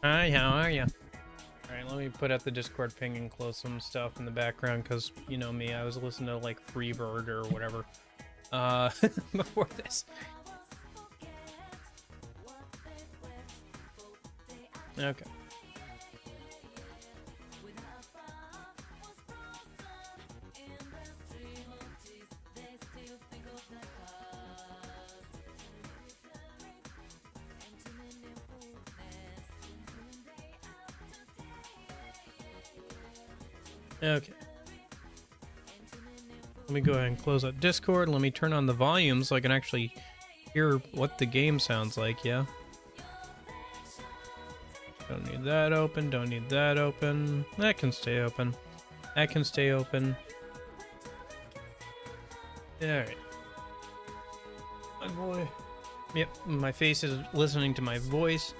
Hi, how are you? Alright, let me put up the Discord ping and close some stuff in the background, because, you know me, I was listening to, like, Freebird or whatever, before this. Okay. Okay. Let me go ahead and close out Discord. Let me turn on the volume so I can actually hear what the game sounds like, yeah? Don't need that open, don't need that open. That can stay open. That can stay open. Alright. My boy. Yep, my face is listening to my voice.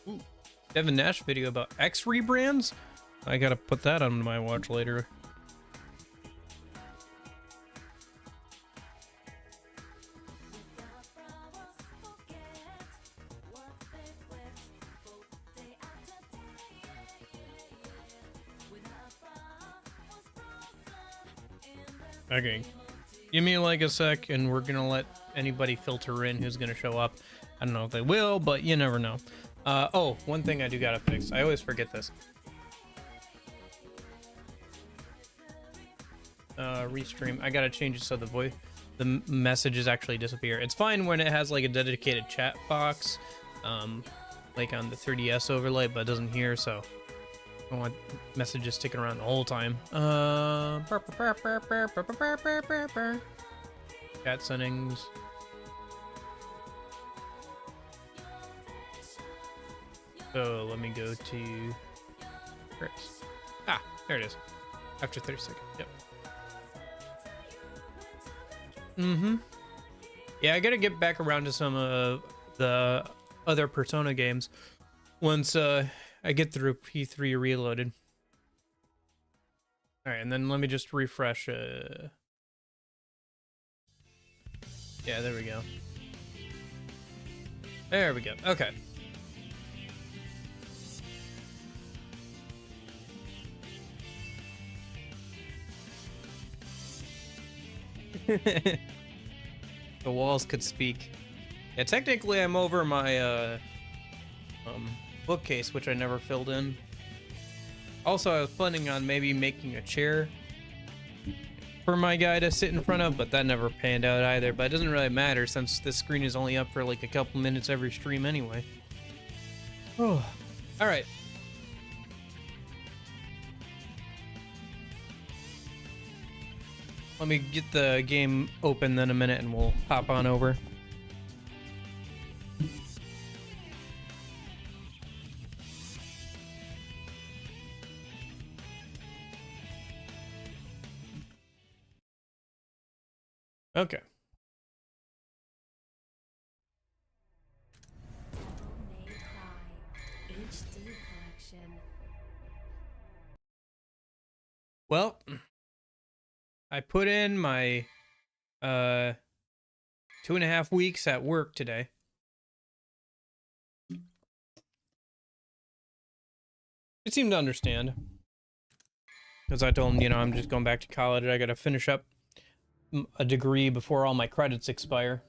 Ooh, Devin Nash video about X rebrands? I gotta put that on my watch later. Okay, give me like a sec and we're gonna let anybody filter in who's gonna show up. I don't know if they will, but you never know. Oh, one thing I do gotta fix. I always forget this. Restream. I gotta change it so the messages actually disappear. It's fine when it has like a dedicated chat box, like on the 3DS overlay, but it doesn't here, so I don't want messages sticking around the whole time. Chat settings. So let me go to Chris. Ah, there it is. After 30 seconds. Yep. Yeah, I gotta get back around to some of the other Persona games once I get through P3 Reloaded. Alright, and then let me just refresh. Yeah, there we go. There we go. Okay. The walls could speak. Yeah, technically I'm over my bookcase, which I never filled in. Also, I was planning on maybe making a chair for my guy to sit in front of, but that never panned out either. But it doesn't really matter since this screen is only up for like a couple minutes every stream anyway. Oh, all right. Let me get the game open then a minute and we'll hop on over. Okay. Well, I put in my 2.5 weeks at work today. They seem to understand. Because I told them, you know, I'm just going back to college. I gotta finish up a degree before all my credits expire.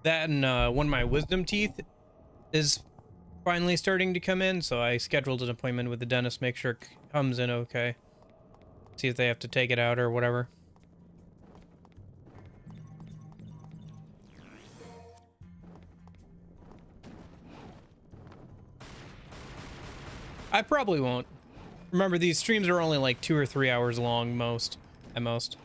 That and one of my wisdom teeth is finally starting to come in, so I scheduled an appointment with the dentist, make sure it comes in okay. See if they have to take it out or whatever. I probably won't. Remember, these streams are only like 2 or 3 hours long, at most.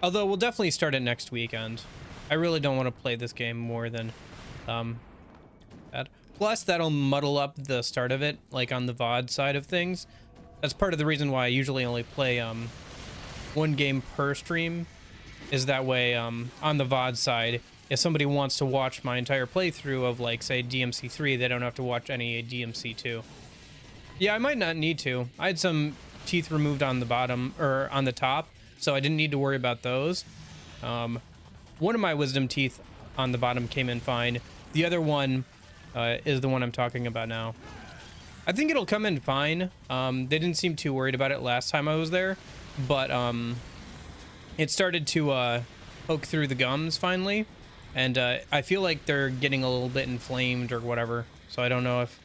Although we'll definitely start it next weekend. I really don't want to play this game more than that. Plus, that'll muddle up the start of it, like on the VOD side of things. That's part of the reason why I usually only play one game per stream, is that way on the VOD side, if somebody wants to watch my entire playthrough of, like, say, DMC3, they don't have to watch any DMC2. Yeah, I might not need to. I had some teeth removed on the bottom, or on the top, so I didn't need to worry about those. One of my wisdom teeth on the bottom came in fine. The other one is the one I'm talking about now. I think it'll come in fine. They didn't seem too worried about it last time I was there, but it started to poke through the gums finally, and I feel like they're getting a little bit inflamed or whatever, so I don't know if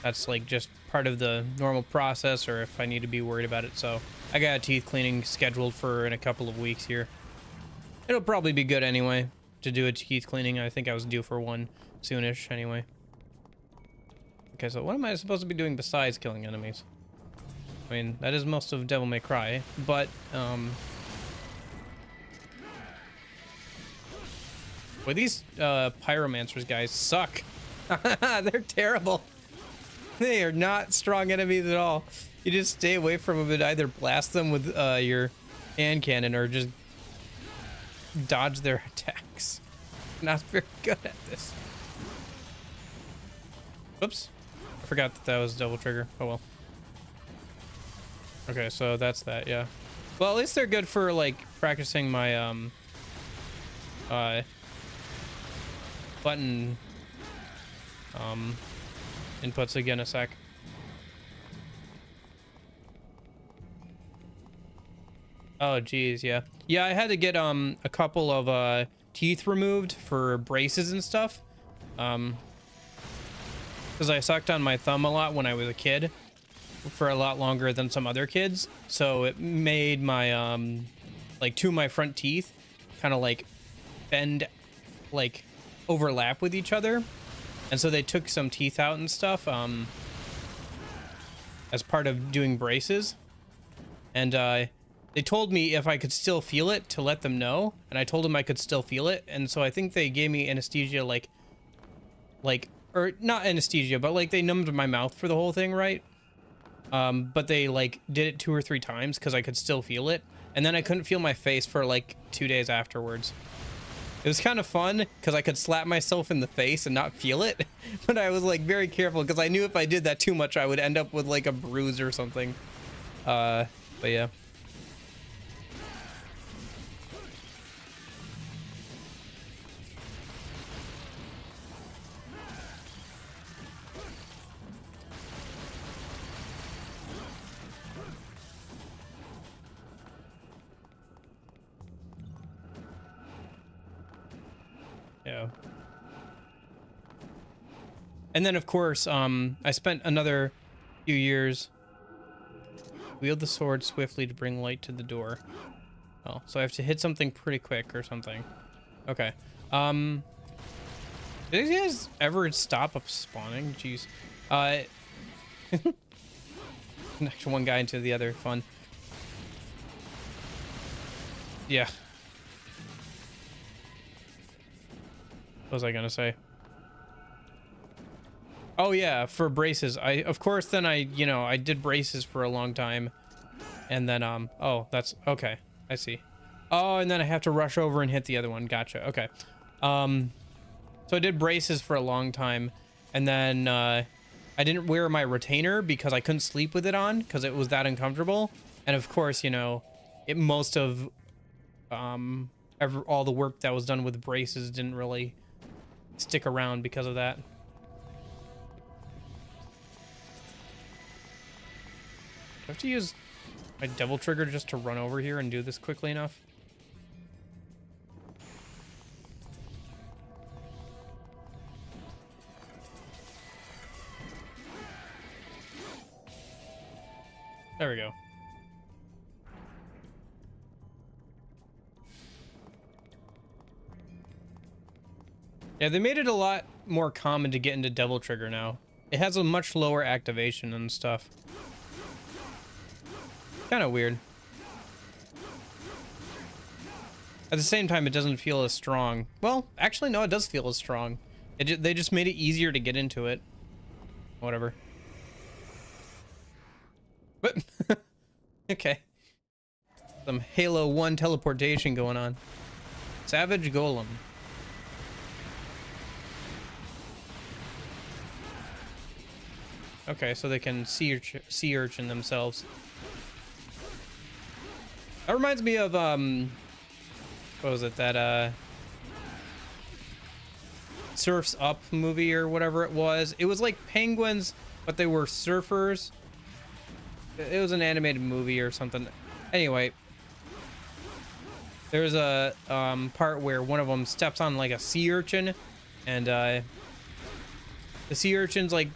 that's like just part of the normal process or if I need to be worried about it. So I got a teeth cleaning scheduled for in a couple of weeks here. It'll probably be good anyway to do a teeth cleaning. I think I was due for one soonish anyway. Okay, so what am I supposed to be doing besides killing enemies? I mean, that is most of Devil May Cry, but well, these pyromancers guys suck. They're terrible. They are not strong enemies at all. You just stay away from them and either blast them with your hand cannon or just dodge their attacks. Not very good at this. Whoops. I forgot that that was double trigger. Oh well. Okay, so that's that, yeah. Well, at least they're good for, like, practicing my button inputs again a sec. Oh geez, yeah. Yeah, I had to get a couple of teeth removed for braces and stuff. Because I sucked on my thumb a lot when I was a kid, for a lot longer than some other kids. So it made my like two of my front teeth kind of like bend, like overlap with each other. And so they took some teeth out and stuff as part of doing braces. And they told me if I could still feel it to let them know. And I told them I could still feel it. And so I think they gave me anesthesia, like, or not anesthesia, but like they numbed my mouth for the whole thing, right? But they like did it 2 or 3 times because I could still feel it. And then I couldn't feel my face for like 2 days afterwards. It was kind of fun because I could slap myself in the face and not feel it. But I was like very careful because I knew if I did that too much, I would end up with like a bruise or something. But yeah. Yeah. And then of course, I spent another few years. Wield the sword swiftly to bring light to the door. Oh, so I have to hit something pretty quick or something. Okay. Did you guys ever stop up spawning? Jeez. Next one guy into the other. Fun. Yeah. What was I gonna say? Oh yeah, for braces. Of course then I did braces for a long time. And then oh, that's okay. I see. Oh, and then I have to rush over and hit the other one. Gotcha. Okay. So I did braces for a long time, and then I didn't wear my retainer because I couldn't sleep with it on because it was that uncomfortable. And of course, most of all the work that was done with braces didn't really stick around because of that. Do I have to use my double trigger just to run over here and do this quickly enough? There we go. Yeah, they made it a lot more common to get into Devil Trigger now. It has a much lower activation and stuff. Kind of weird. At the same time, it doesn't feel as strong. Well, actually, no, it does feel as strong. They just made it easier to get into it. Whatever. But okay. Some Halo 1 teleportation going on. Savage Golem. Okay, so they can sea urchin themselves. That reminds me of what was it, that Surf's Up movie or whatever it was. It was like penguins, but they were surfers. It was an animated movie or something. Anyway, there's a part where one of them steps on like a sea urchin, and the sea urchin's like,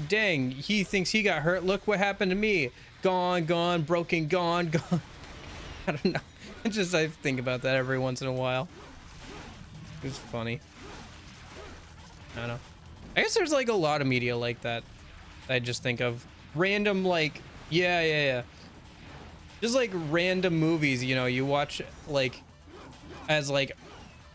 dang, he thinks he got hurt. Look what happened to me. Gone, broken, gone. I don't know. I think about that every once in a while. It's funny. I don't know. I guess there's like a lot of media like that. I just think of random, like, yeah. Just like random movies, you know, you watch like as like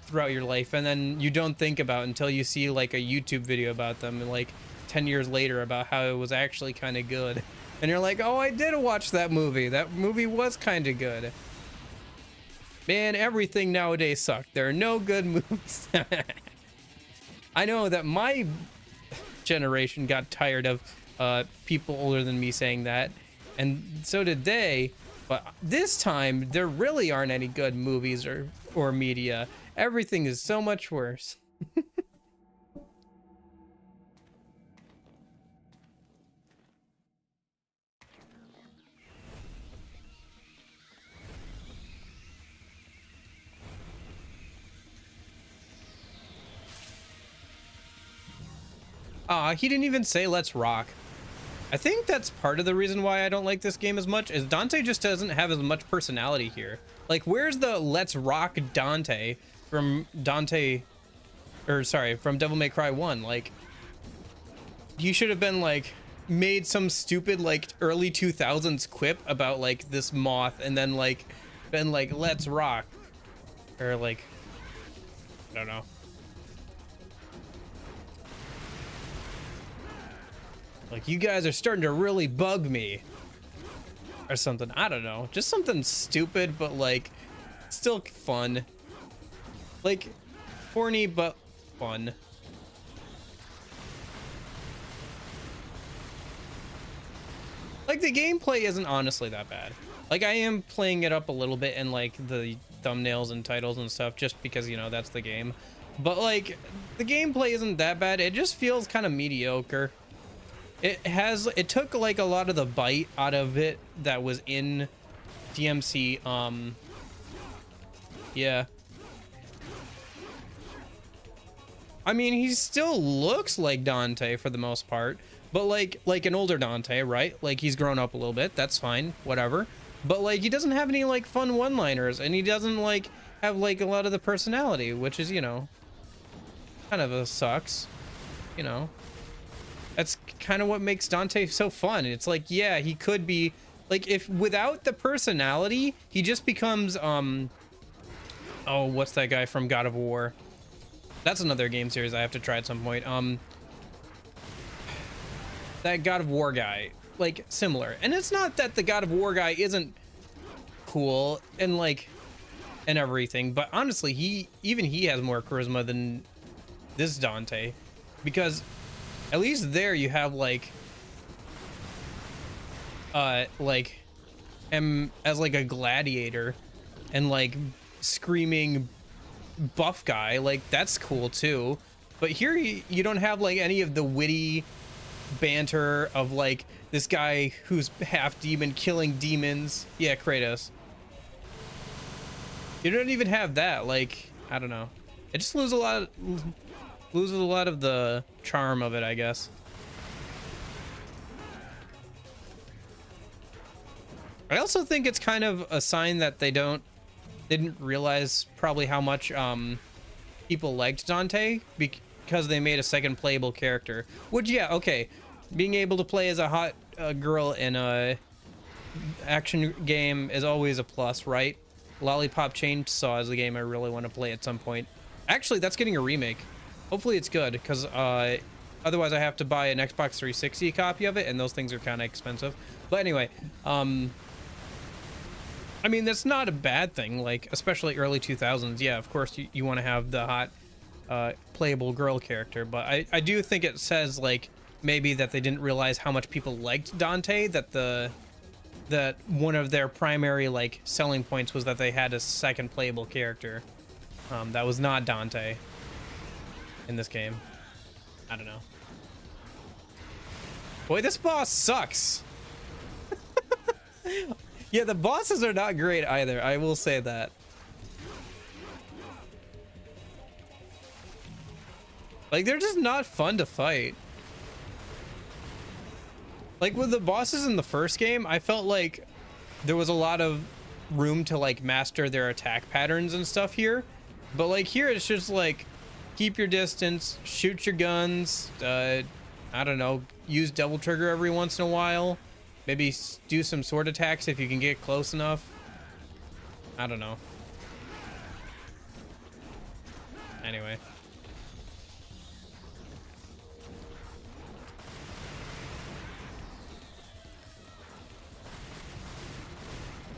throughout your life, and then you don't think about until you see like a YouTube video about them, and like 10 years later about how it was actually kind of good, and you're like, oh, I did watch that movie. That movie was kind of good. Man, everything nowadays sucked. There are no good movies. I know that my generation got tired of people older than me saying that, and so did they. But this time, there really aren't any good movies or media. Everything is so much worse. He didn't even say let's rock. I think that's part of the reason why I don't like this game as much, is Dante just doesn't have as much personality here. Like, where's the let's rock Dante from from Devil May Cry 1? Like, you should have been like, made some stupid like early 2000s quip about like this moth, and then like been like, let's rock. Or like, I don't know. Like, you guys are starting to really bug me. Or something. I don't know. Just something stupid, but like, still fun. Like, corny, but fun. Like, the gameplay isn't honestly that bad. Like, I am playing it up a little bit in like the thumbnails and titles and stuff, just because, you know, that's the game. But like, the gameplay isn't that bad. It just feels kind of mediocre. It took like a lot of the bite out of it that was in DMC. Yeah. I mean, he still looks like Dante for the most part, but like an older Dante, right? Like, he's grown up a little bit. That's fine, whatever. But like, he doesn't have any like fun one-liners, and he doesn't like have like a lot of the personality, which is, you know, kind of sucks, you know. That's kind of what makes Dante so fun. It's like, yeah, he could be like, if without the personality, he just becomes oh, what's that guy from God of War? That's another game series I have to try at some point. That God of War guy, like, similar. And it's not that the God of War guy isn't cool and like and everything, but honestly, he has more charisma than this Dante, because at least there you have like him as like a gladiator and like screaming buff guy. Like, that's cool too. But here you don't have like any of the witty banter of like this guy who's half demon killing demons. Yeah, Kratos. You don't even have that. Like, I don't know. It just loses a lot of the charm of it, I guess. I also think it's kind of a sign that they didn't realize probably how much people liked Dante, because they made a second playable character. Which, yeah, okay, being able to play as a hot girl in a action game is always a plus, right? Lollipop Chainsaw is the game I really want to play at some point. Actually, that's getting a remake. Hopefully it's good, because Otherwise, I have to buy an Xbox 360 copy of it, and those things are kind of expensive. But anyway, I mean, that's not a bad thing, like, especially early 2000s. Yeah, of course, you want to have the hot, playable girl character. But I do think it says, like, maybe that they didn't realize how much people liked Dante, that one of their primary, like, selling points was that they had a second playable character. That was not Dante in this game. I don't know. Boy, this boss sucks. Yeah, the bosses are not great either. I will say that. Like, they're just not fun to fight. Like, with the bosses in the first game, I felt like there was a lot of room to, like, master their attack patterns and stuff here. But, like, here it's just, like, keep your distance, shoot your guns, I don't know, use double trigger every once in a while. Maybe do some sword attacks if you can get close enough. I don't know. Anyway.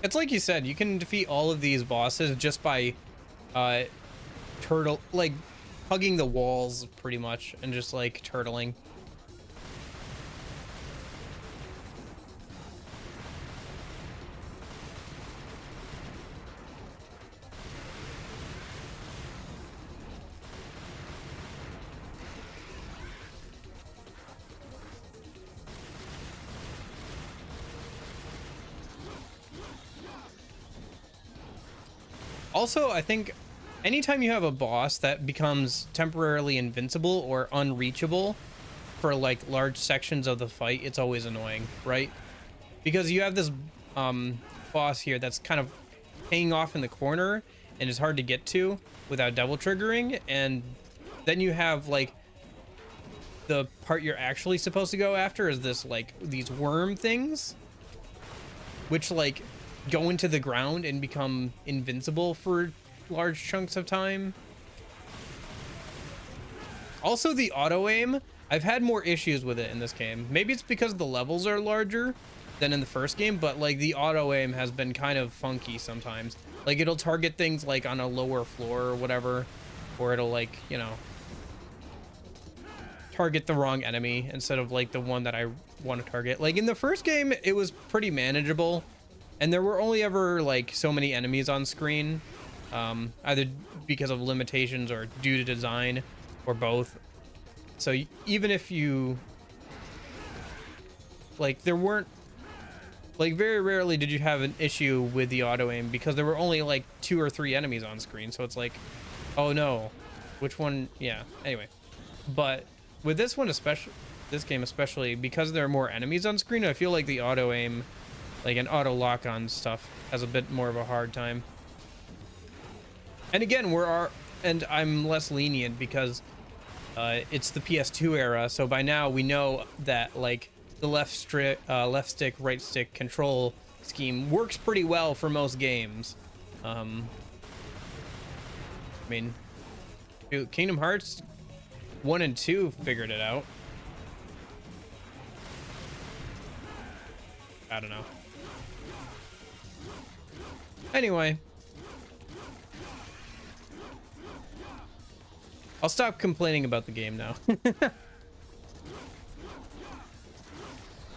It's like you said, you can defeat all of these bosses just by hugging the walls pretty much and just like turtling. Also, I think anytime you have a boss that becomes temporarily invincible or unreachable for like large sections of the fight, it's always annoying, right? Because you have this boss here that's kind of hanging off in the corner and is hard to get to without double triggering, and then you have like the part you're actually supposed to go after is this like these worm things, which like go into the ground and become invincible for large chunks of time. Also, the auto aim, I've had more issues with it in this game. Maybe it's because the levels are larger than in the first game, but like the auto aim has been kind of funky sometimes. Like it'll target things like on a lower floor or whatever, or it'll like, you know, target the wrong enemy instead of like the one that I want to target. Like in the first game, it was pretty manageable. And there were only ever like so many enemies on screen, either because of limitations or due to design, or both. So even if you like, there weren't like very rarely did you have an issue with the auto aim because there were only like 2 or 3 enemies on screen. So it's like, oh no, which one? Yeah. Anyway, but with this one especially, this game especially, because there are more enemies on screen, I feel like the auto aim, like an auto lock on stuff, has a bit more of a hard time. And again, and I'm less lenient because it's the PS2 era, so by now we know that like the left stick, right stick control scheme works pretty well for most games. I mean, dude, Kingdom Hearts 1 and 2 figured it out. I don't know. Anyway, I'll stop complaining about the game now.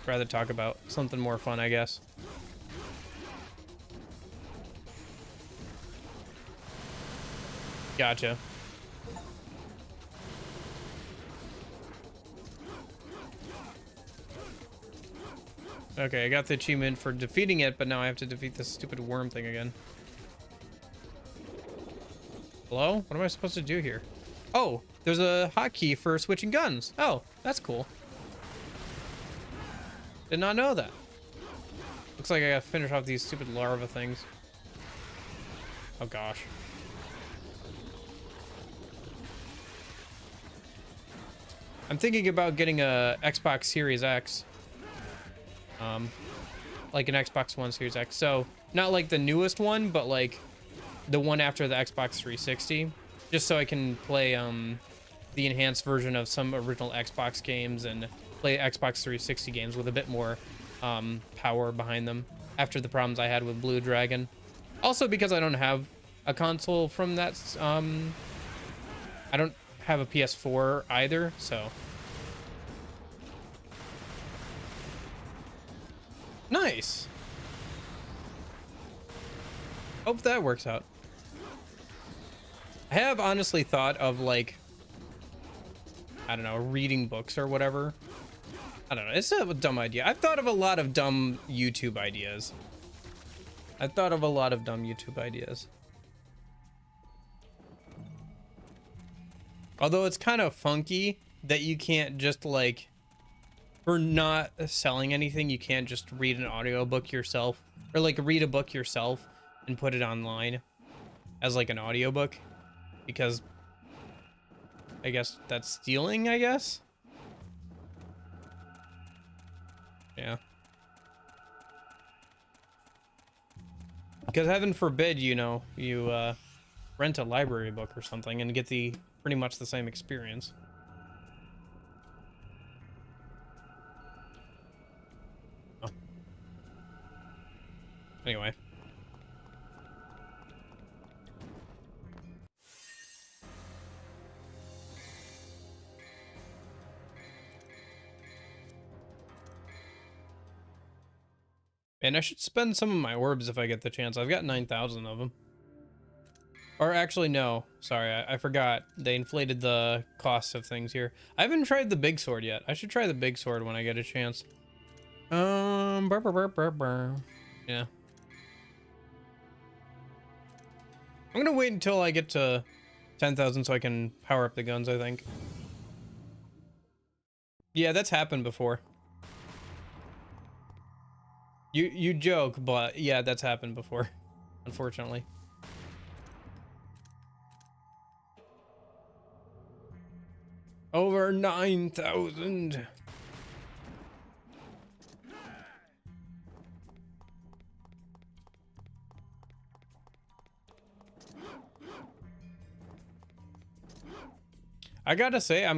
Rather talk about something more fun, I guess. Gotcha. Okay, I got the achievement for defeating it, but now I have to defeat this stupid worm thing again. Hello? What am I supposed to do here? Oh, there's a hotkey for switching guns. Oh, that's cool. Did not know that. Looks like I gotta finish off these stupid larva things. Oh gosh. I'm thinking about getting a Xbox Series X. Like an Xbox One Series X. So not like the newest one, but like the one after the Xbox 360, just so I can play the enhanced version of some original Xbox games and play Xbox 360 games with a bit more power behind them after the problems I had with Blue Dragon. Also because I don't have a console from that, I don't have a PS4 either, so. Nice. Hope that works out. I have honestly thought of, like, I don't know, reading books or whatever. I don't know. It's a dumb idea. I've thought of a lot of dumb YouTube ideas. Although it's kind of funky that you can't just, like, for not selling anything, you can't just read an audiobook yourself, or like read a book yourself and put it online as like an audiobook, because I guess that's stealing, I guess. Yeah. Because heaven forbid, you know, you rent a library book or something and get the pretty much the same experience. Oh. Anyway. And I should spend some of my orbs if I get the chance. I've got 9,000 of them. Or actually, no. Sorry, I forgot. They inflated the cost of things here. I haven't tried the big sword yet. I should try the big sword when I get a chance. Yeah. I'm gonna wait until I get to 10,000 so I can power up the guns, I think. Yeah, that's happened before. You joke, but yeah, that's happened before, unfortunately. Over 9,000. I gotta say, I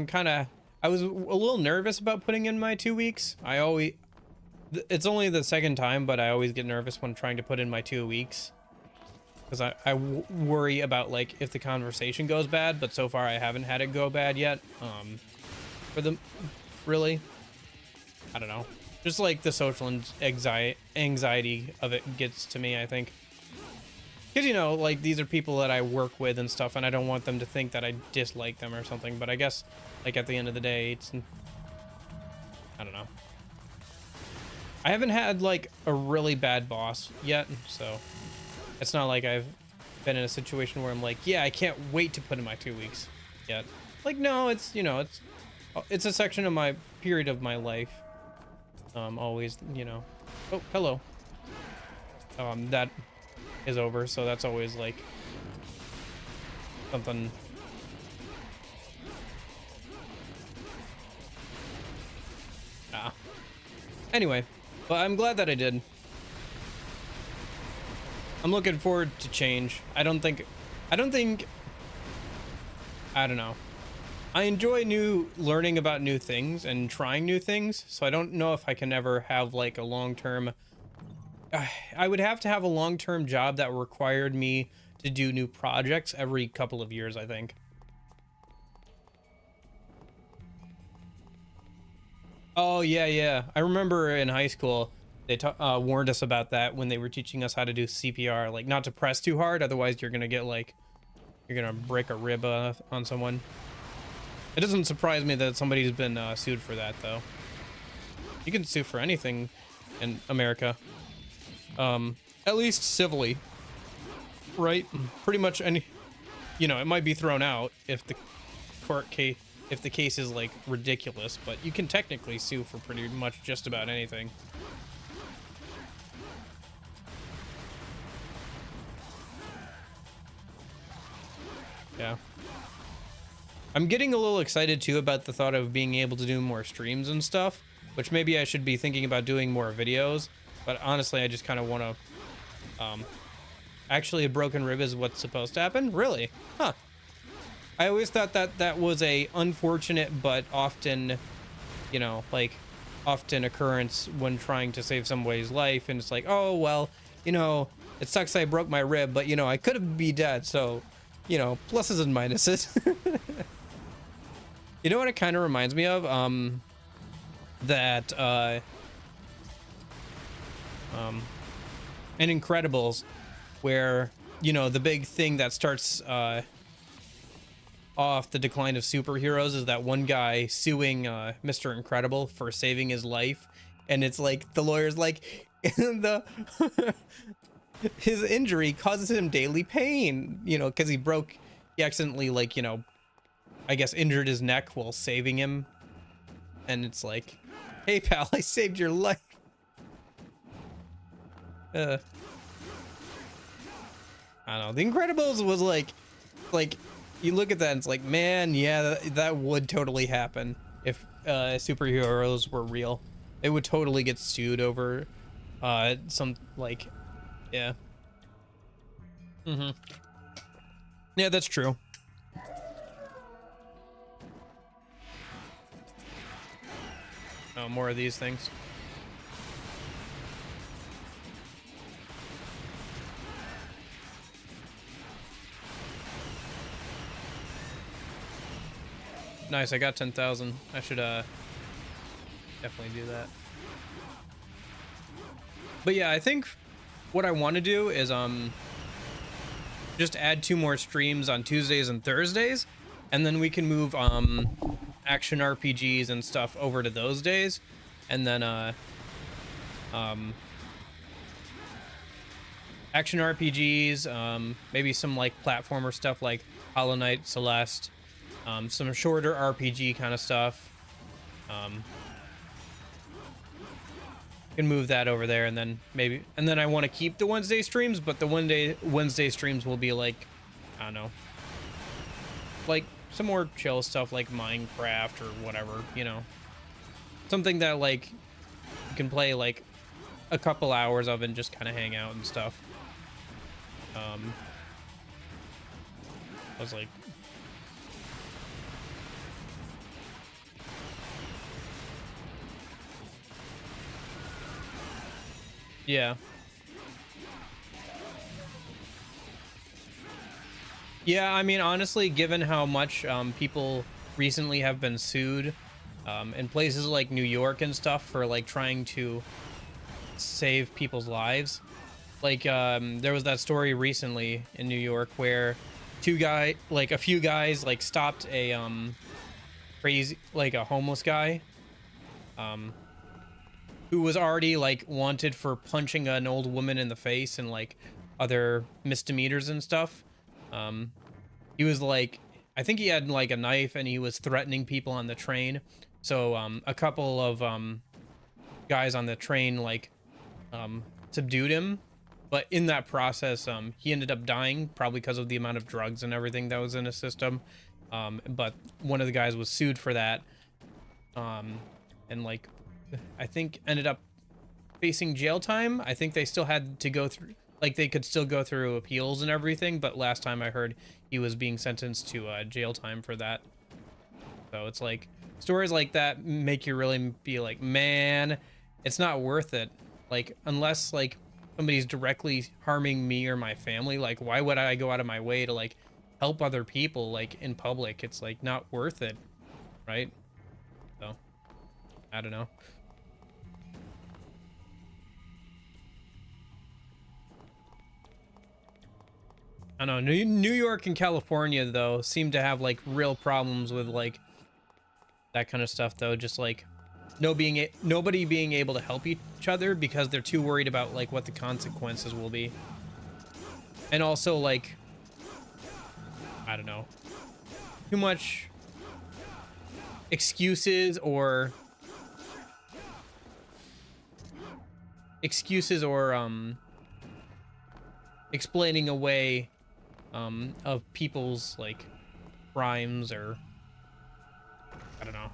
was a little nervous about putting in my 2 weeks. It's only the second time, but I always get nervous when trying to put in my 2 weeks. Because I worry about, like, if the conversation goes bad, but so far I haven't had it go bad yet. Really, I don't know. Just, like, the social anxiety of it gets to me, I think. Because, you know, like, these are people that I work with and stuff, and I don't want them to think that I dislike them or something. But I guess, like, at the end of the day, it's... I don't know. I haven't had, like, a really bad boss yet, so... It's not like I've been in a situation where I'm like, yeah, I can't wait to put in my 2 weeks yet. Like, no, it's, you know, it's a section of my period of my life. Always, you know. Oh, hello. That is over, so that's always like something. Anyway, but I'm glad that I did. I'm looking forward to change. I don't know. I enjoy learning about new things and trying new things, so I don't know if I can ever have like a long-term... I would have to have a long-term job that required me to do new projects every couple of years, I think. Oh, yeah. I remember in high school, they warned us about that when they were teaching us how to do CPR, like not to press too hard, otherwise you're gonna get like, you're gonna break a rib on someone. It doesn't surprise me that somebody's been sued for that, though. You can sue for anything in America, at least civilly, right? Pretty much any, you know, it might be thrown out if the case is like ridiculous, but you can technically sue for pretty much just about anything. Yeah. I'm getting a little excited too about the thought of being able to do more streams and stuff, which maybe I should be thinking about doing more videos, but honestly, I just kind of want to, actually a broken rib is what's supposed to happen? Really? Huh. I always thought that that was a unfortunate but often, you know, like often occurrence when trying to save somebody's life, and it's like, oh well, you know, it sucks I broke my rib, but you know, I could have be dead, so, you know, pluses and minuses. You know what it kind of reminds me of? That in Incredibles, where, you know, the big thing that starts off the decline of superheroes is that one guy suing Mr. Incredible for saving his life, and it's like the lawyer's like, the his injury causes him daily pain, you know, because he accidentally, like, you know, I guess injured his neck while saving him, and it's like, hey pal, I saved your life. I don't know. The Incredibles was like you look at that and it's like, man, yeah, that would totally happen if superheroes were real. It would totally get sued over some, like, yeah. Yeah, that's true. Oh, more of these things. Nice, I got 10,000. I should definitely do that. But yeah, I think what I want to do is just add 2 more streams on Tuesdays and Thursdays, and then we can move action RPGs and stuff over to those days, and then action RPGs, maybe some like platformer stuff like Hollow Knight, Celeste, some shorter RPG kind of stuff. Can move that over there, and then maybe, and then I want to keep the Wednesday streams, but the Wednesday streams will be like, I don't know, like some more chill stuff like Minecraft or whatever, you know, something that like you can play like a couple hours of and just kind of hang out and stuff. I was like, yeah. Yeah, I mean, honestly, given how much people recently have been sued in places like New York and stuff for like trying to save people's lives. Like there was that story recently in New York where a few guys like stopped a crazy, like a homeless guy who was already like wanted for punching an old woman in the face and like other misdemeanors and stuff. He was like, I think he had like a knife and he was threatening people on the train. So a couple of guys on the train like subdued him, but in that process he ended up dying, probably because of the amount of drugs and everything that was in his system. But one of the guys was sued for that, and like I think ended up facing jail time. I think they still had to go through, like they could still go through appeals and everything, but last time I heard he was being sentenced to jail time for that. So it's like stories like that make you really be like, man, it's not worth it. Like, unless like somebody's directly harming me or my family, like why would I go out of my way to like help other people like in public? It's like not worth it, right? So I don't know. I don't know. New York and California though seem to have like real problems with like that kind of stuff though. Just like nobody being able to help each other because they're too worried about like what the consequences will be. And also like, I don't know, too much excuses or explaining away of people's like crimes, or I don't know.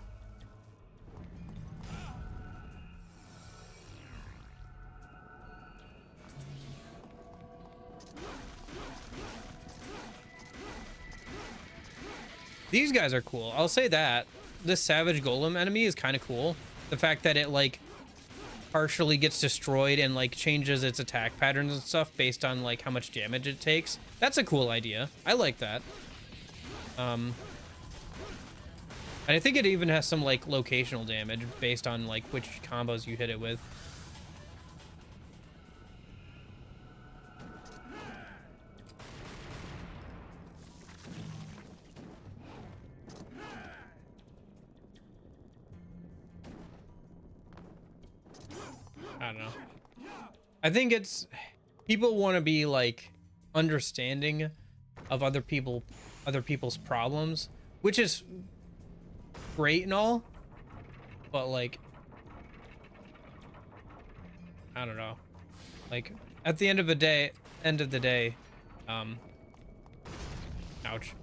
These guys are cool. I'll say that. This Savage Golem enemy is kind of cool. The fact that it, like, partially gets destroyed and, like, changes its attack patterns and stuff based on, like, how much damage it takes. That's a cool idea. I like that. And I think it even has some, like, locational damage based on, like, which combos you hit it with. I don't know. I think it's people want to be like understanding of other people's problems, which is great and all, but like I don't know. Like at the end of the day, ouch.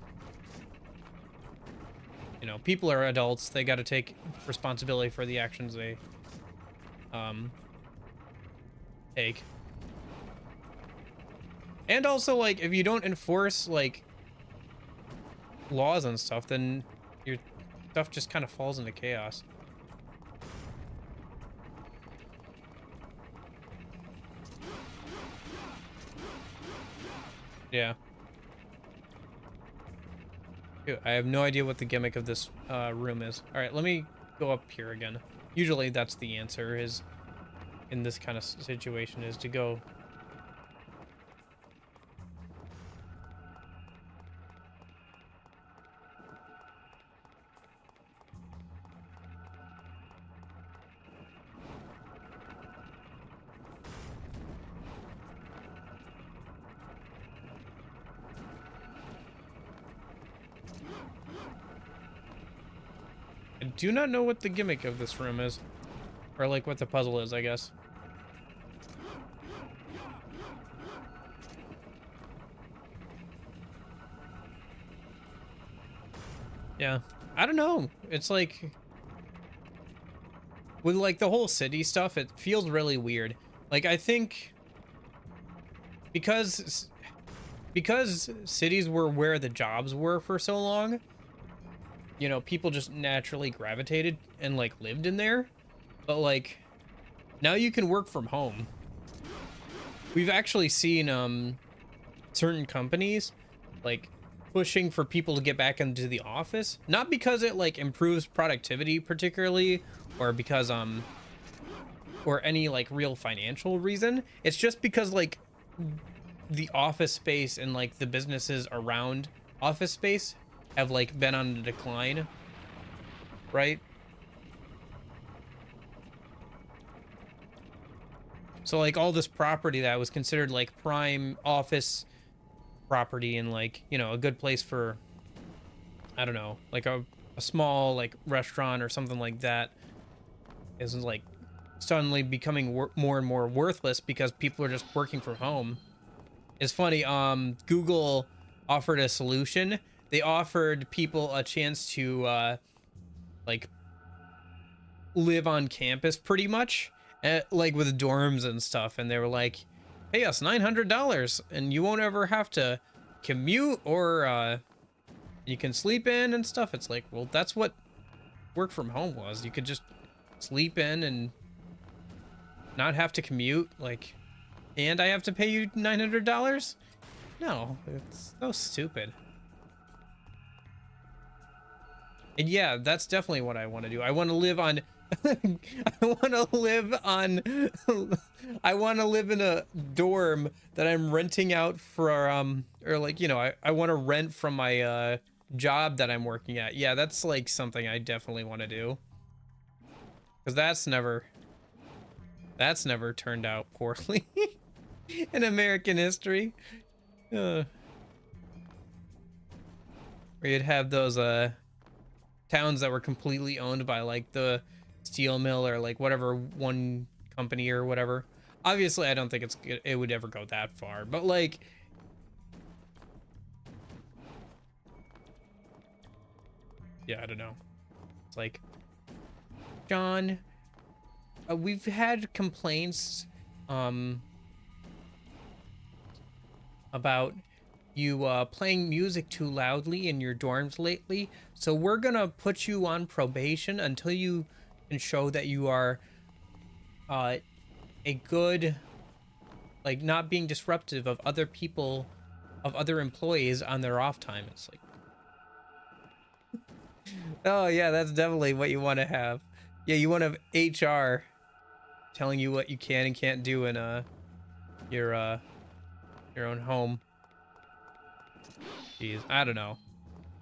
You know, people are adults. They got to take responsibility for the actions they take. And also, like, if you don't enforce like laws and stuff, then your stuff just kind of falls into chaos. Yeah. Ew, I have no idea what the gimmick of this room is. All right, let me go up here again. Usually that's the answer, is in this kind of situation, is to go. I do not know what the gimmick of this room is. Or like what the puzzle is, I guess. Yeah, I don't know. It's like with like the whole city stuff, it feels really weird. Like I think because cities were where the jobs were for so long, you know, people just naturally gravitated and like lived in there. But like now you can work from home. We've actually seen certain companies like pushing for people to get back into the office, not because it like improves productivity particularly, or because or any like real financial reason. It's just because like the office space and like the businesses around office space have like been on a decline, right? So like all this property that was considered like prime office property and like, you know, a good place for, I don't know, like a small like restaurant or something like that, is like suddenly becoming more and more worthless because people are just working from home. It's funny, Google offered a solution. They offered people a chance to like live on campus pretty much, like with dorms and stuff, and they were like, pay us $900 and you won't ever have to commute, or you can sleep in and stuff. It's like, well, that's what work from home was. You could just sleep in and not have to commute. Like, and I have to pay you $900? No, it's so stupid. And yeah, that's definitely what I want to do. I want to live on I want to live on I want to live in a dorm that I'm renting out for or like, you know, I want to rent from my job that I'm working at. Yeah, that's like something I definitely want to do, because that's never turned out poorly in American history. Where you'd have those towns that were completely owned by like the steel mill or like whatever one company or whatever. Obviously, I don't think it would ever go that far, but like, yeah, I don't know. It's like, John, we've had complaints about you playing music too loudly in your dorms lately, so we're gonna put you on probation until you can show that you are a good, like, not being disruptive of other people, of other employees on their off time. It's like, oh yeah, that's definitely what you want to have. Yeah, you want to have HR telling you what you can and can't do in your own home. Jeez, I don't know.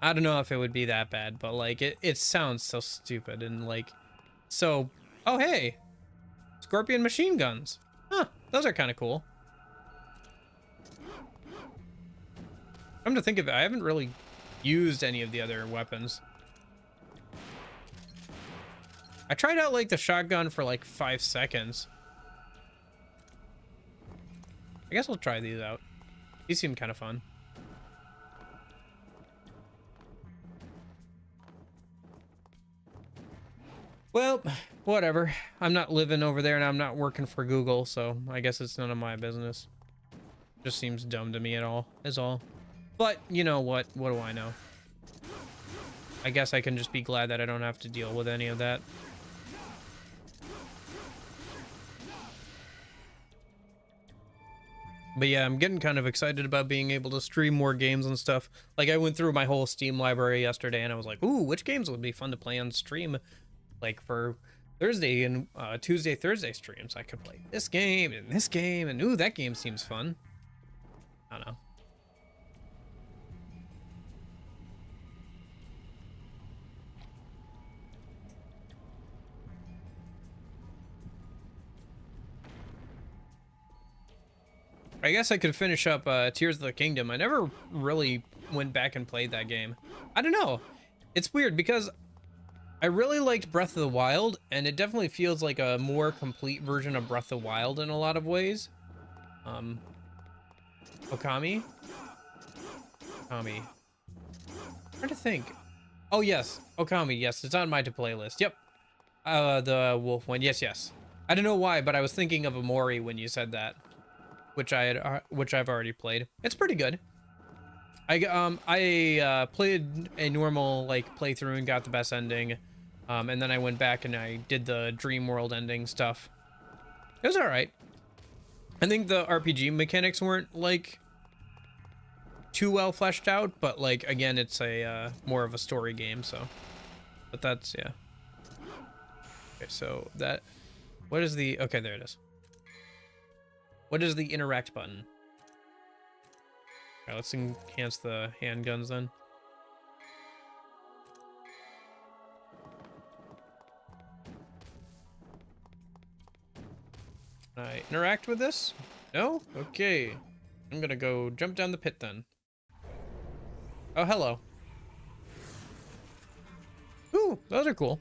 I don't know if it would be that bad, but like it sounds so stupid and like so. Oh hey, Scorpion machine guns. Huh, those are kind of cool. Come to think of it, I haven't really used any of the other weapons. I tried out like the shotgun for like 5 seconds. I guess we'll try these out. These seem kind of fun. Well, whatever. I'm not living over there and I'm not working for Google, so I guess it's none of my business. Just seems dumb to me at all, is all. But, you know what? What do I know? I guess I can just be glad that I don't have to deal with any of that. But yeah, I'm getting kind of excited about being able to stream more games and stuff. Like, I went through my whole Steam library yesterday and I was like, ooh, which games would be fun to play on stream? Like, for Thursday and Tuesday, Thursday streams, I could play this game, and ooh, that game seems fun. I don't know. I guess I could finish up Tears of the Kingdom. I never really went back and played that game. I don't know. It's weird because I really liked Breath of the Wild, and it definitely feels like a more complete version of Breath of the Wild in a lot of ways. Okami? Okami. I'm trying to think. Oh, yes. Okami, yes. It's on my to-play list. Yep. The wolf one. Yes, yes. I don't know why, but I was thinking of Amori when you said that. Which I've already played. It's pretty good. I played a normal like playthrough and got the best ending, and then I went back and I did the dream world ending stuff. It was all right. I think the RPG mechanics weren't like too well fleshed out, but like again, it's a more of a story game. So, but that's yeah. Okay, so that what is the okay? There it is. What is the interact button? Alright, let's enhance the handguns then. Can I interact with this? No? Okay. I'm gonna go jump down the pit then. Oh, hello. Ooh, those are cool.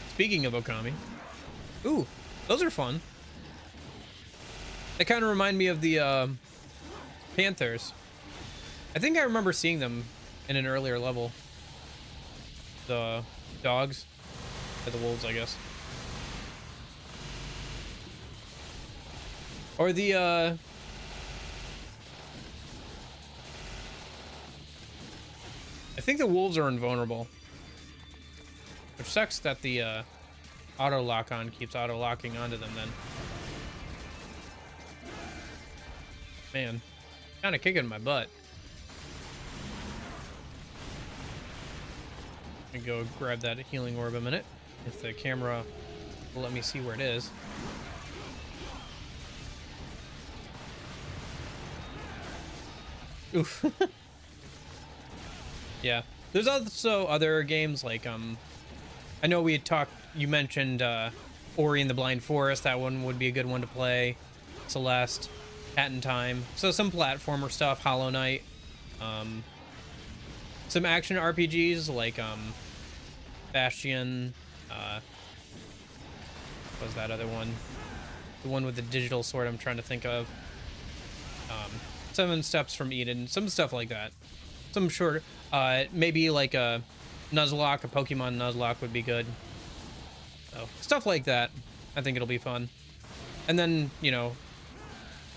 Speaking of Okami. Ooh, those are fun. They kind of remind me of the Panthers. I think I remember seeing them in an earlier level. The dogs. Or the wolves, I guess. Or the I think the wolves are invulnerable. Which sucks that the auto lock on keeps auto locking onto them then. Man, kind of kicking my butt. Let me go grab that healing orb a minute. If the camera will let me see where it is. Oof. Yeah. There's also other games like I know we had talked, you mentioned Ori and the Blind Forest. That one would be a good one to play. Celeste, Hat in Time. So some platformer stuff, Hollow Knight. Some action RPGs like Bastion. What was that other one? The one with the digital sword I'm trying to think of. 7 Steps from Eden. Some stuff like that. Some short, maybe like a Nuzlocke, a Pokemon Nuzlocke would be good. So, stuff like that. I think it'll be fun. And then, you know,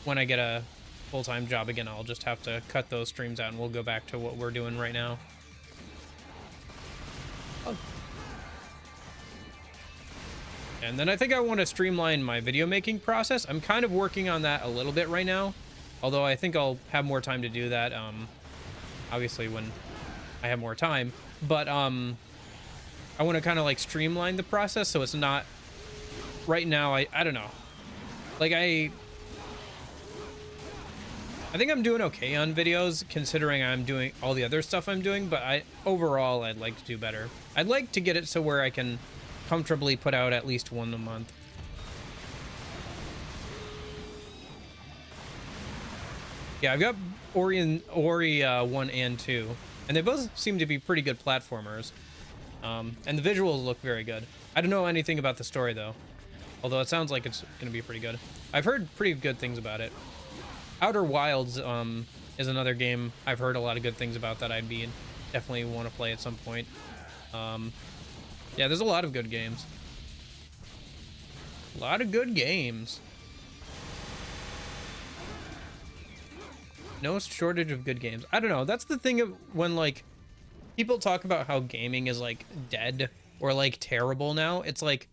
when I get a full-time job again, I'll just have to cut those streams out and we'll go back to what we're doing right now. Oh. And then I think I want to streamline my video making process. I'm kind of working on that a little bit right now, although I think I'll have more time to do that, obviously when I have more time. But I want to kind of like streamline the process so it's not right now. I don't know, like I think I'm doing okay on videos considering I'm doing all the other stuff I'm doing, but overall I'd like to do better. I'd like to get it so where I can comfortably put out at least one a month. Yeah, I've got Ori 1 and 2, and they both seem to be pretty good platformers. And the visuals look very good. I don't know anything about the story though, although it sounds like it's going to be pretty good. I've heard pretty good things about it. Outer Wilds is another game I've heard a lot of good things about that I'd be definitely want to play at some point. Yeah, there's a lot of good games. A lot of good games. No shortage of good games. I don't know. That's the thing of when like people talk about how gaming is like dead or like terrible now. It's like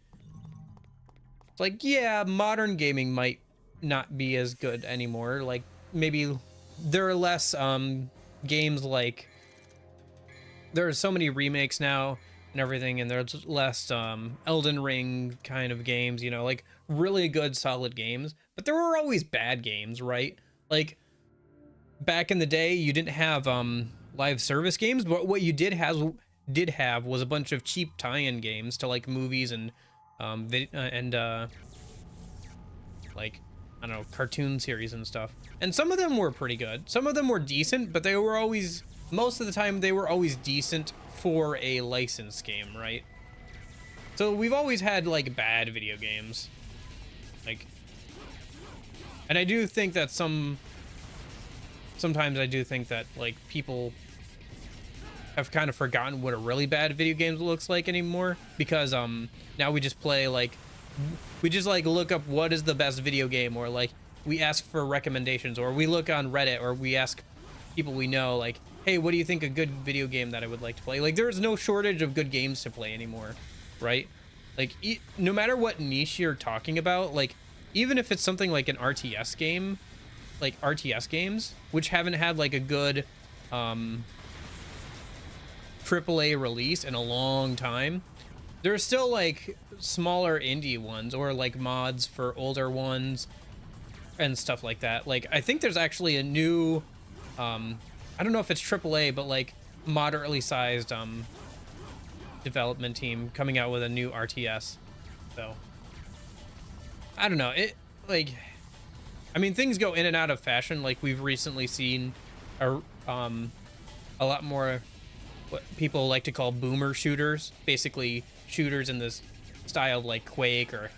yeah, modern gaming might not be as good anymore. Like maybe there are less games, like there are so many remakes now and everything, and there's less Elden Ring kind of games, you know, like really good solid games. But there were always bad games, right? Like back in the day you didn't have live service games, but what you did have was a bunch of cheap tie-in games to like movies and like I don't know, cartoon series and stuff. And some of them were pretty good. Some of them were decent, but they were always, most of the time, they were always decent for a licensed game, right? So we've always had like bad video games. Like, and I do think that sometimes I do think that like people have kind of forgotten what a really bad video game looks like anymore, because now we just play like, we just like look up what is the best video game, or like we ask for recommendations, or we look on Reddit, or we ask people we know like, hey, what do you think a good video game that I would like to play? Like there's no shortage of good games to play anymore, right? Like no matter what niche you're talking about, like even if it's something like an RTS game, like RTS games which haven't had like a good AAA release in a long time, there's still like smaller indie ones or like mods for older ones and stuff like that. Like I think there's actually a new I don't know if it's AAA, but like moderately sized development team coming out with a new RTS. So I don't know, it like, I mean, things go in and out of fashion. Like we've recently seen a lot more what people like to call boomer shooters, basically shooters in this style of like Quake or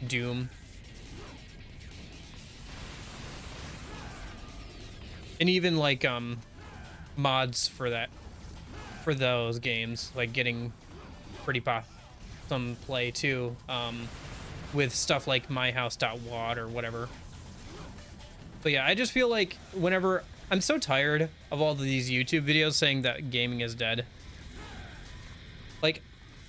Doom. And even like mods for those games, like getting pretty some play too, with stuff like myhouse.wad or whatever. But yeah, I just feel like whenever I'm so tired of all of these YouTube videos saying that gaming is dead. Like,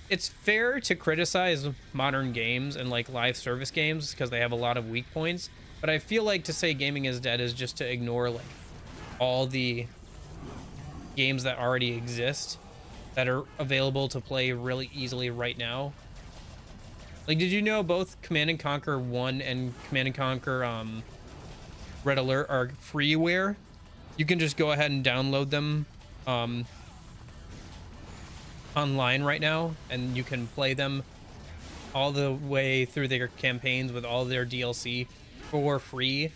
it's fair to criticize modern games and like live service games because they have a lot of weak points, but I feel like to say gaming is dead is just to ignore like all the games that already exist that are available to play really easily right now. Like, did you know both Command & Conquer 1 and Command & Conquer Red Alert are freeware? You can just go ahead and download them online right now, and you can play them all the way through their campaigns with all their DLC for free.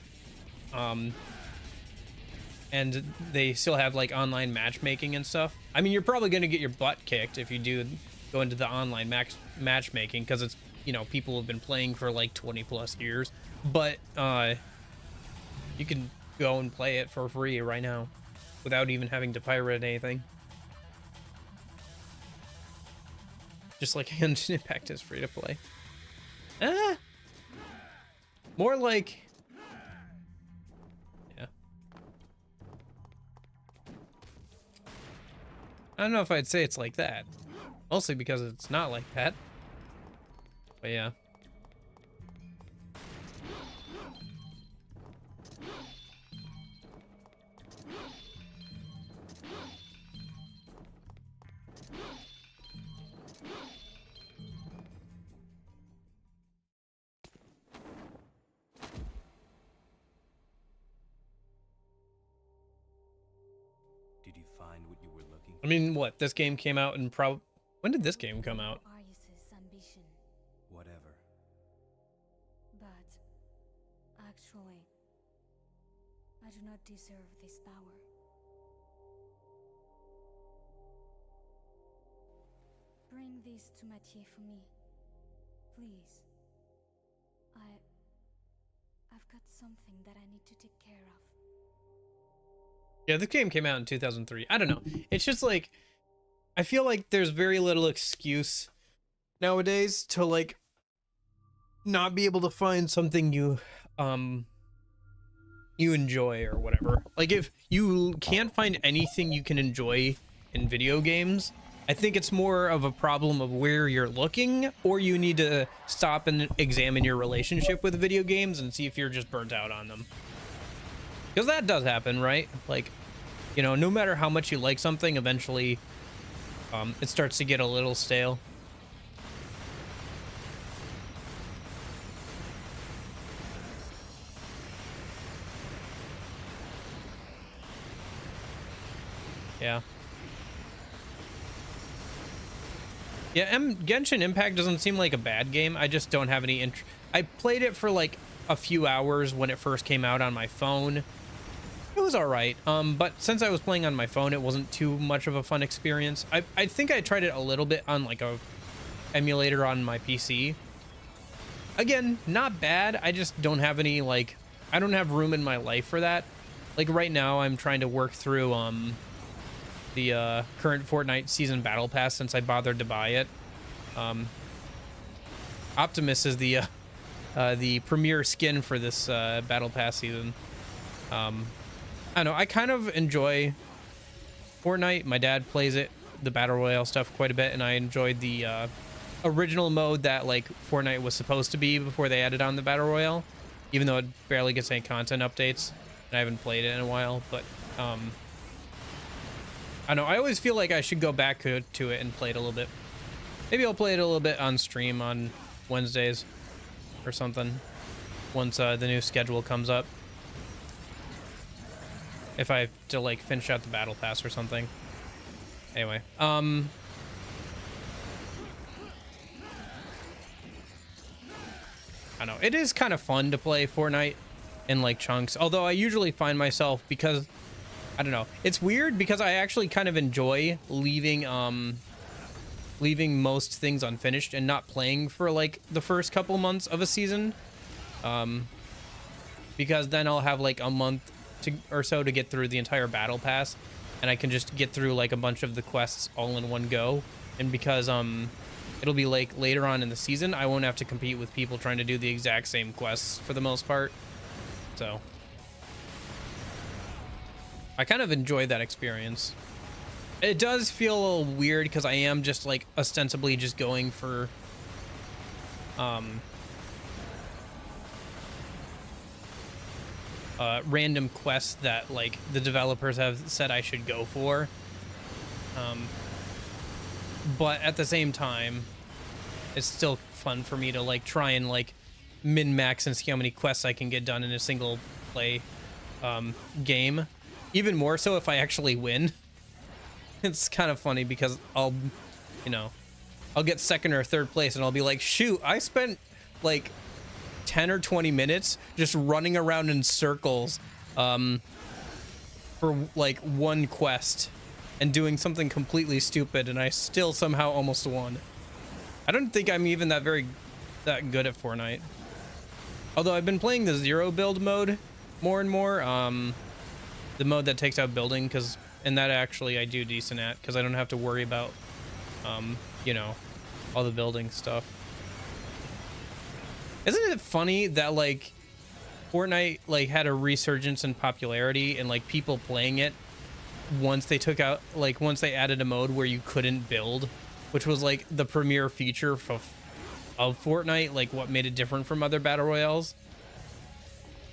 And they still have like online matchmaking and stuff. I mean, you're probably going to get your butt kicked if you do go into the online matchmaking, because it's, you know, people have been playing for like 20 plus years, but you can go and play it for free right now without even having to pirate anything. Just like Genshin Impact is free to play. More like, yeah. I don't know if I'd say it's like that. Mostly because it's not like that. But yeah. Did you find what you were looking for? I mean, what? This game came out in when did this game come out? Arius's ambition, Whatever. but actually, I do not deserve this power. Bring this to Mathieu for me, please. I've got something that I need to take care of. Yeah, this game came out in 2003. I don't know. It's just like, I feel like there's very little excuse nowadays to like not be able to find something you enjoy or whatever. Like if you can't find anything you can enjoy in video games, I think it's more of a problem of where you're looking, or you need to stop and examine your relationship with video games and see if you're just burnt out on them. Because that does happen, right? Like, you know, no matter how much you like something, eventually it starts to get a little stale. Yeah. Yeah, Genshin Impact doesn't seem like a bad game. I just don't have any I played it for like a few hours when it first came out on my phone. It was all right. But since I was playing on my phone, it wasn't too much of a fun experience. I think I tried it a little bit on like a emulator on my PC. Again, not bad. I just don't have any like, I don't have room in my life for that. Like right now, I'm trying to work through the current Fortnite season battle pass since I bothered to buy it. Optimus is the premier skin for this battle pass season. I don't know, I kind of enjoy Fortnite. My dad plays it, the battle royale stuff, quite a bit, and I enjoyed the original mode that like Fortnite was supposed to be before they added on the battle royale, even though it barely gets any content updates, and I haven't played it in a while. But I know, I always feel like I should go back to it and play it a little bit. Maybe I'll play it a little bit on stream on Wednesdays or something once the new schedule comes up. If I have to like finish out the battle pass or something. Anyway, I know, it is kind of fun to play Fortnite in like chunks, although I usually find myself, because I don't know, it's weird because I actually kind of enjoy leaving most things unfinished and not playing for like the first couple months of a season, because then I'll have like a month or so to get through the entire battle pass, and I can just get through like a bunch of the quests all in one go. And because it'll be like later on in the season, I won't have to compete with people trying to do the exact same quests for the most part. So I kind of enjoy that experience. It does feel a little weird because I am just like ostensibly just going for random quests that like the developers have said I should go for. But at the same time, it's still fun for me to like try and like min-max and see how many quests I can get done in a single play game. Even more so if I actually win. It's kind of funny because I'll get second or third place and I'll be like, shoot, I spent like 10 or 20 minutes just running around in circles for like one quest and doing something completely stupid, and I still somehow almost won. I don't think I'm even that good at Fortnite. Although I've been playing the zero build mode more and more, the mode that takes out building, and that actually I do decent at because I don't have to worry about all the building stuff. Isn't it funny that like Fortnite like had a resurgence in popularity and like people playing it once they took out once they added a mode where you couldn't build, which was like the premier feature of Fortnite, like what made it different from other battle royales.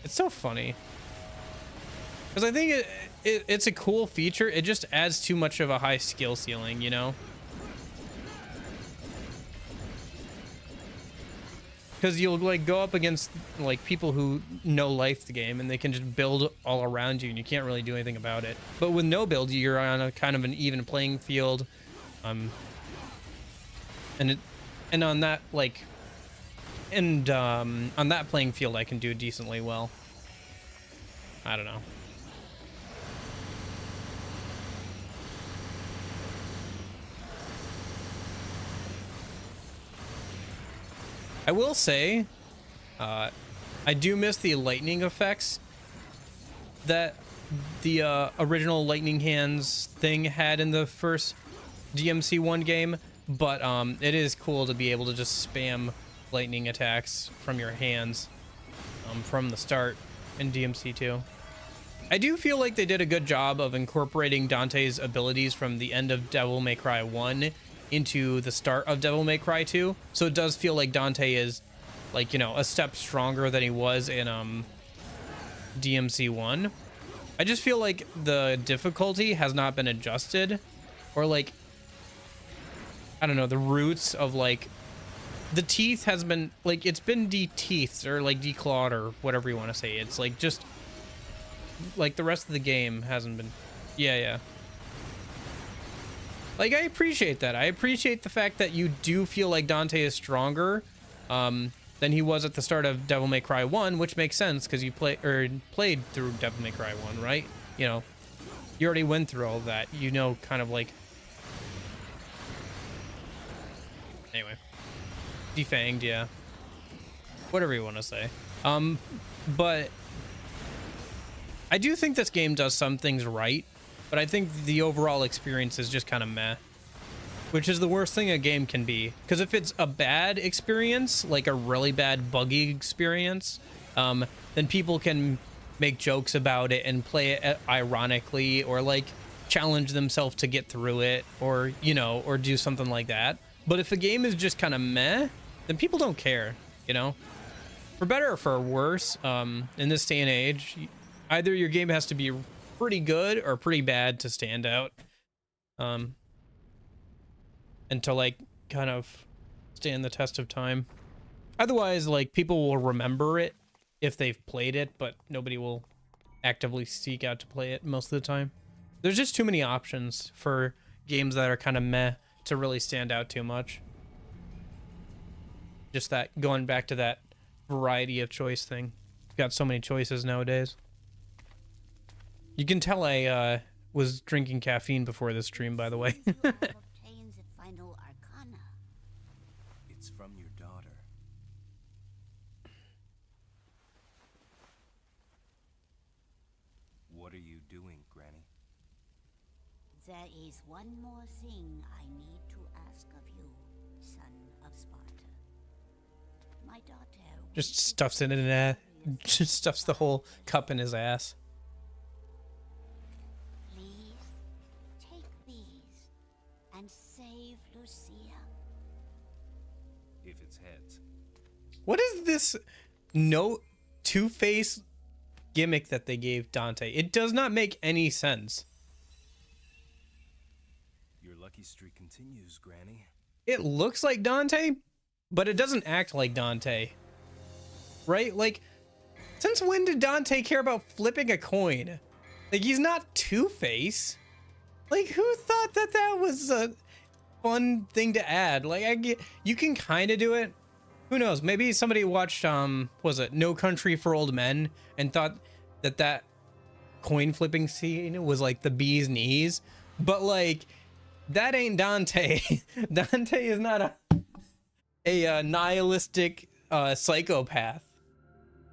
It's so funny because I think it's a cool feature. It just adds too much of a high skill ceiling, you know. Because you'll like go up against like people who know life the game and they can just build all around you and you can't really do anything about it. But with no build, you're on a kind of an even playing field. And on that on that playing field, I can do decently well. I don't know. I will say, I do miss the lightning effects that the original Lightning Hands thing had in the first DMC1 game, but it is cool to be able to just spam lightning attacks from your hands from the start in DMC2. I do feel like they did a good job of incorporating Dante's abilities from the end of Devil May Cry 1 into the start of Devil May Cry 2, so it does feel like Dante is like, you know, a step stronger than he was in DMC1. I just feel like the difficulty has not been adjusted, or like, I don't know, the roots of like the teeth has been like, it's been de-teethed or like declawed or whatever you want to say. It's like just like the rest of the game hasn't been. Yeah. Like, I appreciate that. I appreciate the fact that you do feel like Dante is stronger than he was at the start of Devil May Cry 1, which makes sense because you played through Devil May Cry 1, right? You know, you already went through all that. You know, kind of like... Anyway. Defanged, yeah. Whatever you want to say. But I do think this game does some things right. But I think the overall experience is just kind of meh, which is the worst thing a game can be. Because if it's a bad experience, like a really bad buggy experience, then people can make jokes about it and play it ironically, or like challenge themselves to get through it, or, you know, or do something like that. But if a game is just kind of meh, then people don't care, you know? For better or for worse, in this day and age, either your game has to be pretty good or pretty bad to stand out, and to like kind of stand the test of time. Otherwise, like, people will remember it if they've played it, but nobody will actively seek out to play it most of the time. There's just too many options for games that are kind of meh to really stand out too much. Just that, going back to that variety of choice thing. Got so many choices nowadays. You can tell I was drinking caffeine before this stream, by the way. Obtains a final arcana. It's from your daughter. What are you doing, Granny? There is one more thing I need to ask of you, son of Sparta. My daughter Just stuffs it in his ass. Just stuffs the whole cup in his ass. Please take these and save Lucia. If it's heads. What is this no Two-Face gimmick that they gave Dante? It does not make any sense. Your lucky streak continues, Granny. It looks like Dante, but it doesn't act like Dante. Right? Like, since when did Dante care about flipping a coin? Like, he's not Two-Face. Like, who thought that that was a fun thing to add? Like, I get, you can kind of do it. Who knows? Maybe somebody watched, was it No Country for Old Men and thought that that coin flipping scene was like the bee's knees. But like, that ain't Dante. Dante is not a nihilistic psychopath.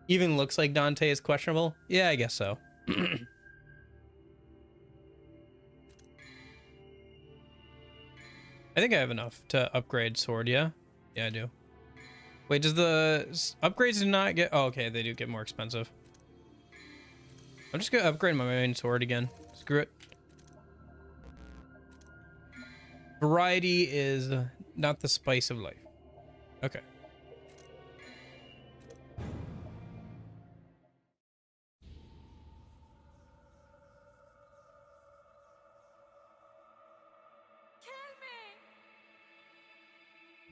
Even looks like Dante is questionable. Yeah, I guess so. I think I have enough to upgrade sword. Yeah, I do. Wait, does the upgrades do not get... Oh, okay, they do get more expensive. I'm just gonna upgrade my main sword again. Screw it. Variety is not the spice of life. Okay.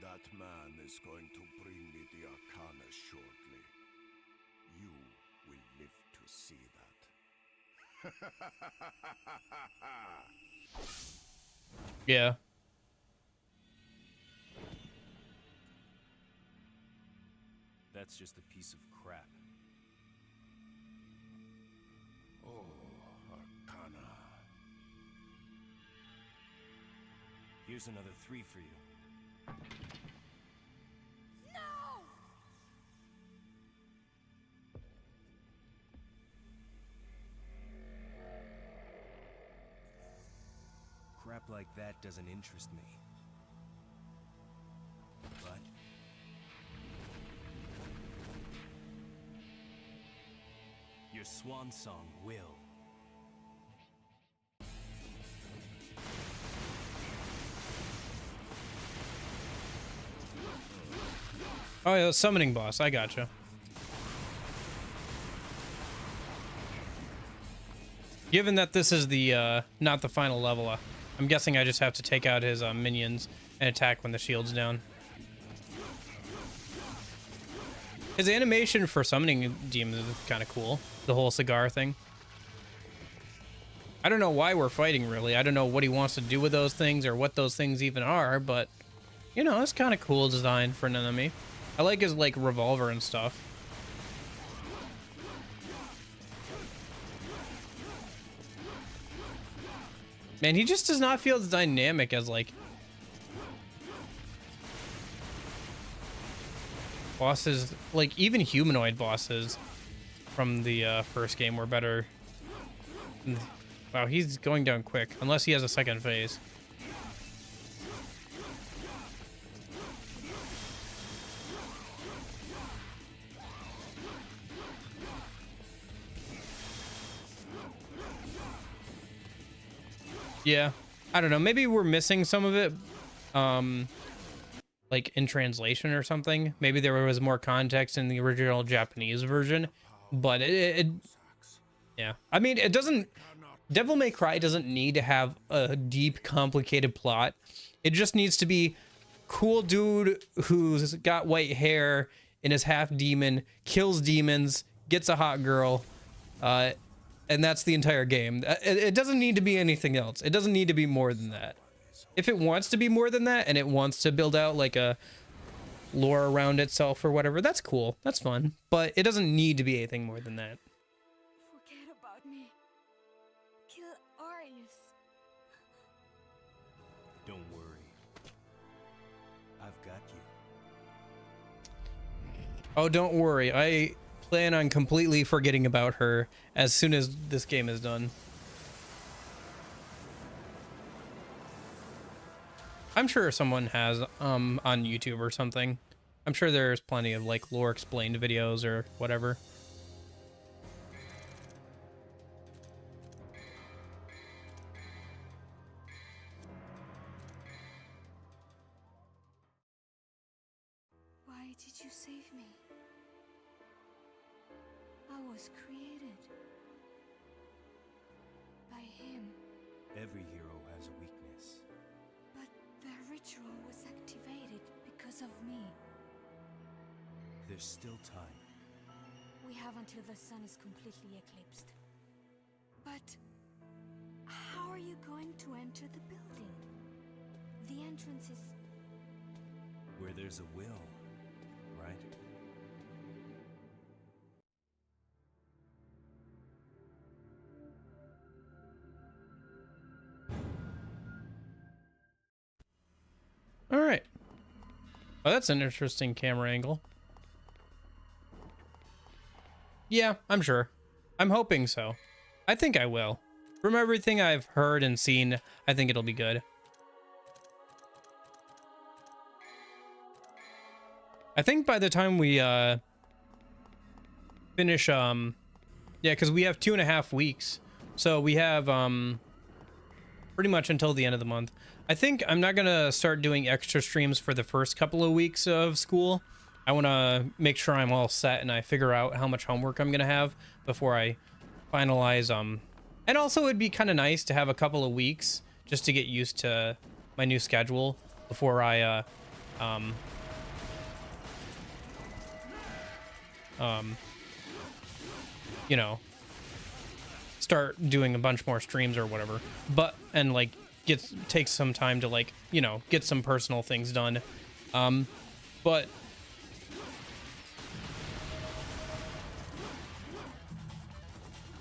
That man is going to bring me the Arcana shortly. You will live to see that. Yeah. That's just a piece of crap. Oh, Arcana. Here's another 3 for you. Crap like that doesn't interest me. But your swan song will. Oh, yeah, the summoning boss. I gotcha. Given that this is the, not the final level, I'm guessing I just have to take out his minions and attack when the shield's down. His animation for summoning demons is kind of cool. The whole cigar thing. I don't know why we're fighting, really. I don't know what he wants to do with those things or what those things even are, but, you know, it's kind of cool design for an enemy. I like his, like, revolver and stuff. Man, he just does not feel as dynamic as, like, bosses. Like, even humanoid bosses from the first game were better. Wow, he's going down quick, unless he has a second phase. Yeah, I don't know. Maybe we're missing some of it, like in translation or something. Maybe there was more context in the original Japanese version, but yeah. I mean, it doesn't. Devil May Cry doesn't need to have a deep, complicated plot. It just needs to be cool dude who's got white hair and is half demon, kills demons, gets a hot girl, and that's the entire game. It doesn't need to be anything else. It doesn't need to be more than that. If it wants to be more than that and it wants to build out like a lore around itself or whatever, that's cool. That's fun. But it doesn't need to be anything more than that. Forget about me. Kill Arius. Don't worry. I've got you. Oh, don't worry. I plan on completely forgetting about her as soon as this game is done. I'm sure someone has on YouTube or something. I'm sure there's plenty of like lore explained videos or whatever. Why did you save me? I was created by him, Every hero has a weakness. but the ritual was activated because of me. There's still time. We have until the sun is completely eclipsed. But how are you going to enter the building? The entrance is... Where there's a will, right? All right. Oh, that's an interesting camera angle. Yeah, I'm sure. I'm hoping so. I think I will. From everything I've heard and seen, I think it'll be good. I think by the time we finish, yeah, because we have 2.5 weeks, so we have pretty much until the end of the month. I think I'm not gonna start doing extra streams for the first couple of weeks of school. I want to make sure I'm all set and I figure out how much homework I'm gonna have before I finalize. And also it'd be kind of nice to have a couple of weeks just to get used to my new schedule before I you know, start doing a bunch more streams or whatever. But and like take some time to, like, you know, get some personal things done. But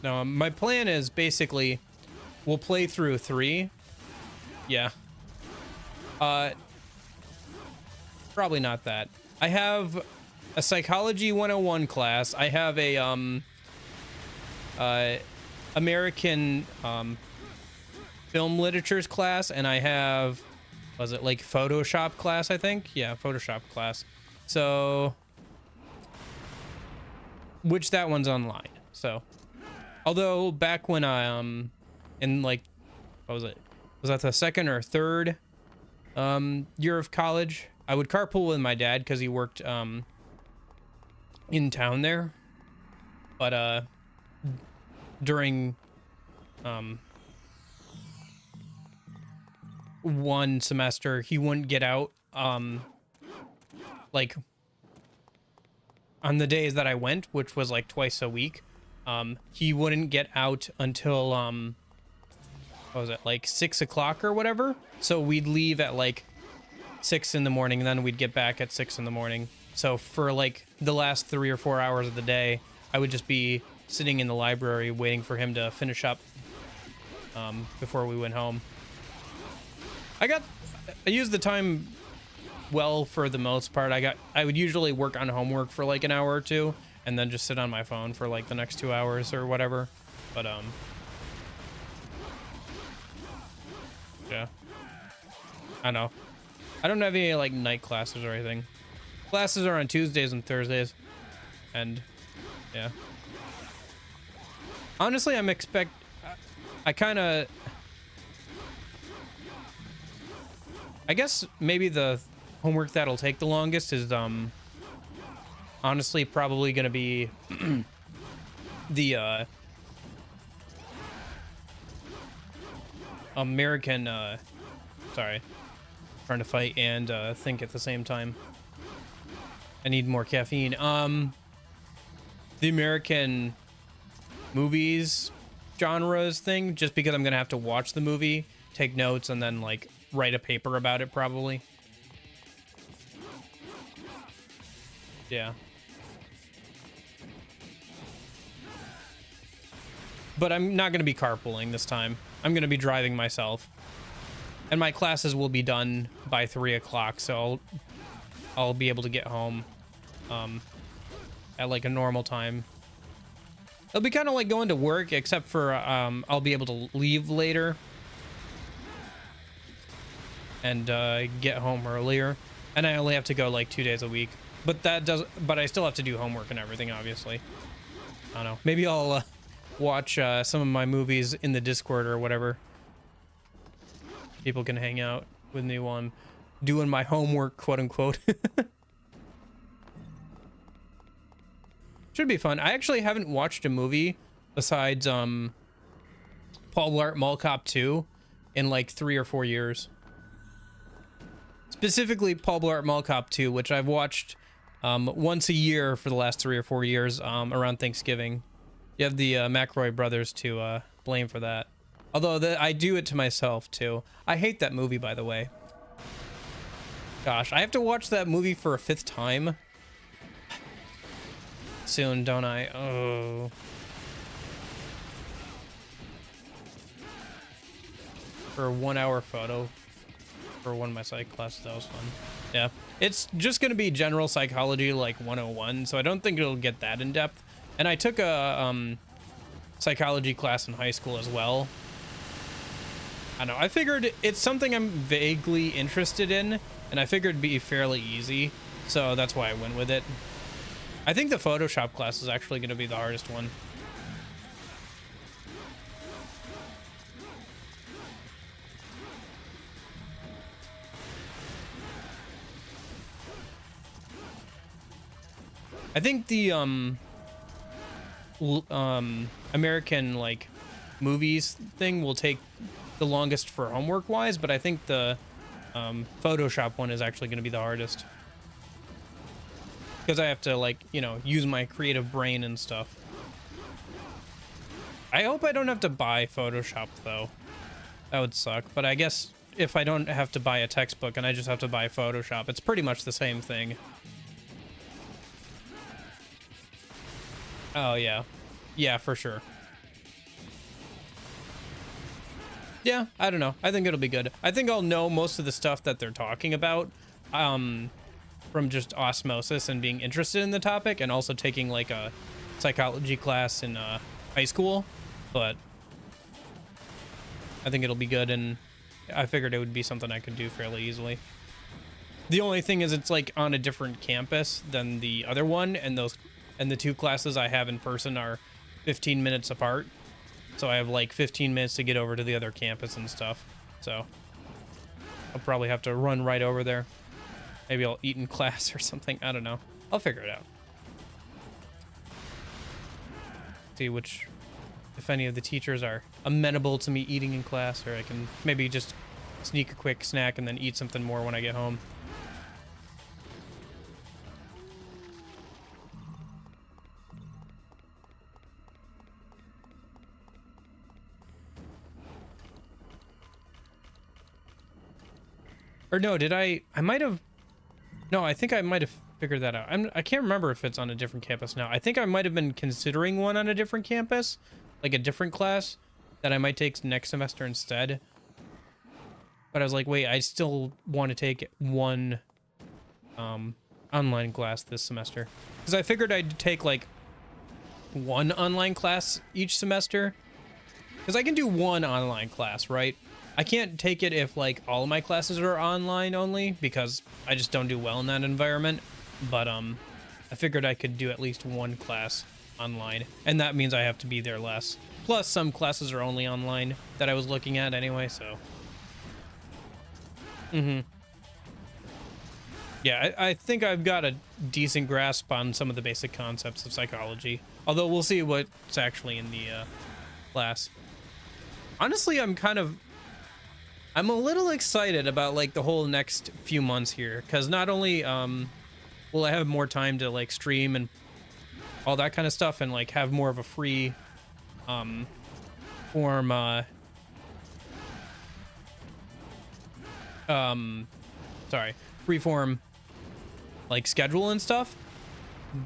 no, my plan is basically we'll play through 3. Yeah. Probably not that. I have a Psychology 101 class. I have a American film literatures class, and I have, was it like Photoshop class, I think? Yeah, Photoshop class. So, which that one's online. So, although back when I in like, what was it? Was that the second or third year of college? I would carpool with my dad because he worked in town there. But during one semester, he wouldn't get out like on the days that I went, which was like twice a week. He wouldn't get out until what was it, like 6 o'clock or whatever. So we'd leave at like 6 in the morning, and then we'd get back at 6 in the morning. So for like the last 3 or 4 hours of the day, I would just be sitting in the library waiting for him to finish up before we went home. I used the time well for the most part. I would usually work on homework for like an hour or two, and then just sit on my phone for like the next 2 hours or whatever. But yeah, I know. I don't have any like night classes or anything. Classes are on Tuesdays and Thursdays, and yeah. Honestly, I guess maybe the homework that'll take the longest is honestly probably gonna be the American sorry, trying to fight and think at the same time. I need more caffeine. The American movies genres thing, just because I'm gonna have to watch the movie, take notes, and then like write a paper about it probably. Yeah. But I'm not gonna be carpooling this time. I'm gonna be driving myself. And my classes will be done by 3 o'clock, so I'll be able to get home at like a normal time. It'll be kind of like going to work, except for I'll be able to leave later and get home earlier, and I only have to go like 2 days a week. But but I still have to do homework and everything, obviously. I don't know. Maybe I'll watch some of my movies in the Discord or whatever. People can hang out with me while I'm doing my homework, quote unquote. Should be fun. I actually haven't watched a movie besides Paul Blart Mall Cop 2 in like 3 or 4 years. Specifically Paul Blart Mall Cop 2, which I've watched once a year for the last 3 or 4 years around Thanksgiving. You have the McRoy brothers to blame for that. Although I do it to myself too. I hate that movie, by the way. Gosh, I have to watch that movie for a 5th time soon, don't I? Oh. For a 1 hour photo for one of my psych classes, that was fun. Yeah, it's just gonna be general psychology like 101, so I don't think it'll get that in depth. And I took a psychology class in high school as well. I know, I figured it's something I'm vaguely interested in, and I figured it'd be fairly easy. So that's why I went with it. I think the Photoshop class is actually going to be the hardest one. I think the American like movies thing will take the longest for homework wise, but I think the Photoshop one is actually going to be the hardest because I have to, like, you know, use my creative brain and stuff. I hope I don't have to buy Photoshop though. That would suck, but I guess if I don't have to buy a textbook and I just have to buy Photoshop, it's pretty much the same thing. Oh, yeah. Yeah, for sure. Yeah, I don't know. I think it'll be good. I think I'll know most of the stuff that they're talking about from just osmosis and being interested in the topic, and also taking like a psychology class in high school. But I think it'll be good, and I figured it would be something I could do fairly easily. The only thing is it's like on a different campus than the other one, and the two classes I have in person are 15 minutes apart. So I have like 15 minutes to get over to the other campus and stuff. So I'll probably have to run right over there. Maybe I'll eat in class or something. I don't know. I'll figure it out. See if any of the teachers are amenable to me eating in class, or I can maybe just sneak a quick snack and then eat something more when I get home. Or no, did I might have, no, I think I might have figured that out. I can't remember if it's on a different campus now. I think I might have been considering one on a different campus, like a different class that I might take next semester instead. But I was like, wait, I still want to take one online class this semester. Because I figured I'd take like one online class each semester. Because I can do one online class, right? I can't take it if like all of my classes are online only, because I just don't do well in that environment. But I figured I could do at least one class online, and that means I have to be there less. Plus some classes are only online that I was looking at anyway, so. Yeah, I think I've got a decent grasp on some of the basic concepts of psychology. Although we'll see what's actually in the class. Honestly, I'm a little excited about like the whole next few months here, because not only will I have more time to like stream and all that kind of stuff, and like have more of a free freeform like schedule and stuff,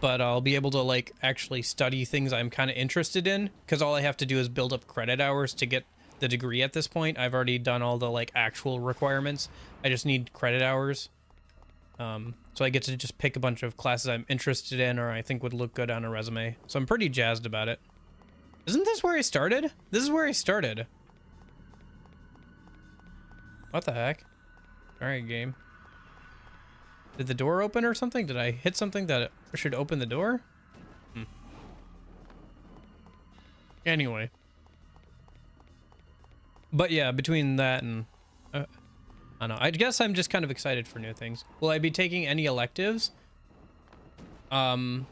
but I'll be able to like actually study things I'm kind of interested in, because all I have to do is build up credit hours to get the degree at this point. I've already done all the like actual requirements. I just need credit hours. So I get to just pick a bunch of classes I'm interested in or I think would look good on a resume. So I'm pretty jazzed about it. Isn't this where I started? This is where I started. What the heck? All right, game. Did the door open or something? Did I hit something that should open the door? Anyway. But yeah, between that and I don't know. I guess I'm just kind of excited for new things. Will I be taking any electives? Like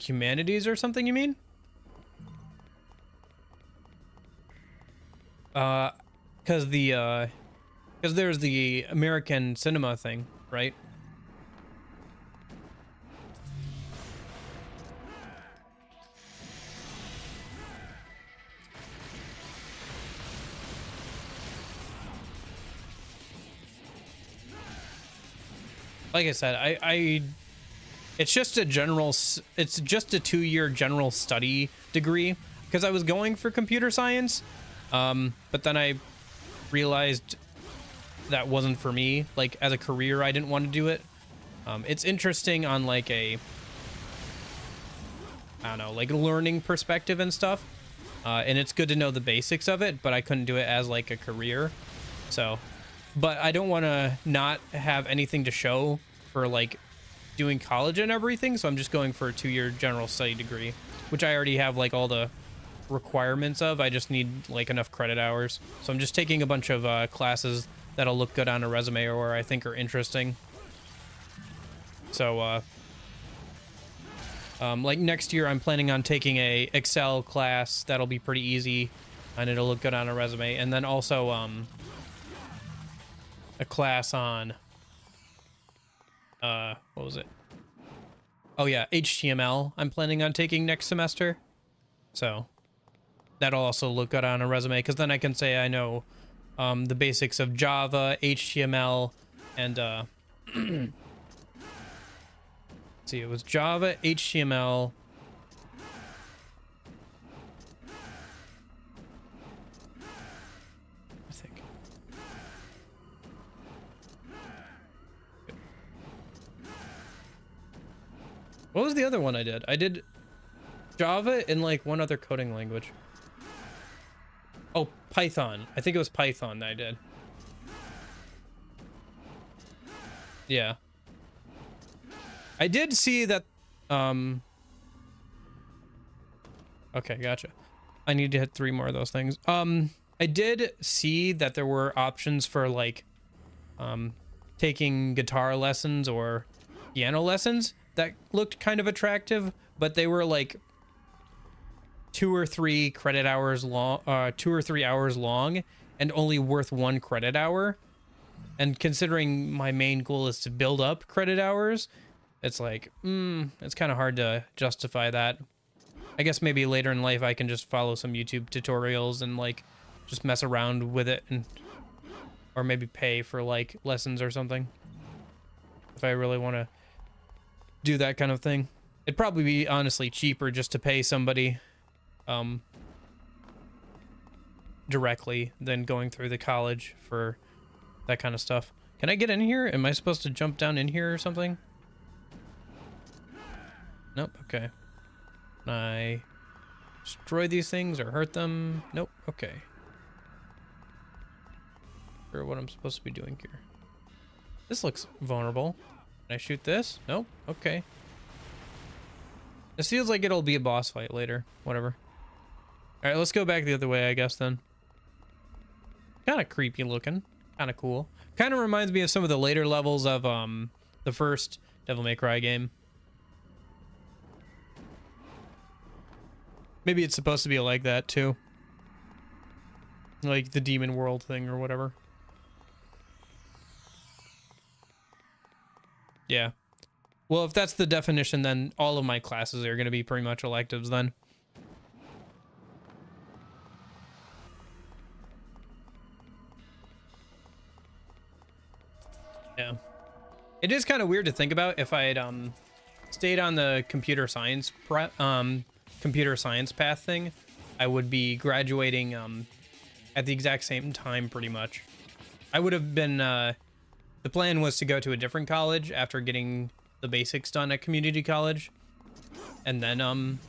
humanities or something, you mean? Because there's the American cinema thing, right? Like I said, it's just a 2-year general study degree, because I was going for computer science, but then I realized that wasn't for me. Like as a career, I didn't want to do it. It's interesting on like I don't know, like a learning perspective and stuff, and it's good to know the basics of it, but I couldn't do it as like a career. So, but I don't want to not have anything to show for like doing college and everything, so I'm just going for a 2-year general study degree, which I already have like all the requirements of. I just need like enough credit hours, so I'm just taking a bunch of classes that'll look good on a resume or I think are interesting. So like next year I'm planning on taking a Excel class that'll be pretty easy and it'll look good on a resume, and then also a class on what was it? Oh yeah, HTML I'm planning on taking next semester. So that'll also look good on a resume, because then I can say I know the basics of Java, HTML, and let's see, it was Java, HTML, I think. What was the other one I did? I did Java and like one other coding language. Oh, Python. I think it was Python that I did. Yeah. I did see that, okay, gotcha. I need to hit 3 more of those things. I did see that there were options for like, taking guitar lessons or piano lessons that looked kind of attractive, but they were like 2 or 3 credit hours long, 2 or 3 hours long, and only worth 1 credit hour. And considering my main goal is to build up credit hours, it's like, it's kind of hard to justify that. I guess maybe later in life I can just follow some YouTube tutorials and like just mess around with it, and or maybe pay for like lessons or something if I really want to do that kind of thing. It'd probably be honestly cheaper just to pay somebody directly than going through the college for that kind of stuff. Can I get in here? Am I supposed to jump down in here or something? Nope. Okay. Can I destroy these things or hurt them? Nope. Okay. Sure what I'm supposed to be doing here. This looks vulnerable. Can I shoot this? Nope. Okay. This feels like it'll be a boss fight later. Whatever. All right, let's go back the other way, I guess, then. Kind of creepy looking. Kind of cool. Kind of reminds me of some of the later levels of the first Devil May Cry game. Maybe it's supposed to be like that, too. Like the demon world thing or whatever. Yeah. Well, if that's the definition, then all of my classes are going to be pretty much electives then. Yeah. It is kind of weird to think about. If I had stayed on the computer science path thing, I would be graduating at the exact same time pretty much. I would have been the plan was to go to a different college after getting the basics done at community college, and then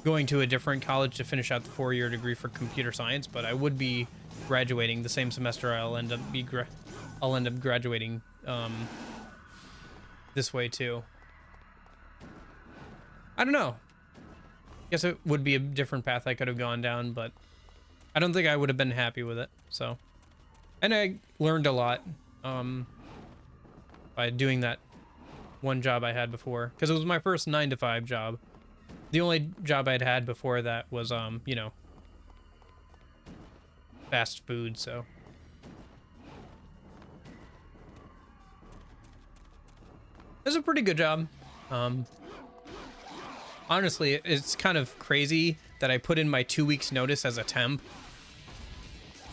going to a different college to finish out the 4-year degree for computer science. But I would be graduating the same semester. I'll end up graduating this way too. I don't know. Guess it would be a different path I could have gone down, but I don't think I would have been happy with it. So, and I learned a lot by doing that one job I had before, because it was my first 9-to-5 job. The only job I'd had before that was you know, fast food. So it was a pretty good job. Honestly, it's kind of crazy that I put in my 2 weeks notice as a temp.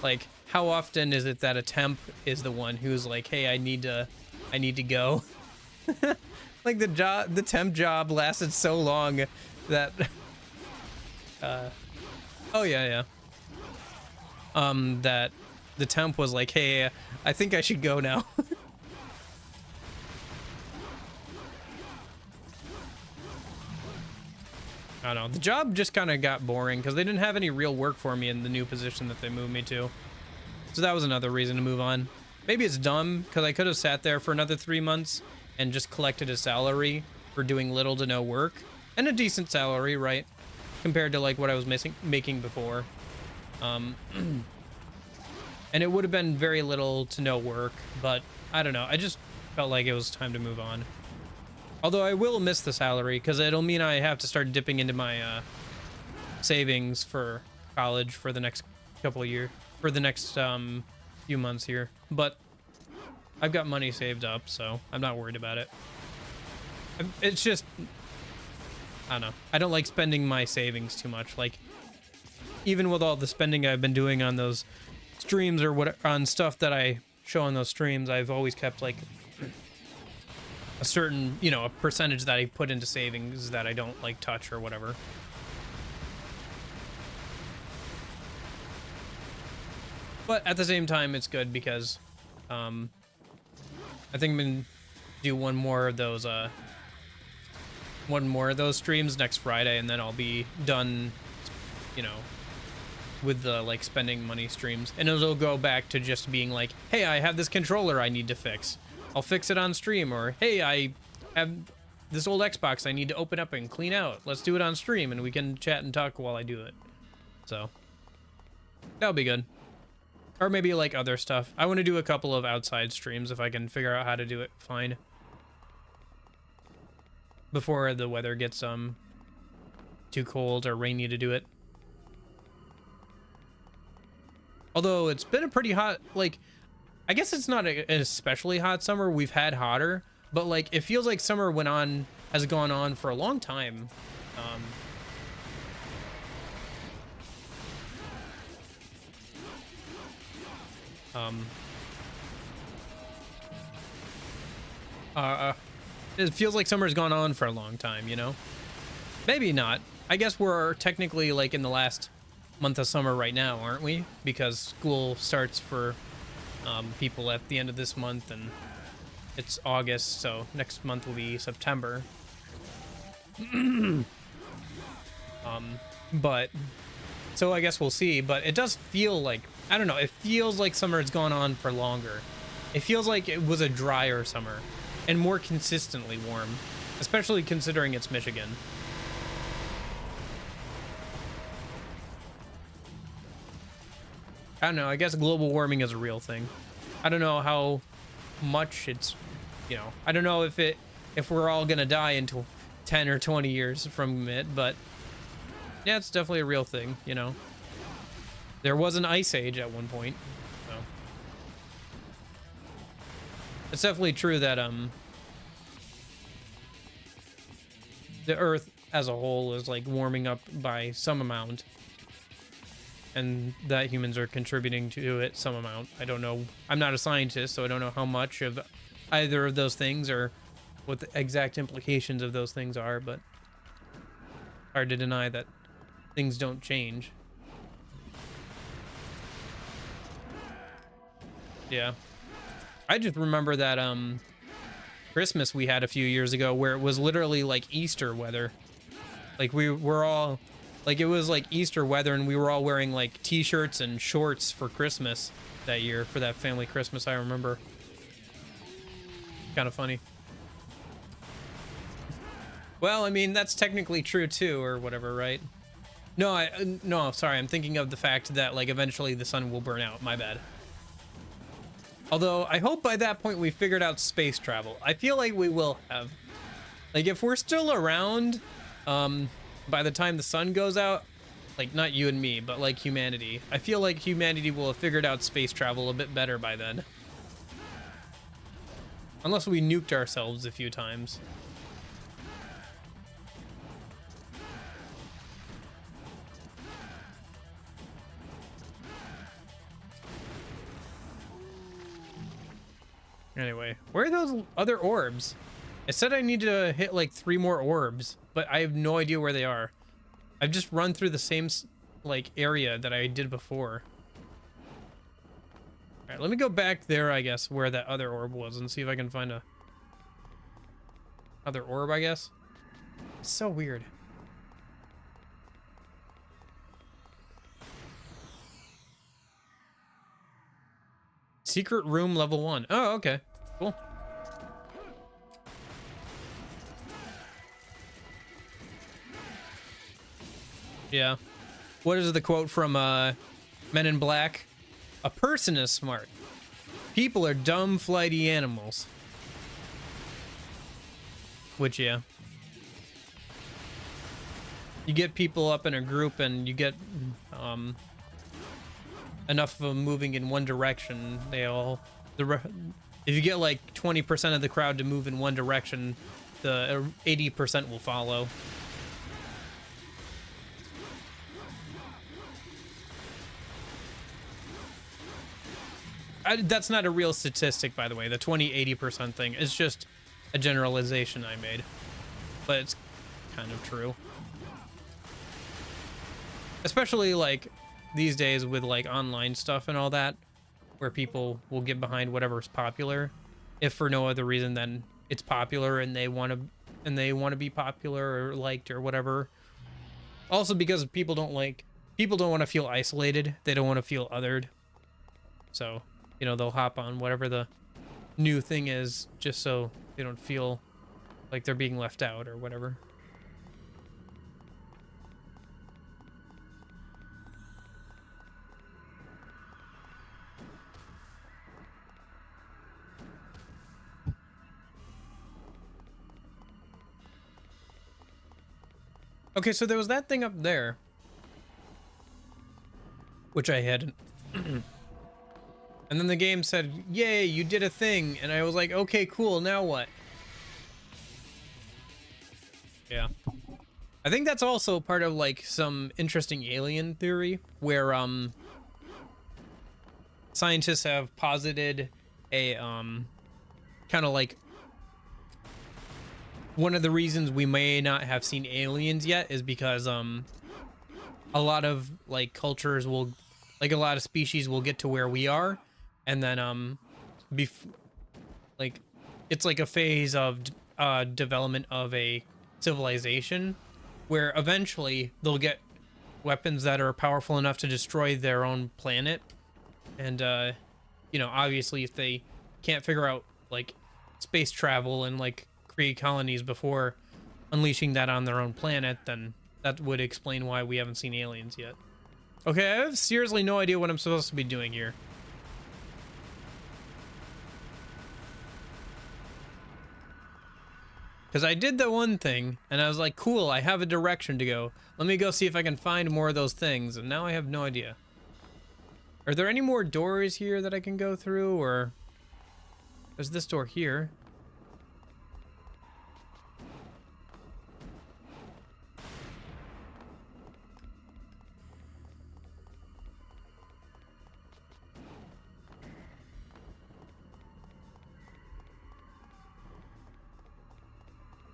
Like, how often is it that a temp is the one who's like, hey, I need to go. Like the temp job lasted so long that oh yeah. That the temp was like, hey, I think I should go now. I don't know. The job just kind of got boring because they didn't have any real work for me in the new position that they moved me to. So that was another reason to move on. maybe it's dumb because I could have sat there for another 3 months and just collected a salary for doing little to no work, and a decent salary, right, compared to like what I was making before. And it would have been very little to no work, but I don't know. I just felt like it was time to move on. Although I will miss the salary because it'll mean I have to start dipping into my savings for college for the next couple of years, for the next few months here. But I've got money saved up, so I'm not worried about it. It's just, I don't know. I don't like spending my savings too much. Like, even with all the spending I've been doing on those streams or what, on stuff that I show on those streams, I've always kept like a certain, you know, a percentage that I put into savings that I don't like touch or whatever. But at the same time, it's good because I think I'm gonna do one more of those streams next Friday, and then I'll be done, you know, with the like spending money streams, and it'll go back to just being like, hey, I have this controller I need to fix, I'll fix it on stream, or hey, I have this old Xbox I need to open up and clean out, let's do it on stream and we can chat and talk while I do it. So that'll be good. Or maybe like other stuff. I want to do a couple of outside streams if I can figure out how to do it fine before the weather gets too cold or rainy to do it. Although it's been a pretty hot, like, I guess it's not an especially hot summer. We've had hotter, but like it feels like summer has gone on for a long time. It feels like summer's gone on for a long time, you know? Maybe not. I guess we're technically like in the last month of summer right now, aren't we? Because school starts for people at the end of this month, and it's August, so next month will be September. But so I guess we'll see, but it does feel like, I don't know, it feels like summer has gone on for longer. It feels like it was a drier summer and more consistently warm, especially considering it's Michigan. I don't know, I guess global warming is a real thing. I don't know how much it's, you know, I don't know if we're all gonna die into 10 or 20 years from it, but yeah, it's definitely a real thing, you know. There was an ice age at one point, so it's definitely true that the Earth as a whole is like warming up by some amount, and that humans are contributing to it some amount. I don't know. I'm not a scientist, so I don't know how much of either of those things or what the exact implications of those things are, but hard to deny that things don't change. Yeah. I just remember that Christmas we had a few years ago where it was literally like Easter weather. Like we were all like, it was like Easter weather, and we were all wearing like t-shirts and shorts for Christmas that year, for that family Christmas. I remember. Kind of funny. Well, I mean, that's technically true too, or whatever, right? No, no, sorry, I'm thinking of the fact that like eventually the sun will burn out. My bad. Although I hope by that point we figured out space travel. I feel like we will have. Like if we're still around, by the time the sun goes out, like not you and me, but like humanity, I feel like humanity will have figured out space travel a bit better by then. Unless we nuked ourselves a few times. Anyway, where are those other orbs? It said I need to hit like 3 more orbs, but I have no idea where they are. I've just run through the same like area that I did before. All right, let me go back there, I guess, where that other orb was, and see if I can find a other orb, I guess. It's so weird. Secret room level 1. Oh, okay. Cool. Yeah. What is the quote from Men in Black? A person is smart. People are dumb, flighty animals. Which, yeah. You get people up in a group and you get enough of them moving in one direction, if you get like 20% of the crowd to move in one direction, the 80% will follow. That's not a real statistic, by the way. The 20-80% thing is just a generalization I made, but it's kind of true. Especially like these days with like online stuff and all that, where people will get behind whatever's popular, if for no other reason than it's popular and they want to be popular or liked or whatever. Also because people don't want to feel isolated. They don't want to feel othered. So, you know, they'll hop on whatever the new thing is just so they don't feel like they're being left out or whatever. Okay, so there was that thing up there, which I hadn't. And then the game said, yay, you did a thing. And I was like, okay, cool, now what? Yeah. I think that's also part of like some interesting alien theory where scientists have posited a kind of like one of the reasons we may not have seen aliens yet is because a lot of like cultures will, like a lot of species will get to where we are, and then like it's like a phase of development of a civilization where eventually they'll get weapons that are powerful enough to destroy their own planet. And you know, obviously if they can't figure out like space travel and like create colonies before unleashing that on their own planet, then that would explain why we haven't seen aliens yet. Okay, I have seriously no idea what I'm supposed to be doing here. Because I did the one thing, and I was like, cool, I have a direction to go. Let me go see if I can find more of those things, and now I have no idea. Are there any more doors here that I can go through, or... There's this door here.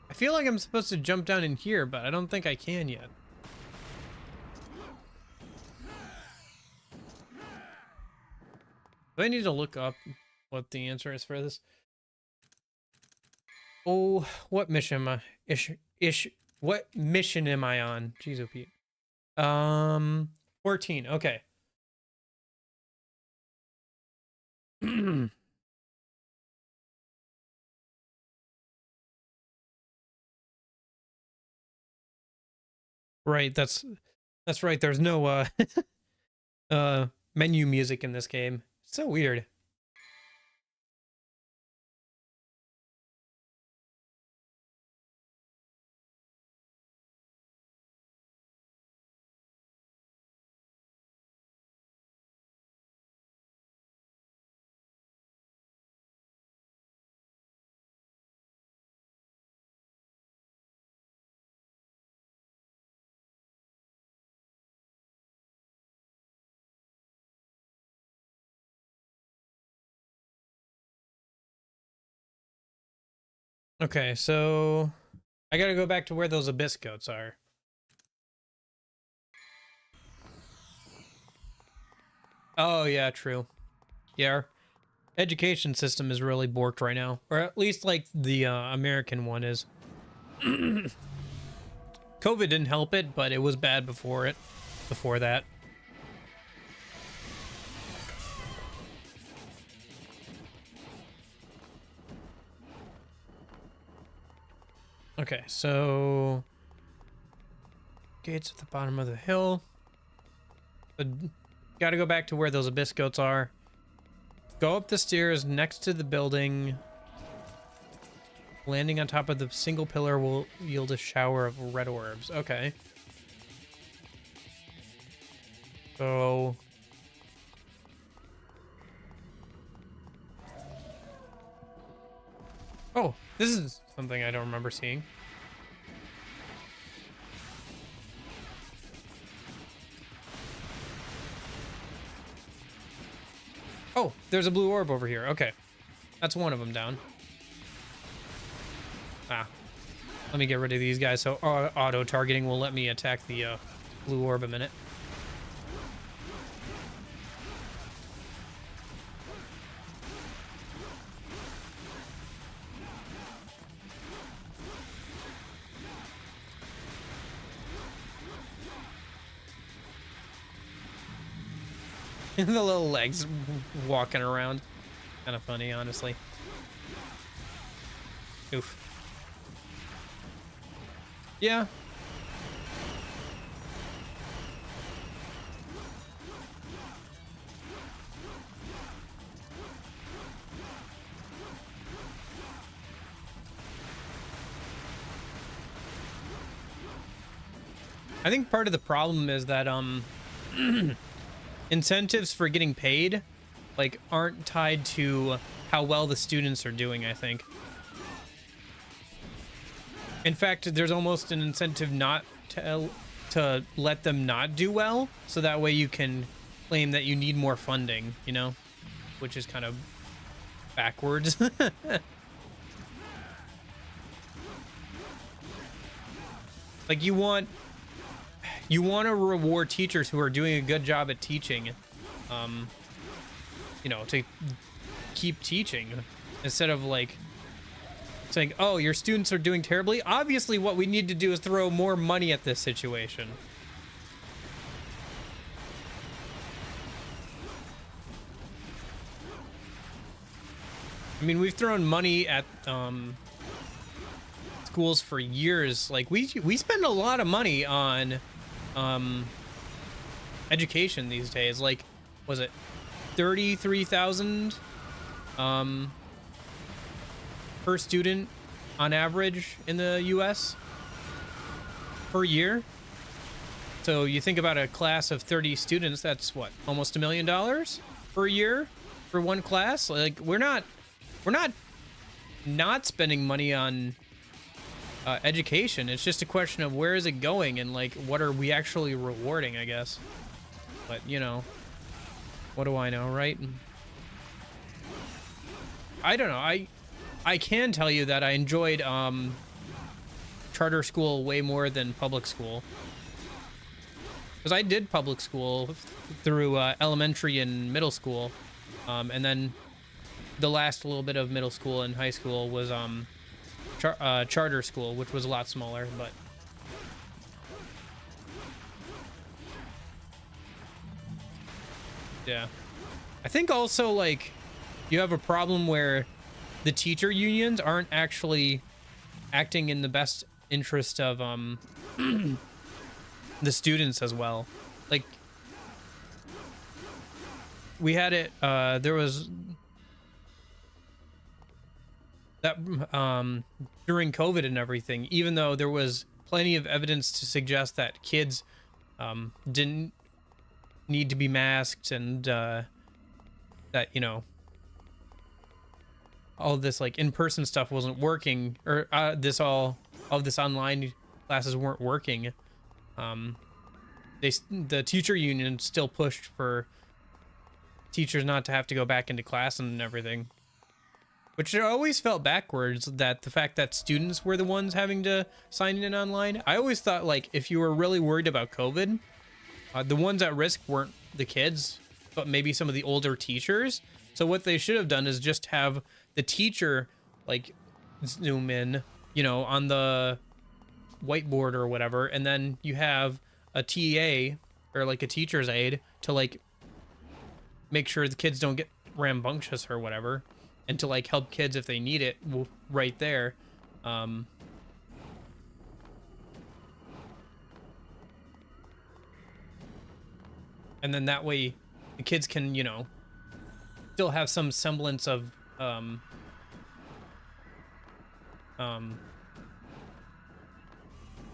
I feel like I'm supposed to jump down in here, but I don't think I can yet. Do I need to look up what the answer is for this? Oh, what mission am I? What mission am I on? Jeez, oh Pete. 14. Okay. Right, that's right. There's no menu music in this game. It's so weird. Okay, so I gotta go back to where those abyss goats are. Oh yeah, true. Yeah, our education system is really borked right now, or at least like the American one is. COVID didn't help it, but it was bad before that. Okay, so gates at the bottom of the hill. Got to go back to where those abyss goats are. Go up the stairs next to the building. Landing on top of the single pillar will yield a shower of red orbs. Okay. So... oh, this is something I don't remember seeing. Oh, there's a blue orb over here. Okay. That's one of them down. Ah. Let me get rid of these guys so auto-targeting will let me attack the blue orb a minute. The little legs walking around. Kind of funny, honestly. Oof. Yeah. I think part of the problem is that incentives for getting paid like aren't tied to how well the students are doing, I think. In fact, there's almost an incentive not to let them not do well, so that way you can claim that you need more funding, you know, which is kind of backwards. Like you want to reward teachers who are doing a good job at teaching, you know, to keep teaching instead of like saying, oh, your students are doing terribly. Obviously, what we need to do is throw more money at this situation. I mean, we've thrown money at schools for years. Like we spend a lot of money on education these days. Like, was it 33,000 per student on average in the US per year? So you think about a class of 30 students, that's what, almost $1 million per year for one class? Like we're not spending money on education. It's just a question of where is it going and like what are we actually rewarding, I guess. But you know, what do I know, right? I don't know. I can tell you that I enjoyed charter school way more than public school, because I did public school through elementary and middle school, and then the last little bit of middle school and high school was charter school, which was a lot smaller. But yeah, I think also like you have a problem where the teacher unions aren't actually acting in the best interest of the students as well. Like we had it there was that during COVID and everything, even though there was plenty of evidence to suggest that kids didn't need to be masked and that, you know, all of this like in-person stuff wasn't working, or all of this online classes weren't working. The teacher union still pushed for teachers not to have to go back into class and everything, which I always felt backwards, that the fact that students were the ones having to sign in online. I always thought like if you were really worried about COVID, the ones at risk weren't the kids, but maybe some of the older teachers. So what they should have done is just have the teacher like zoom in, you know, on the whiteboard or whatever, and then you have a TA or like a teacher's aide to like make sure the kids don't get rambunctious or whatever, and to like help kids if they need it right there. And then that way the kids can, you know, still have some semblance of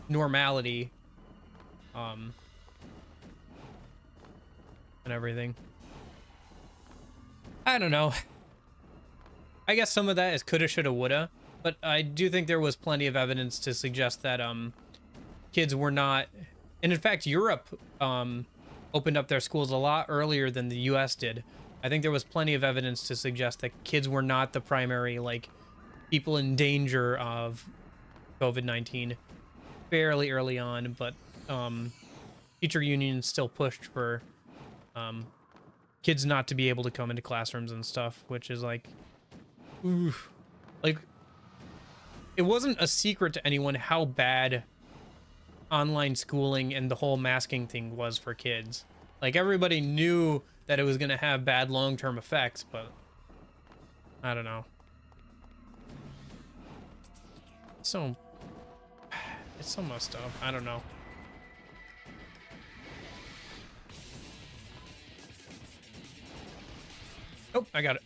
normality and everything. I don't know. I guess some of that is coulda, shoulda, woulda, but I do think there was plenty of evidence to suggest that kids were not, and in fact Europe opened up their schools a lot earlier than the US did. I think there was plenty of evidence to suggest that kids were not the primary, like, people in danger of COVID-19 fairly early on, but teacher unions still pushed for kids not to be able to come into classrooms and stuff, which is like, oof. Like, it wasn't a secret to anyone how bad online schooling and the whole masking thing was for kids. Like, everybody knew that it was going to have bad long-term effects, but I don't know. So, it's so messed up. I don't know. Oh, I got it.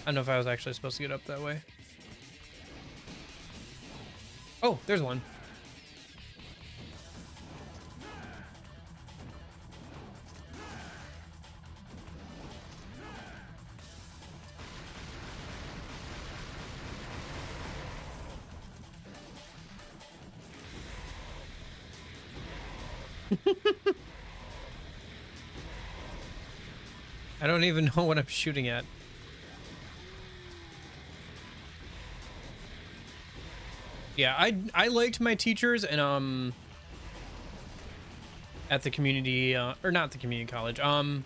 I don't know if I was actually supposed to get up that way. Oh, there's one. I don't even know what I'm shooting at. Yeah, I liked my teachers and at the community or not the community college. I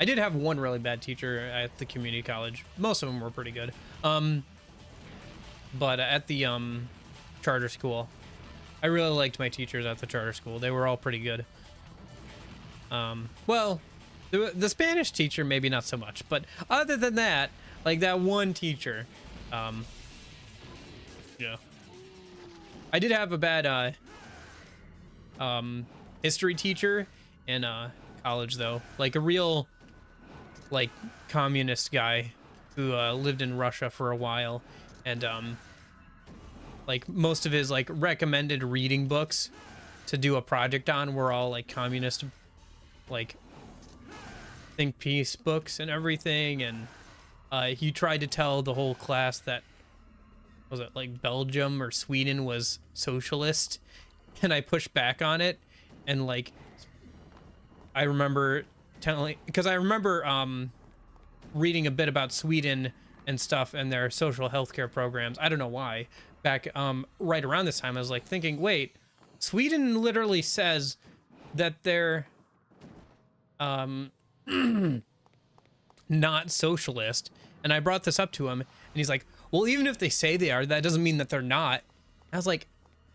did have one really bad teacher at the community college. Most of them were pretty good. But at the charter school, I really liked my teachers at the charter school. They were all pretty good. Well, the Spanish teacher maybe not so much, but other than that, like that one teacher, yeah. I did have a bad history teacher in college though, like a real like communist guy who lived in Russia for a while, and like most of his like recommended reading books to do a project on were all like communist, like think piece books and everything, and he tried to tell the whole class that, was it like Belgium or Sweden was socialist, and I pushed back on it, and like I remember telling, because I remember reading a bit about Sweden and stuff and their social healthcare programs. I don't know why. Back right around this time I was like thinking, wait, Sweden literally says that they're not socialist, and I brought this up to him and he's like, well, even if they say they are, that doesn't mean that they're not. I was like,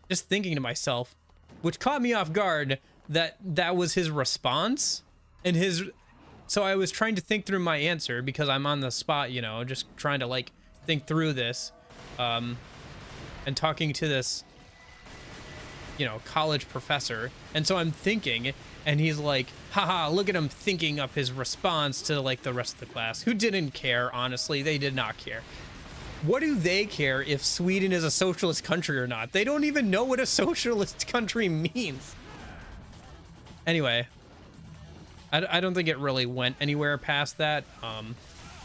just thinking to myself, which caught me off guard, that that was his response, and his, so I was trying to think through my answer because I'm on the spot, you know, just trying to like think through this, and talking to this, you know, college professor, and so I'm thinking, and he's like, haha, look at him thinking up his response to like the rest of the class, who didn't care. Honestly, they did not care. What do they care if Sweden is a socialist country or not? They don't even know what a socialist country means. Anyway, I don't think it really went anywhere past that.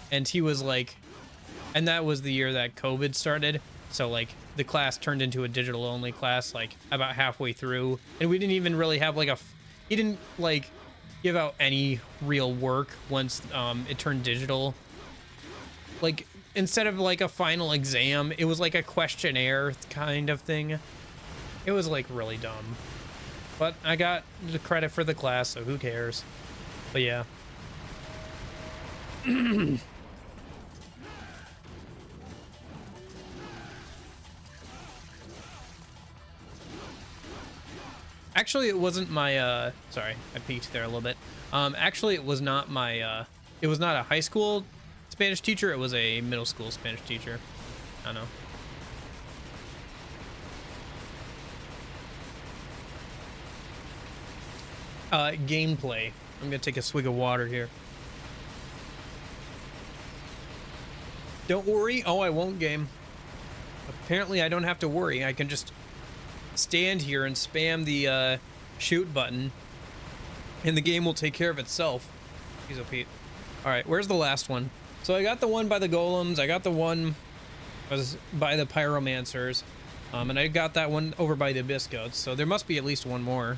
And he was like, and that was the year that COVID started. So like the class turned into a digital only class, like about halfway through. And we didn't even really have like he didn't like give out any real work once it turned digital. Like, instead of like a final exam, it was like a questionnaire kind of thing. It was like really dumb, but I got the credit for the class, so who cares? But yeah. Actually, it wasn't my sorry, I peeked there a little bit. Actually, it was not my it was not a high school Spanish teacher, it was a middle school Spanish teacher. I don't know. gameplay. I'm gonna take a swig of water here. Don't worry. Oh, I won't game. Apparently, I don't have to worry. I can just stand here and spam the shoot button, and the game will take care of itself. Jeez, oh, Pete. All right, where's the last one? So I got the one by the golems. I got the one was by the pyromancers, and I got that one over by the abyss goats. So there must be at least one more.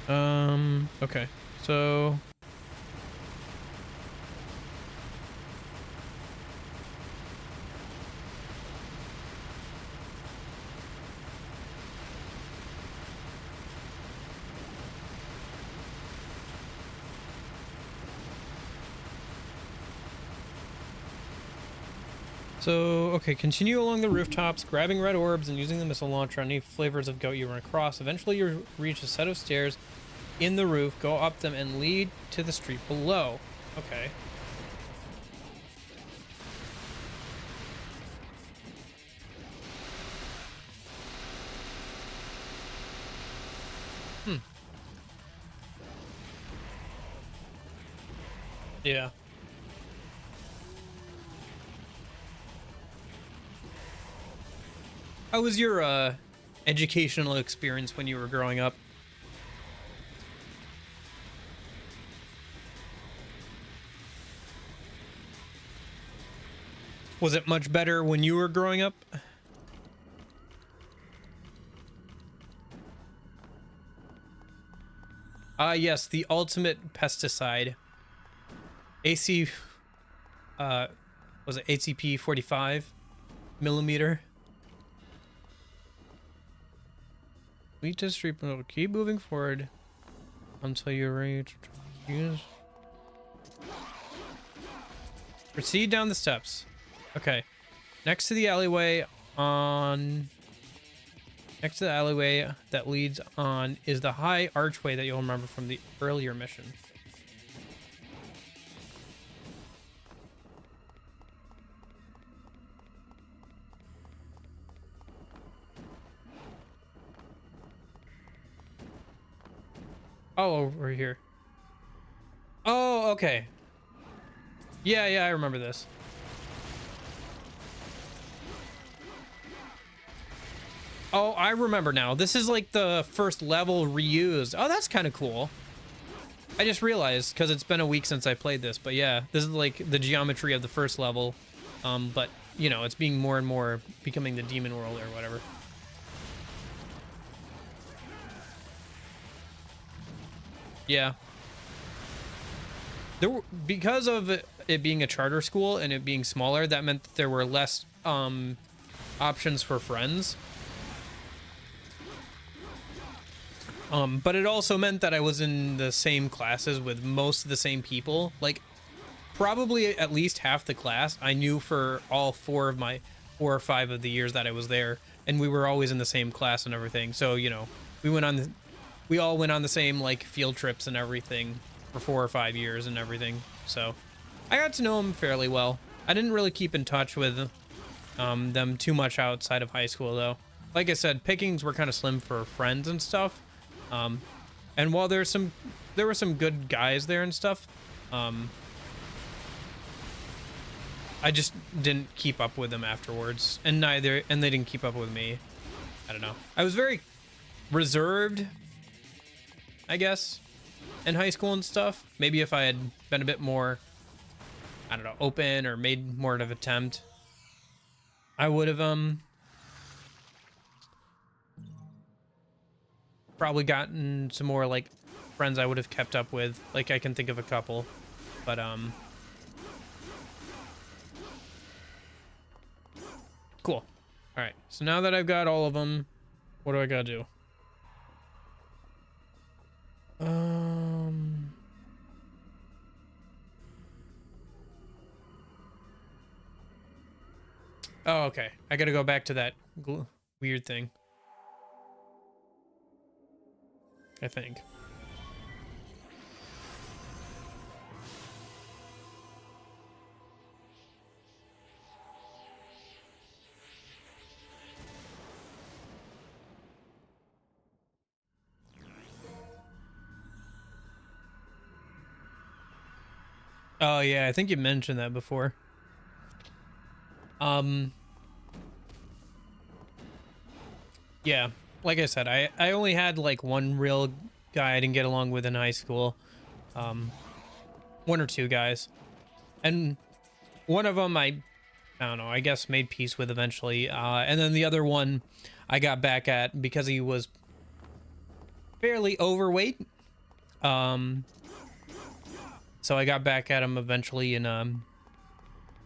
Okay, so. So, okay, continue along the rooftops, grabbing red orbs and using the missile launcher on any flavors of goat you run across. Eventually, you reach a set of stairs in the roof, go up them, and lead to the street below. Okay. Yeah. How was your educational experience when you were growing up? Was it much better when you were growing up? Yes, the ultimate pesticide. AC, was it ACP 45 millimeter? We just keep moving forward until you reach. Use. Proceed down the steps. Okay. Next to the alleyway that leads on is the high archway that you'll remember from the earlier mission. Oh, over here. Oh, okay. Yeah, I remember this. Oh, I remember now. This is like the first level reused. Oh, that's kind of cool. I just realized because it's been a week since I played this, but yeah, this is like the geometry of the first level. But you know, it's being more and more becoming the demon world or whatever. Yeah. Because of it being a charter school and it being smaller, that meant that there were less options for friends. But it also meant that I was in the same classes with most of the same people. Like, probably at least half the class I knew for all 4 or 5 of the years that I was there, and we were always in the same class and everything. So, you know, we all went on the same like field trips and everything for 4 or 5 years and everything. So I got to know them fairly well. I didn't really keep in touch with them too much outside of high school though. Like I said, pickings were kind of slim for friends and stuff. And while there were some good guys there and stuff, I just didn't keep up with them afterwards, and they didn't keep up with me. I don't know. I was very reserved, I guess, in high school and stuff. Maybe if I had been a bit more, I don't know, open or made more of an attempt, I would have probably gotten some more like friends I would have kept up with. Like I can think of a couple, but cool. All right, so now that I've got all of them, what do I gotta do? Oh, okay. I gotta go back to that weird thing, I think. Oh yeah, I think you mentioned that before. Um, yeah, like I said, I only had like one real guy I didn't get along with in high school. One or two guys, and one of them I don't know, I guess made peace with eventually. And then the other one I got back at because he was fairly overweight. So I got back at him eventually in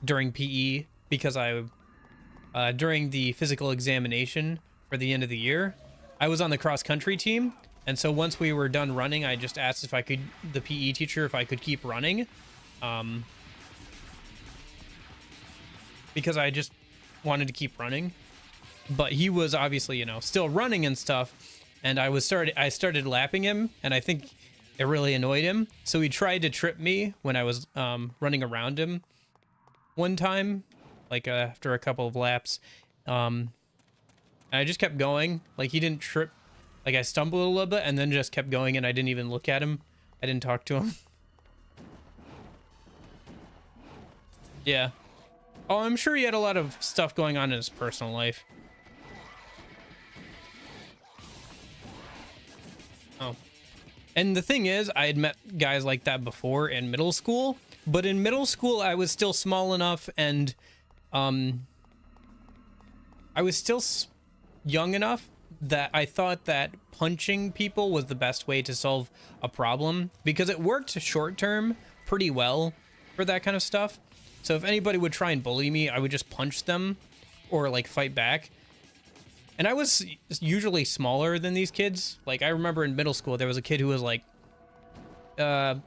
during PE because during the physical examination for the end of the year, I was on the cross country team. And so once we were done running, I just asked if I could, the PE teacher, if I could keep running. Because I just wanted to keep running. But he was obviously, you know, still running and stuff. And I started lapping him, and I think it really annoyed him. So he tried to trip me when I was running around him one time, like after a couple of laps. And I just kept going. Like he didn't trip. Like I stumbled a little bit and then just kept going, and I didn't even look at him. I didn't talk to him. Yeah. Oh, I'm sure he had a lot of stuff going on in his personal life. Oh. And the thing is, I had met guys like that before in middle school, but in middle school I was still small enough and I was still young enough that I thought that punching people was the best way to solve a problem because it worked short term pretty well for that kind of stuff. So if anybody would try and bully me, I would just punch them or like fight back. And I was usually smaller than these kids. Like I remember in middle school, there was a kid who was like 5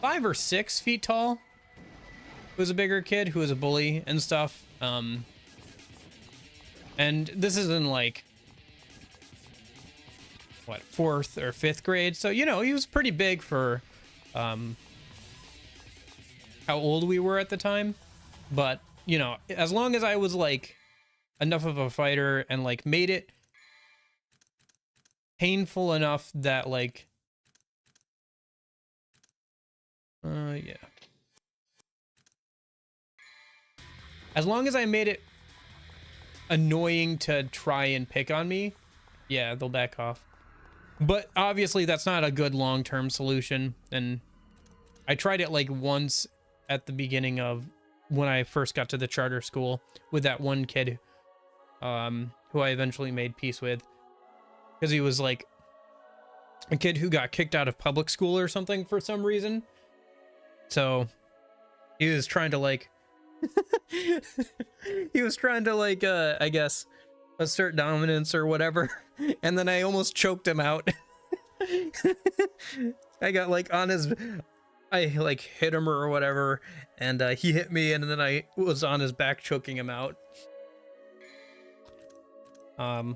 or 6 feet tall. Who was a bigger kid who was a bully and stuff. And this is in like, what, 4th or 5th grade. So, you know, he was pretty big for how old we were at the time. But, you know, as long as I was like enough of a fighter and like made it painful enough that like yeah, as long as I made it annoying to try and pick on me, yeah, they'll back off. But obviously that's not a good long-term solution, and I tried it like once at the beginning of when I first got to the charter school with that one kid who I eventually made peace with, because he was like a kid who got kicked out of public school or something for some reason. So he was trying to like he was trying to like I guess assert dominance or whatever, and then I almost choked him out. I got like on his, I like hit him or whatever, and he hit me, and then I was on his back choking him out. And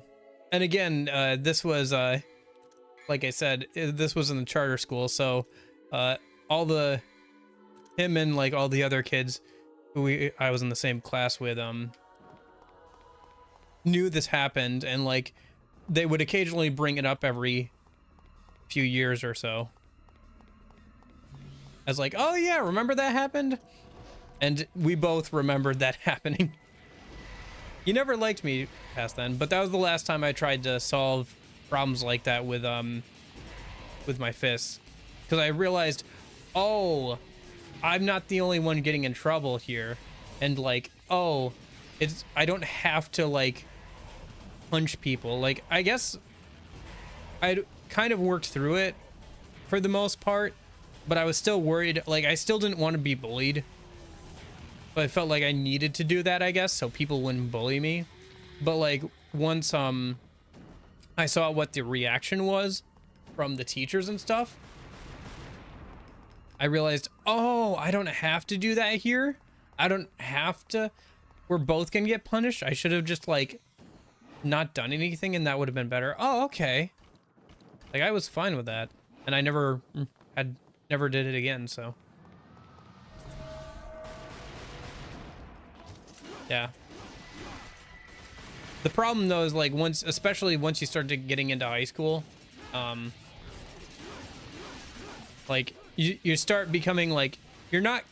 again, this was, like I said, this was in the charter school, so him and like all the other kids who I was in the same class with, knew this happened, and like they would occasionally bring it up every few years or so. As like, oh yeah, remember that happened? And we both remembered that happening. He never liked me past then, but that was the last time I tried to solve problems like that with my fists. Because I realized, oh, I'm not the only one getting in trouble here. And like, oh, I don't have to like punch people. Like, I guess I kind of worked through it for the most part, but I was still worried. Like, I still didn't want to be bullied, but I felt like I needed to do that, I guess, so people wouldn't bully me. But like once I saw what the reaction was from the teachers and stuff, I realized, oh, I don't have to do that here. I don't have to. We're both gonna get punished. I should have just like not done anything, and that would have been better. Oh, okay. Like I was fine with that, and I never did it again. So yeah. The problem though is like especially once you start getting into high school, like you start becoming like, you're not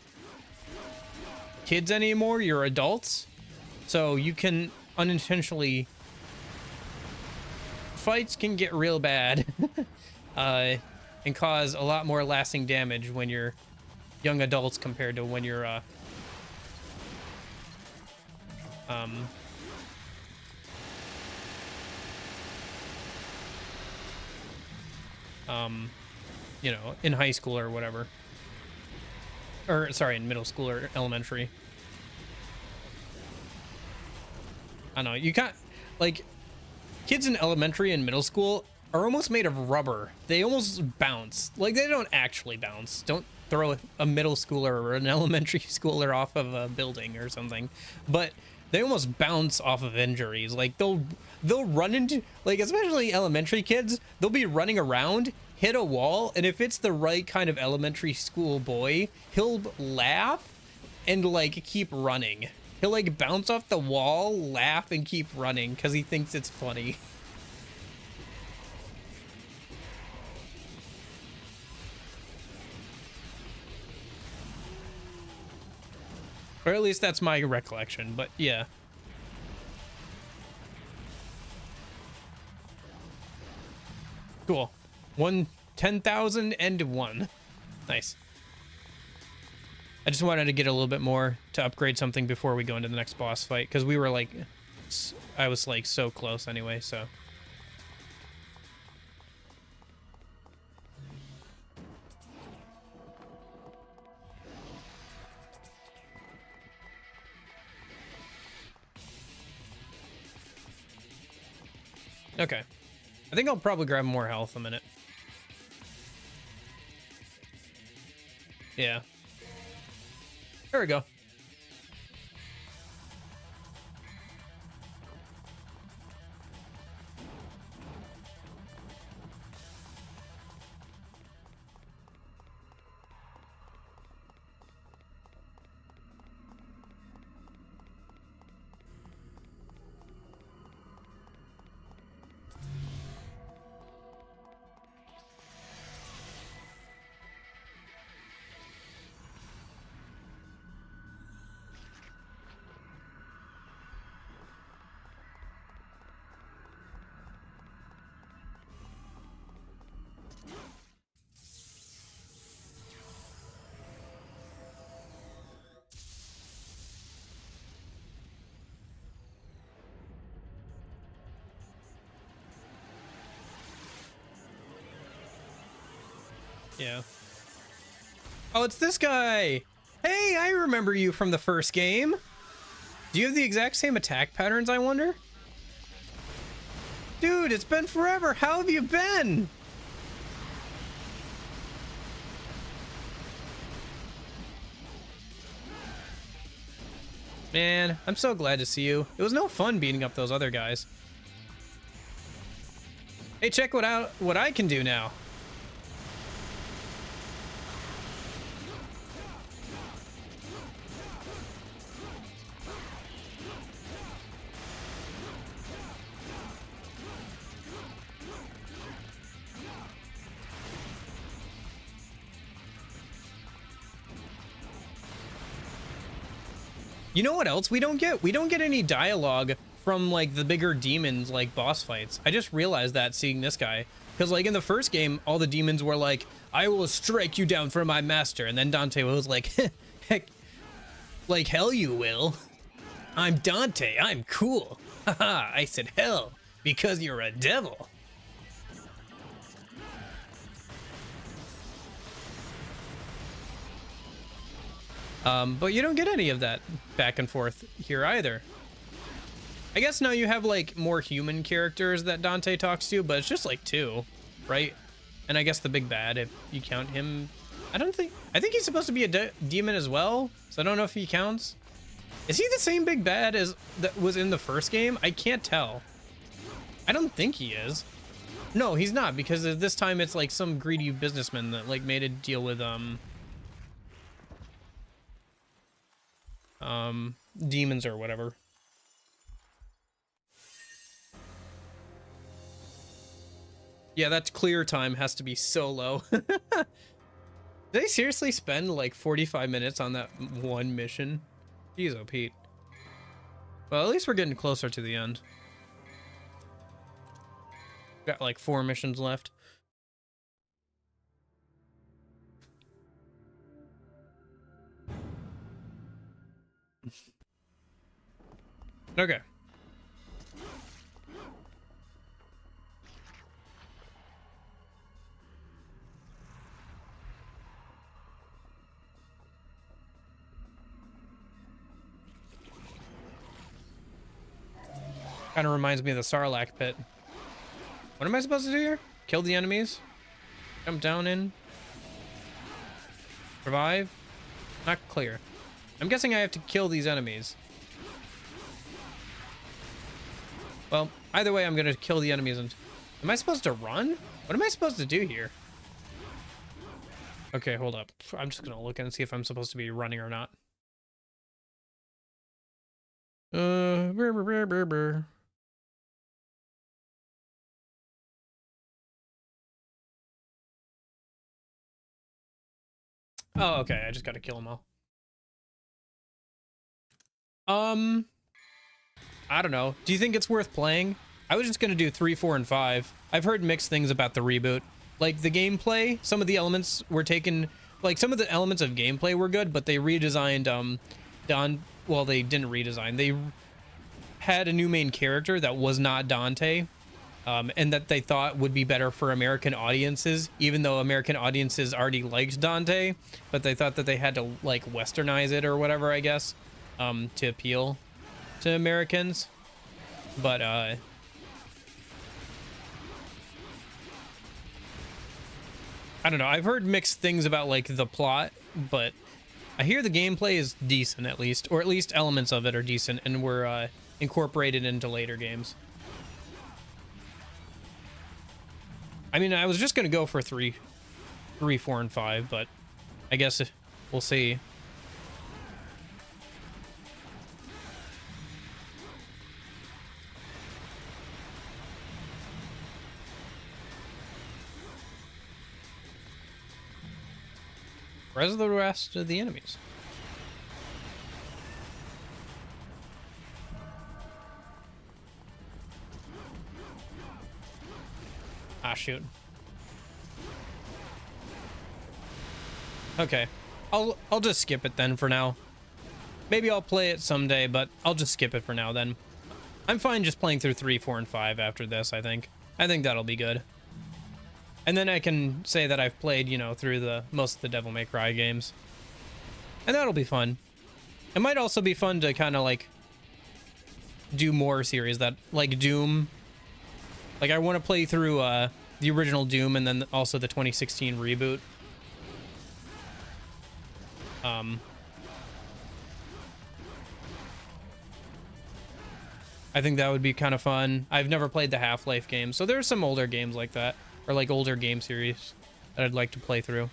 kids anymore, you're adults. So you can unintentionally... Fights can get real bad. And cause a lot more lasting damage when you're young adults compared to when you're you know, in high school or whatever. Or sorry, in middle school or elementary. I don't know, you can't, like, kids in elementary and middle school are almost made of rubber. They almost bounce. Like, they don't actually bounce. Don't throw a middle schooler or an elementary schooler off of a building or something. But they almost bounce off of injuries. Like, they'll run into, like, especially elementary kids, they'll be running around, hit a wall, and if it's the right kind of elementary school boy, he'll laugh and, like, keep running. He'll, like, bounce off the wall, laugh, and keep running because he thinks it's funny. Or at least that's my recollection, but yeah. Cool. 10,001. Nice. I just wanted to get a little bit more to upgrade something before we go into the next boss fight, because we were like, I was like so close anyway, so. Okay. I think I'll probably grab more health in a minute. Yeah. There we go. Yeah. Oh, it's this guy. Hey, I remember you from the first game. Do you have the exact same attack patterns, I wonder? Dude, it's been forever. How have you been? Man, I'm so glad to see you. It was no fun beating up those other guys. Hey, check what I can do now. You know what else we don't get? We don't get any dialogue from, like, the bigger demons, like, boss fights. I just realized that seeing this guy. Because, like, in the first game, all the demons were like, I will strike you down for my master. And then Dante was like, heck, like, hell you will. I'm Dante. I'm cool. Haha, I said hell because you're a devil. But you don't get any of that back and forth here either. I guess now you have, like, more human characters that Dante talks to, but it's just like 2, right? And I guess the big bad, if you count him. I think he's supposed to be a demon as well, so I don't know if he counts. Is he the same big bad as that was in the first game? I can't tell. I don't think he is. No, he's not, because this time it's like some greedy businessman that, like, made a deal with demons or whatever. Yeah, that clear time has to be so low. Did they seriously spend like 45 minutes on that one mission? Jeez, oh Pete. Well, at least we're getting closer to the end. Got like 4 missions left. Okay. Kind of reminds me of the Sarlacc pit. What am I supposed to do here? Kill the enemies? Jump down in? Revive? Not clear. I'm guessing I have to kill these enemies. Well, either way, I'm gonna kill the enemies and... Am I supposed to run? What am I supposed to do here? Okay, hold up. I'm just gonna look and see if I'm supposed to be running or not. Brr, brr, brr, brr, brr. Oh, okay. I just gotta kill them all. I don't know. Do you think it's worth playing? I was just gonna do 3, 4, and 5. I've heard mixed things about the reboot. Like the gameplay, some of the elements were taken. Like some of the elements of gameplay were good, but they redesigned well, they didn't redesign. They had a new main character that was not Dante. And that they thought would be better for American audiences, even though American audiences already liked Dante, but they thought that they had to like westernize it or whatever, I guess, to appeal to Americans. But I don't know. I've heard mixed things about like the plot, but I hear the gameplay is decent at least, or at least elements of it are decent and were incorporated into later games. I mean, I was just gonna go for 3, 4, and 5, but I guess we'll see. Where's the rest of the enemies? Ah, shoot. Okay. I'll just skip it then for now. Maybe I'll play it someday, but I'll just skip it for now then. I'm fine just playing through 3, 4, and 5 after this, I think. I think that'll be good. And then I can say that I've played, you know, through most of the Devil May Cry games. And that'll be fun. It might also be fun to kind of like do more series that like Doom. Like I want to play through the original Doom and then also the 2016 reboot. I think that would be kind of fun. I've never played the Half-Life games, so there's some older games like that, or like older game series that I'd like to play through.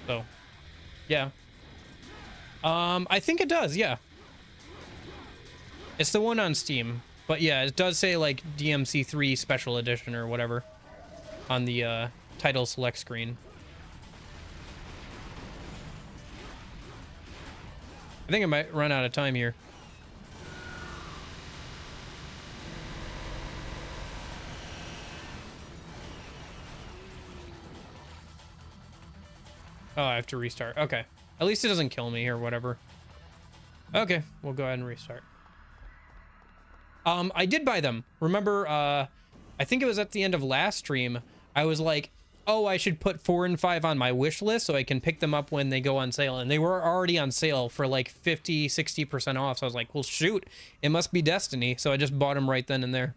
So, yeah. I think it does, yeah. It's the one on Steam, but yeah, it does say like DMC3 Special Edition or whatever on the title select screen. I think I might run out of time here. Oh, I have to restart. Okay. At least it doesn't kill me or whatever. Okay, we'll go ahead and restart. I did buy them. Remember, I think it was at the end of last stream, I was like, oh, I should put 4 and 5 on my wish list so I can pick them up when they go on sale. And they were already on sale for like 50, 60% off. So I was like, well, shoot, it must be Destiny. So I just bought them right then and there.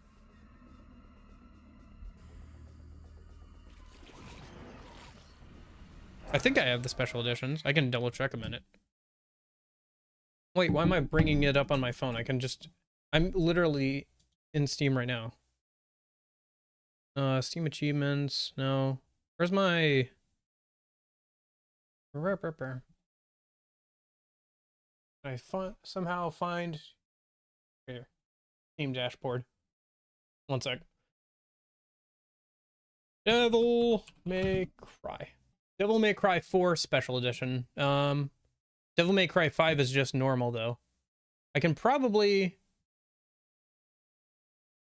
I think I have the special editions. I can double check a minute. Wait, why am I bringing it up on my phone? I'm literally in Steam right now. Steam achievements, no. Where's my... I somehow find... Here. Steam dashboard. One sec. Devil May Cry. Devil May Cry 4 Special Edition. Devil May Cry 5 is just normal though. I can probably,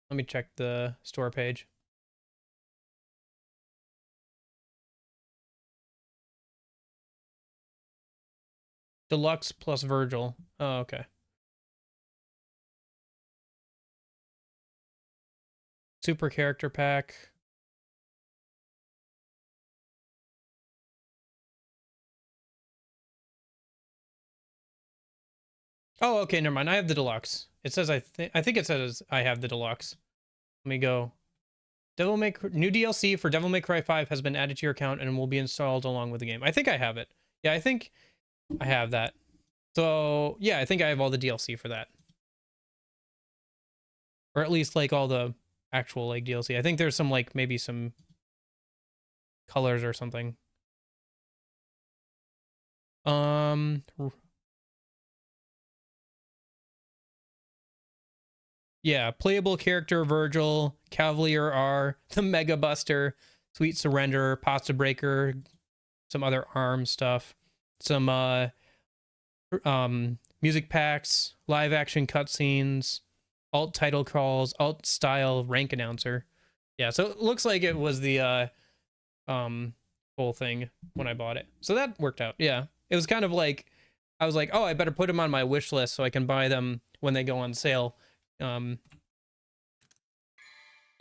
let me check the store page. Deluxe plus Virgil. Oh, okay. Super character pack. Oh, okay, never mind. I have the deluxe. It says I think it says I have the deluxe. Let me go. New DLC for Devil May Cry 5 has been added to your account and will be installed along with the game. I think I have it. Yeah, I think I have that. So, yeah, I think I have all the DLC for that. Or at least like all the actual like DLC. I think there's some like maybe some colors or something. Yeah, playable character Virgil, Cavalier R, the Mega Buster, Sweet Surrender, Pasta Breaker, some other ARM stuff, some music packs, live action cutscenes, alt title calls, alt style rank announcer. Yeah, so it looks like it was the full thing when I bought it. So that worked out. Yeah. It was kind of like I was like, "Oh, I better put them on my wish list so I can buy them when they go on sale."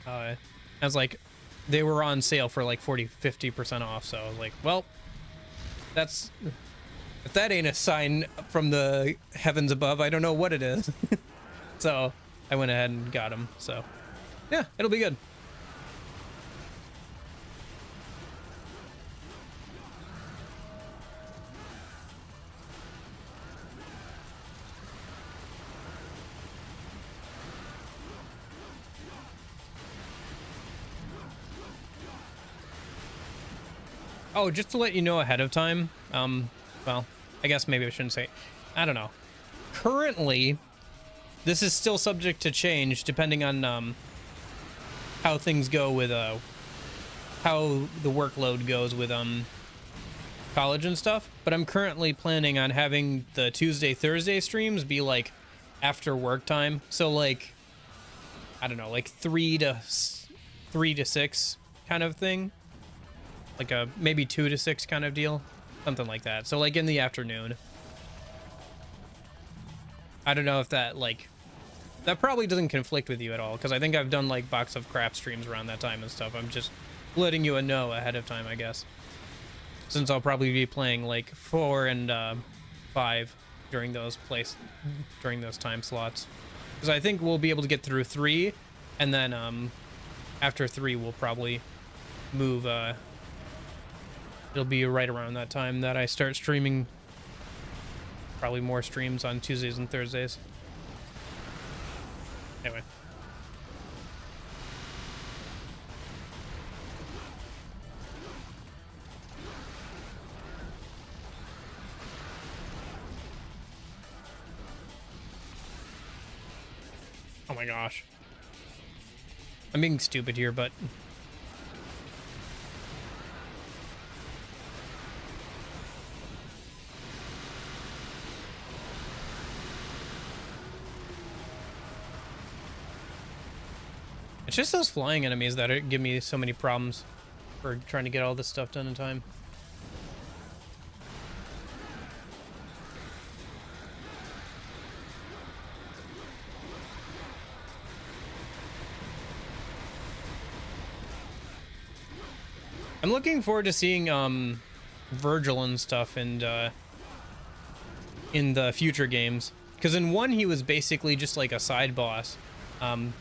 I was like, they were on sale for like 40-50% off, so I was like, well, that's, if that ain't a sign from the heavens above, I don't know what it is. So I went ahead and got them. So yeah, it'll be good. Oh, just to let you know ahead of time, well, I guess maybe I shouldn't say, I don't know. Currently, this is still subject to change depending on how things go with how the workload goes with college and stuff. But I'm currently planning on having the Tuesday, Thursday streams be like after work time. So like, I don't know, like 3 to 6 kind of thing. Like a maybe 2 to 6 kind of deal. Something like that. So like in the afternoon. I don't know if that like, that probably doesn't conflict with you at all, because I think I've done like Box of Crap streams around that time and stuff. I'm just letting you know ahead of time, I guess. Since I'll probably be playing like 4 and 5 during those time slots. Because I think we'll be able to get through 3, and then after 3 we'll probably move it'll be right around that time that I start streaming probably more streams on Tuesdays and Thursdays. Anyway. Oh my gosh. I'm being stupid here, but it's just those flying enemies that give me so many problems for trying to get all this stuff done in time. I'm looking forward to seeing Virgil and stuff and in the future games, because in 1 he was basically just like a side boss, and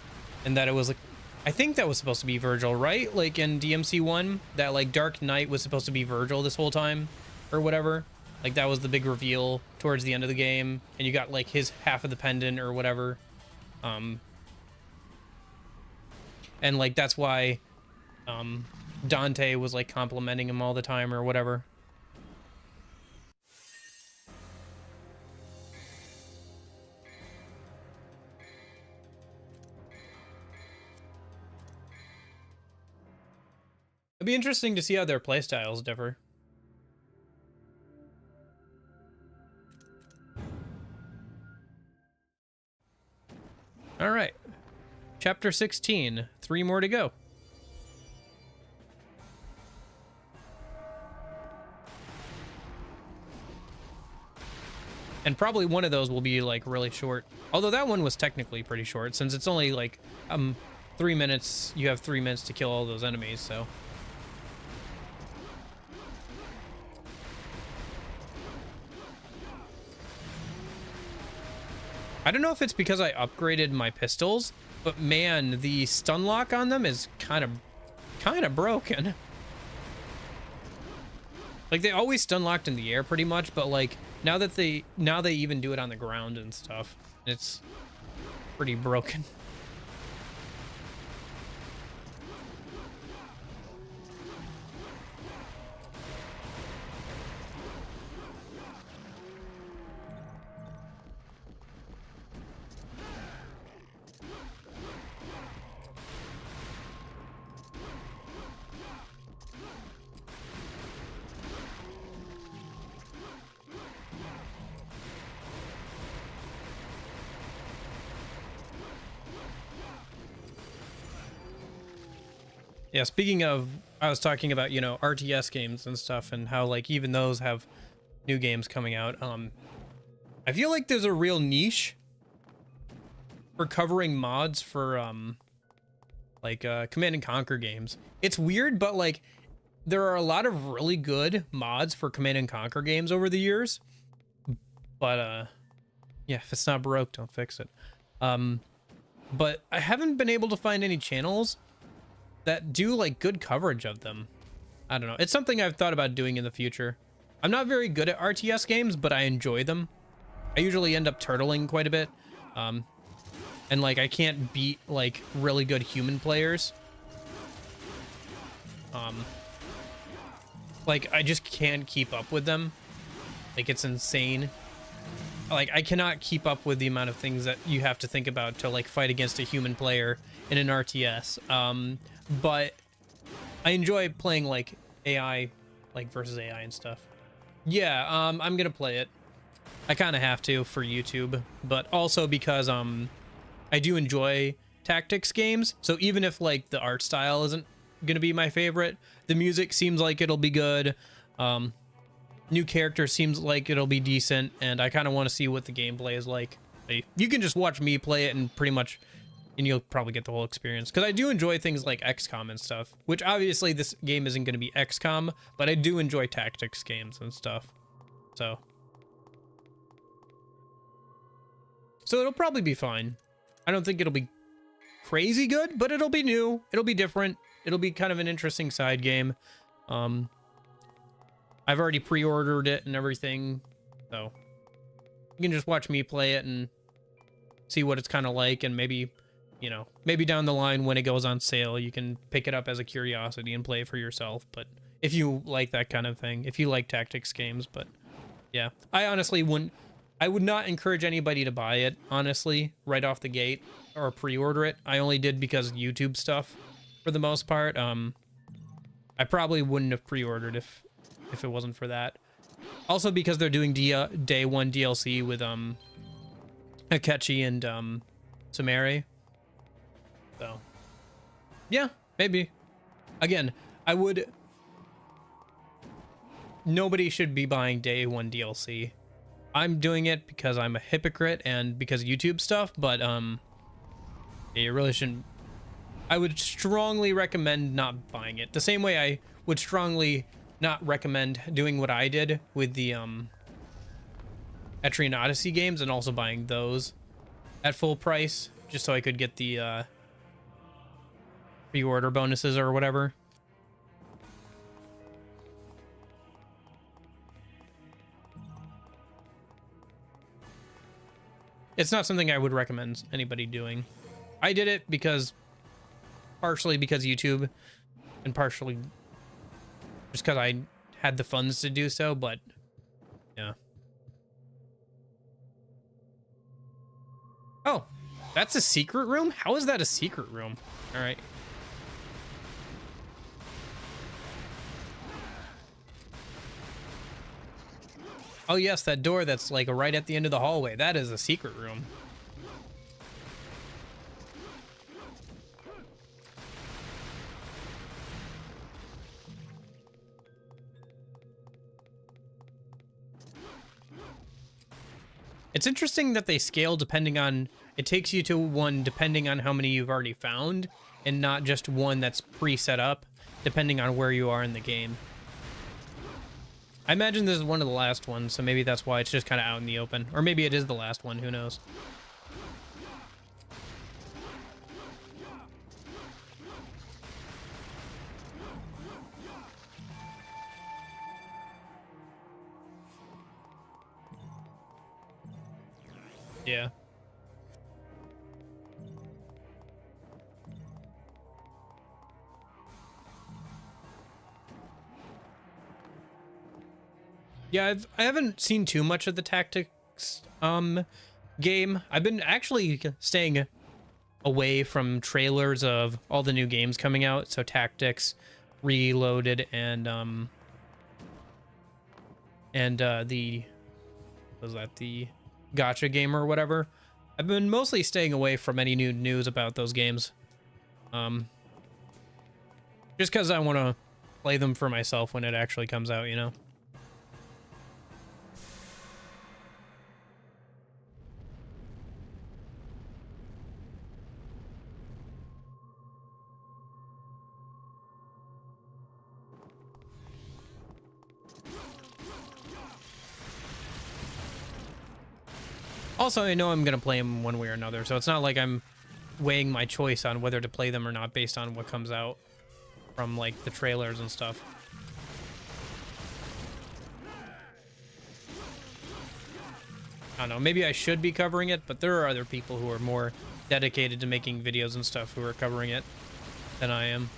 that it was like, I think that was supposed to be Virgil, right? Like in DMC 1, that like Dark Knight was supposed to be Virgil this whole time, or whatever. Like that was the big reveal towards the end of the game, and you got like his half of the pendant or whatever. And like that's why Dante was like complimenting him all the time or whatever. It'd be interesting to see how their playstyles differ. All right. Chapter 16. 3 more to go. And probably one of those will be like really short. Although that one was technically pretty short since it's only like 3 minutes. You have 3 minutes to kill all those enemies, so. I don't know if it's because I upgraded my pistols, but man, the stun lock on them is kind of broken. Like they always stun locked in the air pretty much, but like now they even do it on the ground and stuff. It's pretty broken. Yeah, speaking of, I was talking about, you know, RTS games and stuff and how like even those have new games coming out. I feel like there's a real niche for covering mods for Command and Conquer games. It's weird, but like there are a lot of really good mods for Command and Conquer games over the years. But yeah, if it's not broke, don't fix it. But I haven't been able to find any channels that do like good coverage of them. I don't know. It's something I've thought about doing in the future. I'm not very good at RTS games, but I enjoy them. I usually end up turtling quite a bit. And like I can't beat like really good human players. Like I just can't keep up with them. Like it's insane. Like I cannot keep up with the amount of things that you have to think about to like fight against a human player in an RTS. But I enjoy playing like AI, like versus AI and stuff. Yeah, I'm gonna play it. I kind of have to for YouTube, but also because I do enjoy tactics games. So even if like the art style isn't gonna be my favorite, the music seems like it'll be good. New character seems like it'll be decent, and I kind of want to see what the gameplay is like. You can just watch me play it and pretty much, and you'll probably get the whole experience. Because I do enjoy things like XCOM and stuff, which obviously this game isn't going to be XCOM, but I do enjoy tactics games and stuff. So it'll probably be fine. I don't think it'll be crazy good, but it'll be new. It'll be different. It'll be kind of an interesting side game. I've already pre-ordered it and everything, so you can just watch me play it and see what it's kind of like, and maybe, you know, maybe down the line when it goes on sale, you can pick it up as a curiosity and play it for yourself. But if you like that kind of thing, if you like tactics games, but yeah, I honestly would not encourage anybody to buy it, honestly, right off the gate or pre-order it. I only did because of YouTube stuff for the most part. I probably wouldn't have pre-ordered if it wasn't for that. Also because they're doing day 1 DLC with Akechi and Sumere. So yeah, maybe. Again, nobody should be buying day 1 DLC. I'm doing it because I'm a hypocrite and because of YouTube stuff, but yeah, you really shouldn't. I would strongly recommend not buying it. The same way I would strongly not recommend doing what I did with the Etrian Odyssey games and also buying those at full price just so I could get the pre-order bonuses or whatever. It's not something I would recommend anybody doing. I did it partially because YouTube and partially just because I had the funds to do so, but yeah. Oh, that's a secret room? How is that a secret room? All right. Oh yes, that door that's like right at the end of the hallway. That is a secret room. It's interesting that they scale depending on, it takes you to one depending on how many you've already found, and not just one that's pre-set up, depending on where you are in the game. I imagine this is one of the last ones, so maybe that's why it's just kind of out in the open. Or maybe it is the last one, who knows. Yeah. Yeah, I haven't seen too much of the tactics game. I've been actually staying away from trailers of all the new games coming out, so Tactics, Reloaded, and the, was that the Gotcha game or whatever? I've been mostly staying away from any new news about those games. Just because I want to play them for myself when it actually comes out, you know? Also, I know I'm going to play them one way or another, so it's not like I'm weighing my choice on whether to play them or not based on what comes out from, like, the trailers and stuff. I don't know, maybe I should be covering it, but there are other people who are more dedicated to making videos and stuff who are covering it than I am.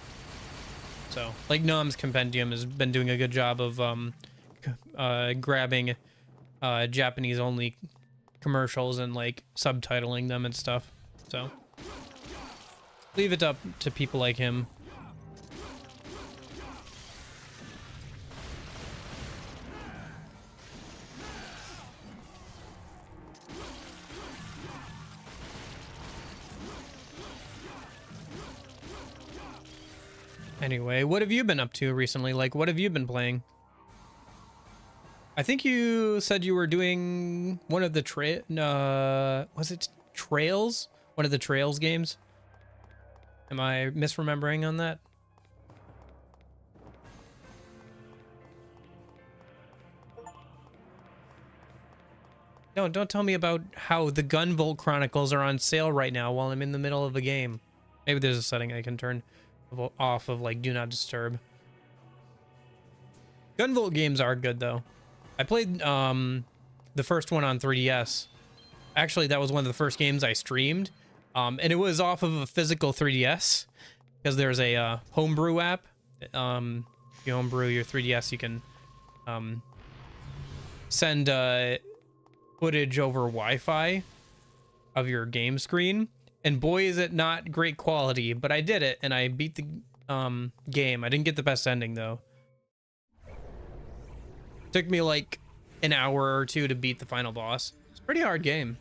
So, like, Nom's Compendium has been doing a good job of grabbing Japanese-only commercials and like subtitling them and stuff. So leave it up to people like him. Anyway, what have you been up to recently? Like, what have you been playing? I think you said you were doing one of the was it Trails? One of the Trails games? Am I misremembering on that? No, don't tell me about how the Gunvolt Chronicles are on sale right now while I'm in the middle of a game. Maybe there's a setting I can turn off of, like, Do Not Disturb. Gunvolt games are good, though. I played the first one on 3DS. Actually, that was one of the first games I streamed. And it was off of a physical 3DS. Because there's a homebrew app. If you homebrew your 3DS, you can send footage over Wi-Fi of your game screen. And boy, is it not great quality. But I did it, and I beat the game. I didn't get the best ending, though. Took me like an hour or two to beat the final boss. It's a pretty hard game.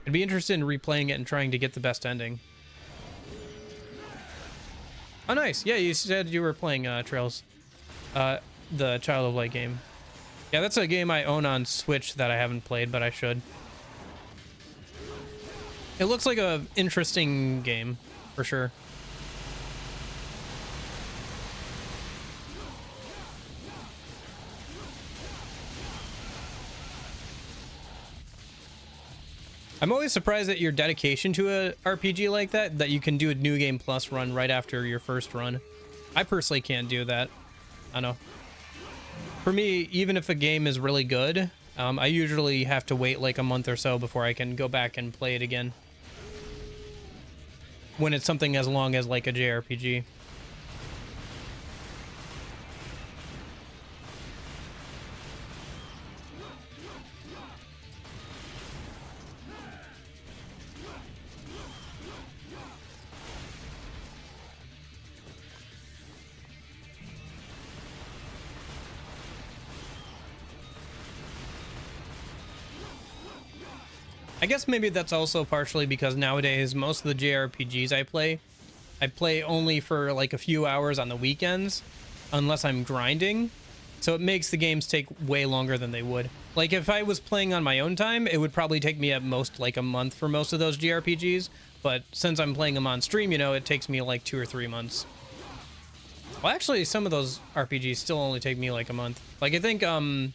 I'd be interested in replaying it and trying to get the best ending. Oh, nice. Yeah, you said you were playing Trails, the Child of Light game. Yeah, that's a game I own on Switch that I haven't played, but I should. It looks like a interesting game, for sure. I'm always surprised at your dedication to a RPG like that you can do a New Game Plus run right after your first run. I personally can't do that. I know. For me, even if a game is really good, I usually have to wait like a month or so before I can go back and play it again. When it's something as long as like a JRPG. I guess maybe that's also partially because nowadays most of the JRPGs I play only for like a few hours on the weekends, unless I'm grinding. So it makes the games take way longer than they would. Like, if I was playing on my own time, it would probably take me at most, like, a month for most of those JRPGs. But since I'm playing them on stream, you know, it takes me, like, 2 or 3 months. Well, actually, some of those RPGs still only take me, like, a month. Like, I think, that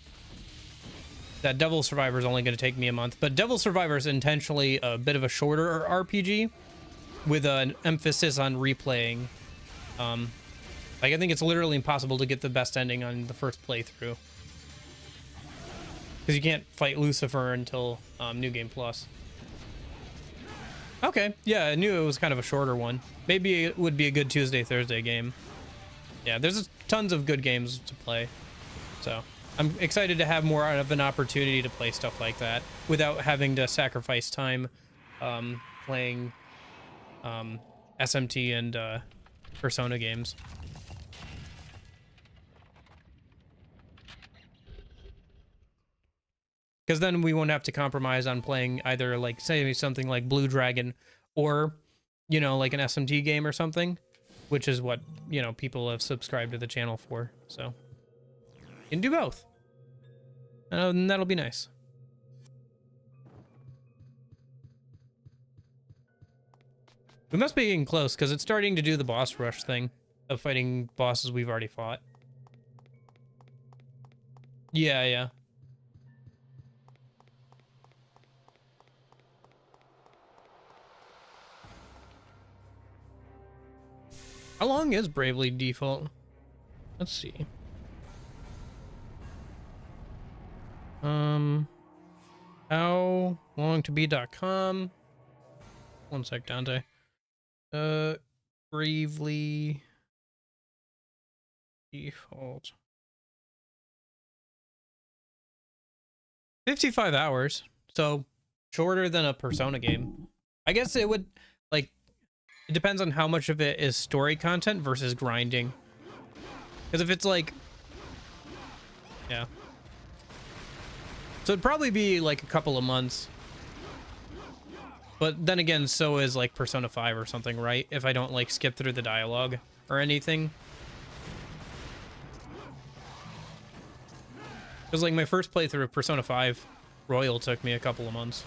Devil Survivor is only going to take me a month. But Devil Survivor is intentionally a bit of a shorter RPG with an emphasis on replaying. Like, I think it's literally impossible to get the best ending on the first playthrough. Because you can't fight Lucifer until New Game Plus. Okay, yeah, I knew it was kind of a shorter one. Maybe it would be a good Tuesday, Thursday game. Yeah, there's tons of good games to play. So, I'm excited to have more of an opportunity to play stuff like that without having to sacrifice time playing SMT and Persona games. Because then we won't have to compromise on playing either, like, say something like Blue Dragon or, you know, like an SMT game or something, which is what, you know, people have subscribed to the channel for. So, you can do both. And that'll be nice. We must be getting close, because it's starting to do the boss rush thing of fighting bosses we've already fought. Yeah, yeah. How long is Bravely Default? Let's see. Howlongtobe.com. One sec, Dante. Bravely Default. 55 hours. So shorter than a Persona game. I guess it would, like, it depends on how much of it is story content versus grinding. Because if it's like, yeah. So it'd probably be like a couple of months. But then again, so is like Persona 5 or something, right? If I don't like skip through the dialogue or anything. Because like my first playthrough of Persona 5 Royal took me a couple of months.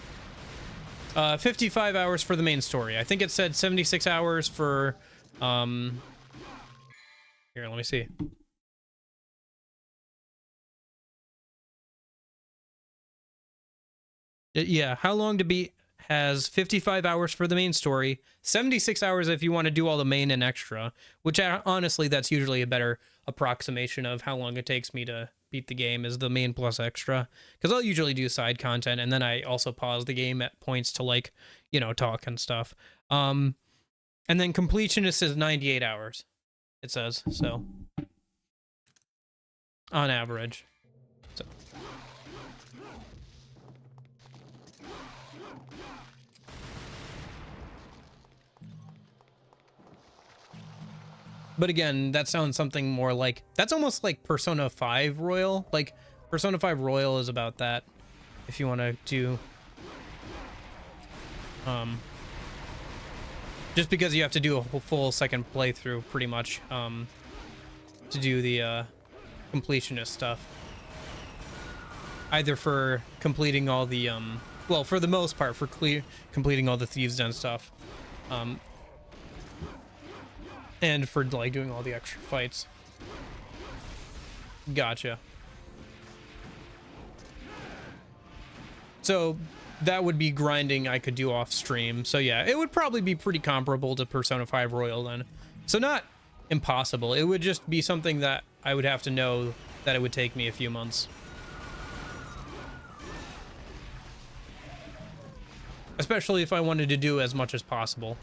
55 hours for the main story. I think it said 76 hours for, here, let me see. Yeah, How Long to Beat has 55 hours for the main story, 76 hours if you want to do all the main and extra, which honestly, that's usually a better approximation of how long it takes me to beat the game is the main plus extra, because I'll usually do side content and then I also pause the game at points to, like, you know, talk and stuff. And then completionist is 98 hours, it says, so on average. So but again, that sounds something more like, that's almost like Persona 5 Royal. Like, Persona 5 Royal is about that, if you want to do... just because you have to do a full second playthrough, pretty much, to do the, completionist stuff. Either for completing all the, well, for the most part, for completing all the Thieves' Den stuff. And for, like, doing all the extra fights. Gotcha. So, that would be grinding I could do off stream. So, yeah, it would probably be pretty comparable to Persona 5 Royal then. So, not impossible. It would just be something that I would have to know that it would take me a few months. Especially if I wanted to do as much as possible.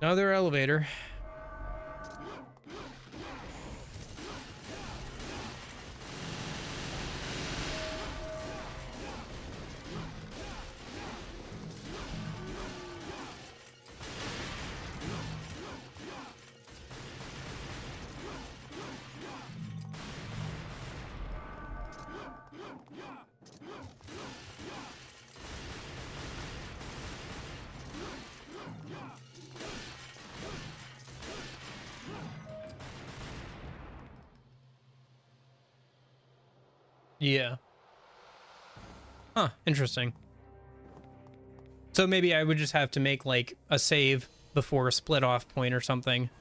Another elevator. Yeah. Huh, interesting. So maybe I would just have to make like a save before a split off point or something.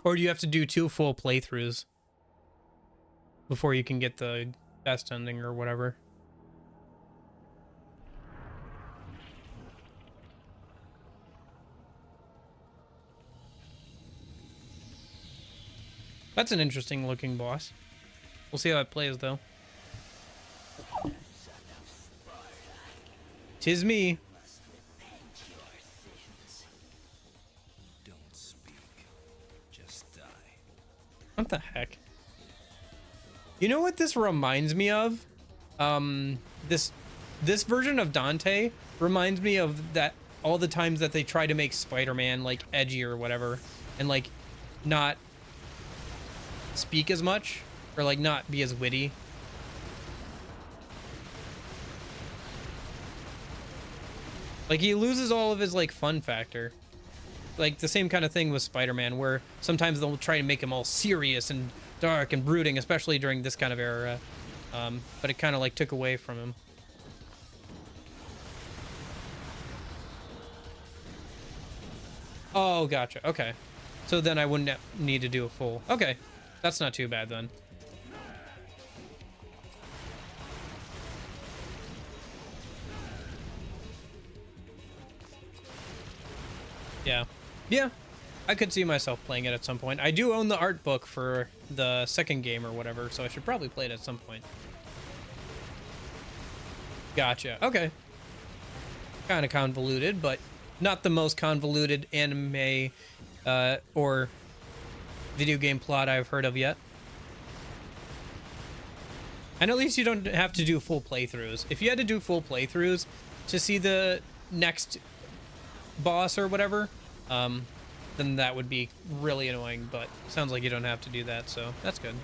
Or do you have to do 2 full playthroughs before you can get the best ending or whatever? That's an interesting looking boss. We'll see how it plays though. 'Tis me. Don't speak. Just die. What the heck? You know what this reminds me of? This version of Dante reminds me of that all the times that they try to make Spider-Man like edgy or whatever, and like not speak as much or like not be as witty. Like he loses all of his like fun factor. Like the same kind of thing with Spider-Man, where sometimes they'll try to make him all serious and dark and brooding, especially during this kind of era. But it kind of like took away from him. Oh, gotcha. Okay. So then I wouldn't need to do a full. Okay. That's not too bad then. Yeah. Yeah. I could see myself playing it at some point. I do own the art book for the second game or whatever, so I should probably play it at some point. Gotcha. Okay. Kind of convoluted, but not the most convoluted anime or video game plot I've heard of yet. And at least you don't have to do full playthroughs. If you had to do full playthroughs to see the next boss or whatever, then that would be really annoying, but sounds like you don't have to do that, so that's good.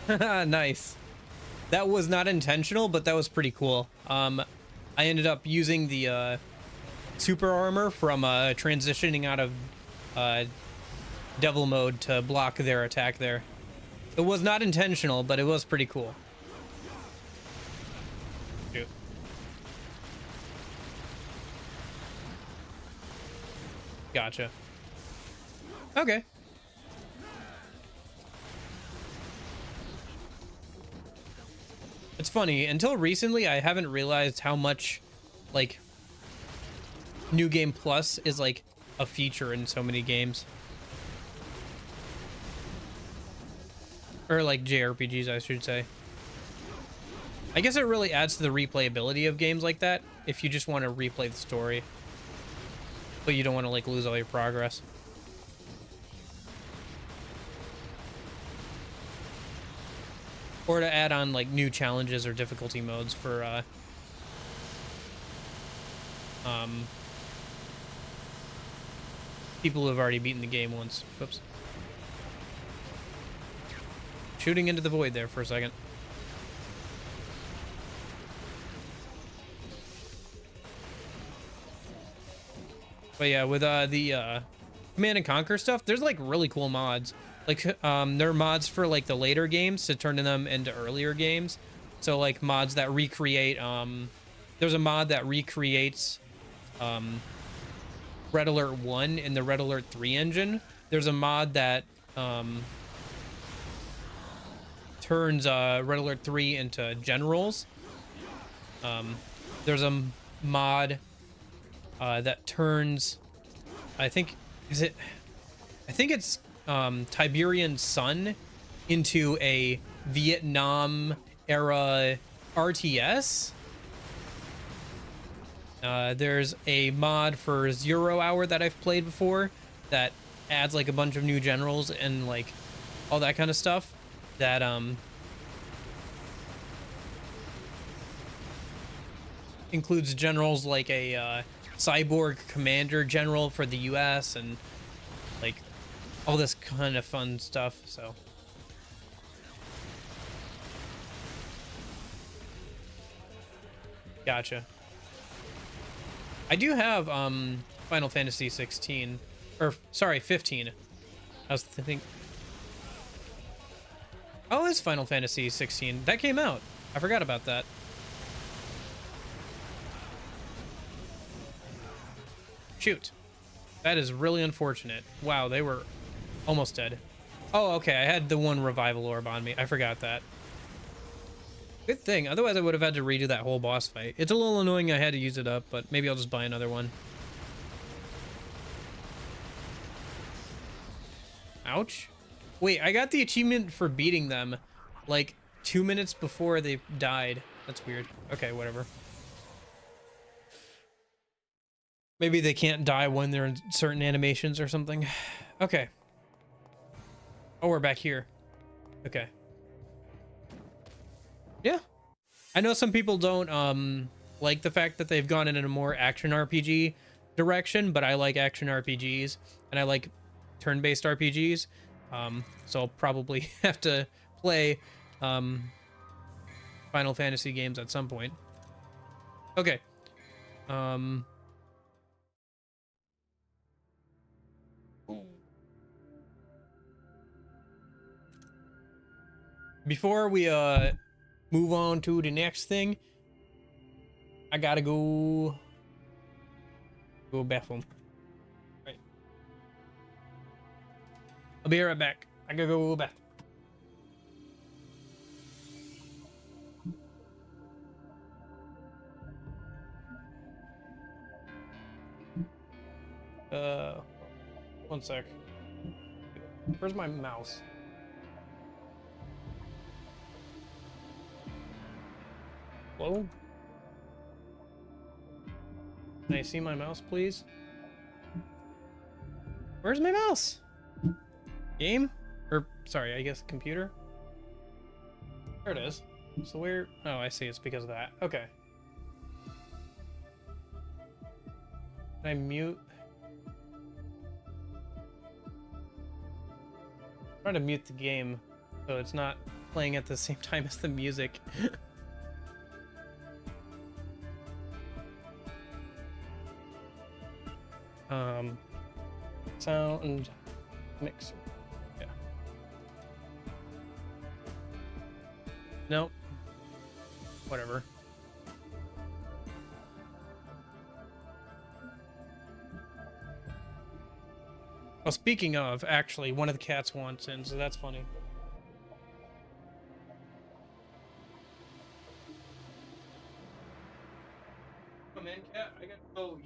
Nice. That was not intentional, but that was pretty cool. I ended up using the super armor from transitioning out of devil mode to block their attack there. It was not intentional, but it was pretty cool. Shoot. Gotcha. Okay. It's funny, until recently I haven't realized how much like New Game Plus is like a feature in so many games. Or like JRPGs, I should say. I guess it really adds to the replayability of games like that if you just want to replay the story, but you don't want to like lose all your progress. Or to add on like new challenges or difficulty modes for people who have already beaten the game once. Whoops. Shooting into the void there for a second. But yeah, with the Command and Conquer stuff, there's like really cool mods. Like there are mods for like the later games to turn them into earlier games. So like mods that recreate there's a mod that recreates Red Alert 1 in the Red Alert 3 engine. There's a mod that turns Red Alert 3 into generals. There's a mod that turns, I think it's Tiberian Sun into a Vietnam era RTS. There's a mod for 0 Hour that I've played before that adds like a bunch of new generals and like all that kind of stuff that includes generals like a cyborg commander general for the US and like all this kind of fun stuff. So gotcha. I do have Final Fantasy 16 or sorry 15. I was thinking, oh, it's Final Fantasy 16 that came out. I forgot about that. Shoot, that is really unfortunate. Wow, they were almost dead. Oh, okay, I had the one revival orb on me. I forgot that. Good thing, otherwise I would have had to redo that whole boss fight. It's a little annoying I had to use it up, but maybe I'll just buy another one. Ouch. Wait, I got the achievement for beating them like 2 minutes before they died. That's weird. Okay, whatever. Maybe they can't die when they're in certain animations or something. Okay. Oh, we're back here. Okay. Yeah. I know some people don't like the fact that they've gone in a more action RPG direction, but I like action RPGs and I like turn-based RPGs. So I'll probably have to play Final Fantasy games at some point. Okay. Before we move on to the next thing, I gotta go bathroom. Right. I'll be right back. I gotta go bathroom. One sec. Where's my mouse? Hello? Can I see my mouse, please? Where's my mouse? Game? Or, sorry, I guess computer? There it is. So where? Oh, I see. It's because of that. Okay. Can I mute? I'm trying to mute the game so it's not playing at the same time as the music. Sound mixer. Yeah. Nope. Whatever. Well, speaking of, actually, one of the cats wants in, so that's funny. Come in, cat. I gotta go.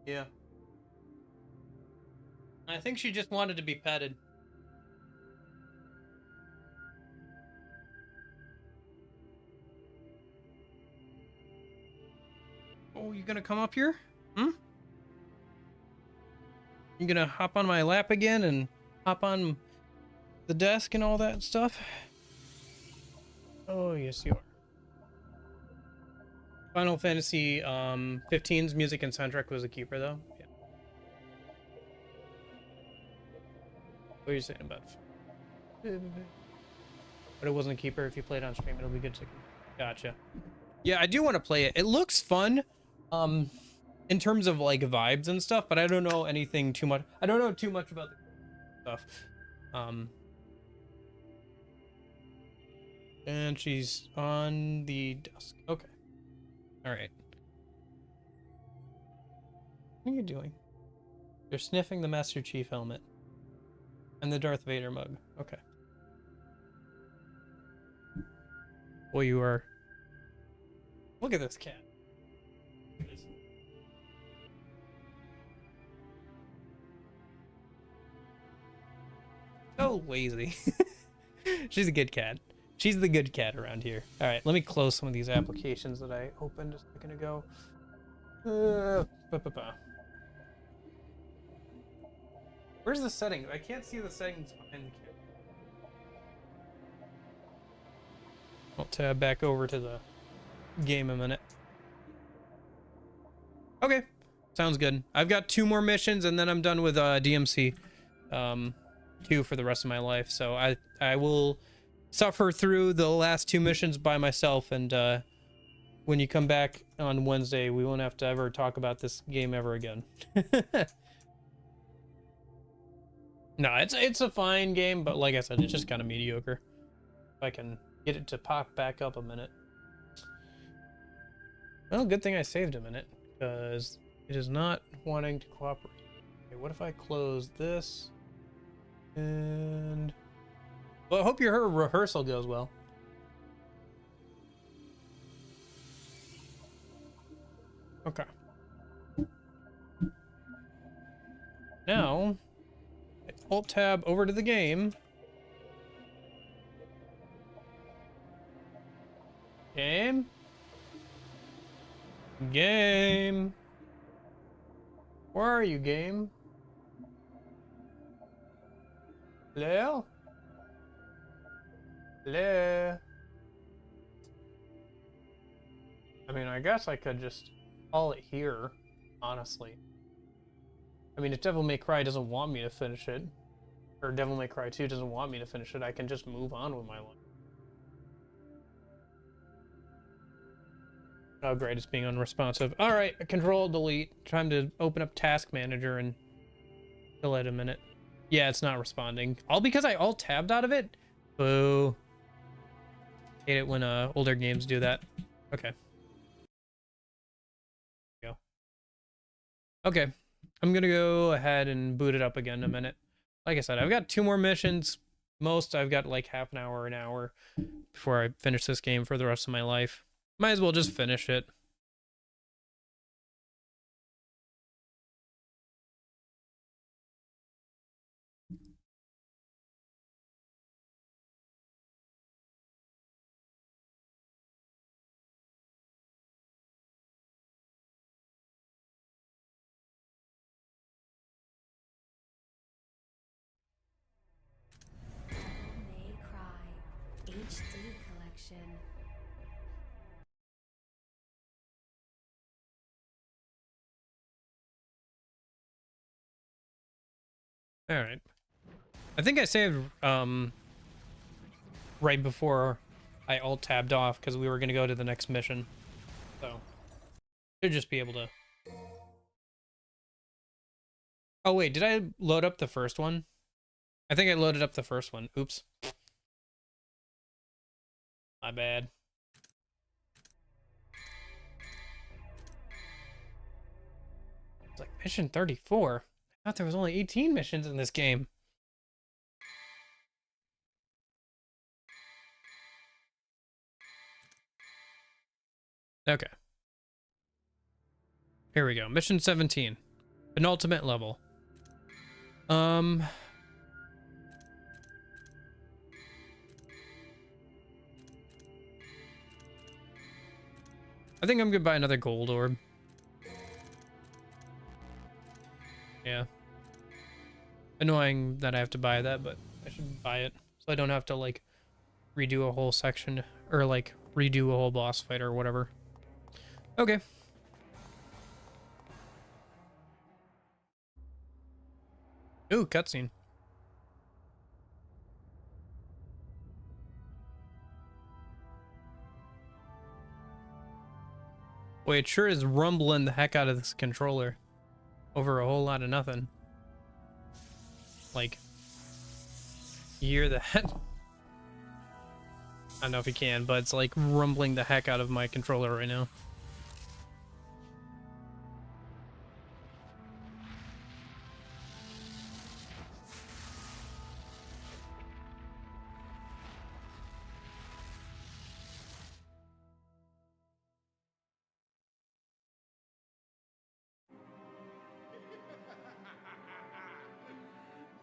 Yeah. I think she just wanted to be petted. Oh, you gonna come up here? Hmm? You gonna hop on my lap again and hop on the desk and all that stuff? Oh, yes, you are. Final Fantasy 15's music and soundtrack was a keeper, though. Yeah. What are you saying about it? But it wasn't a keeper. If you play it on stream, it'll be good to. Gotcha. Yeah, I do want to play it. It looks fun, in terms of like vibes and stuff, but I don't know anything too much. I don't know too much about the stuff. And she's on the desk. Okay. All right. What are you doing? You're sniffing the Master Chief helmet and the Darth Vader mug. Okay. Boy, you are. Look at this cat. So lazy. She's a good cat. She's the good cat around here. All right, let me close some of these applications that I opened just a second ago. Where's the settings? I can't see the settings behind the camera. I'll tab back over to the game a minute. Okay, sounds good. I've got 2 more missions and then I'm done with DMC 2 for the rest of my life. So I will suffer through the last 2 missions by myself, and when you come back on Wednesday, we won't have to ever talk about this game ever again. No, it's a fine game, but like I said, it's just kind of mediocre. If I can get it to pop back up a minute. Well, good thing I saved a minute, because it is not wanting to cooperate. Okay, what if I close this? And... well, I hope your rehearsal goes well. Okay. Now, Alt tab over to the game. Game. Game. Where are you, game? Hello? Hello? I mean, I guess I could just call it here, honestly. I mean, if Devil May Cry doesn't want me to finish it, or Devil May Cry 2 doesn't want me to finish it, I can just move on with my life. Oh, great, it's being unresponsive. All right, Control Delete. Time to open up Task Manager and fill it a minute. Yeah, it's not responding. All because I alt-tabbed out of it? Boo. Hate it when older games do that. Okay. Go. Okay. I'm gonna go ahead and boot it up again in a minute. Like I said, I've got 2 more missions. Most I've got like half an hour before I finish this game for the rest of my life. Might as well just finish it. May Cry HD collection. All right. I think I saved right before I alt-tabbed off because we were gonna go to the next mission. So should just be able to. Oh wait, did I load up the first one? I think I loaded up the first one. Oops. My bad. It's like mission 34. I thought there was only 18 missions in this game. Okay. Here we go. Mission 17. Penultimate level. I think I'm gonna buy another gold orb. Yeah. Annoying that I have to buy that, but I should buy it so I don't have to like redo a whole section or like redo a whole boss fight or whatever. Okay. Ooh, cutscene. Boy, it sure is rumbling the heck out of this controller over a whole lot of nothing. Like, you hear that? I don't know if you can, but it's like rumbling the heck out of my controller right now.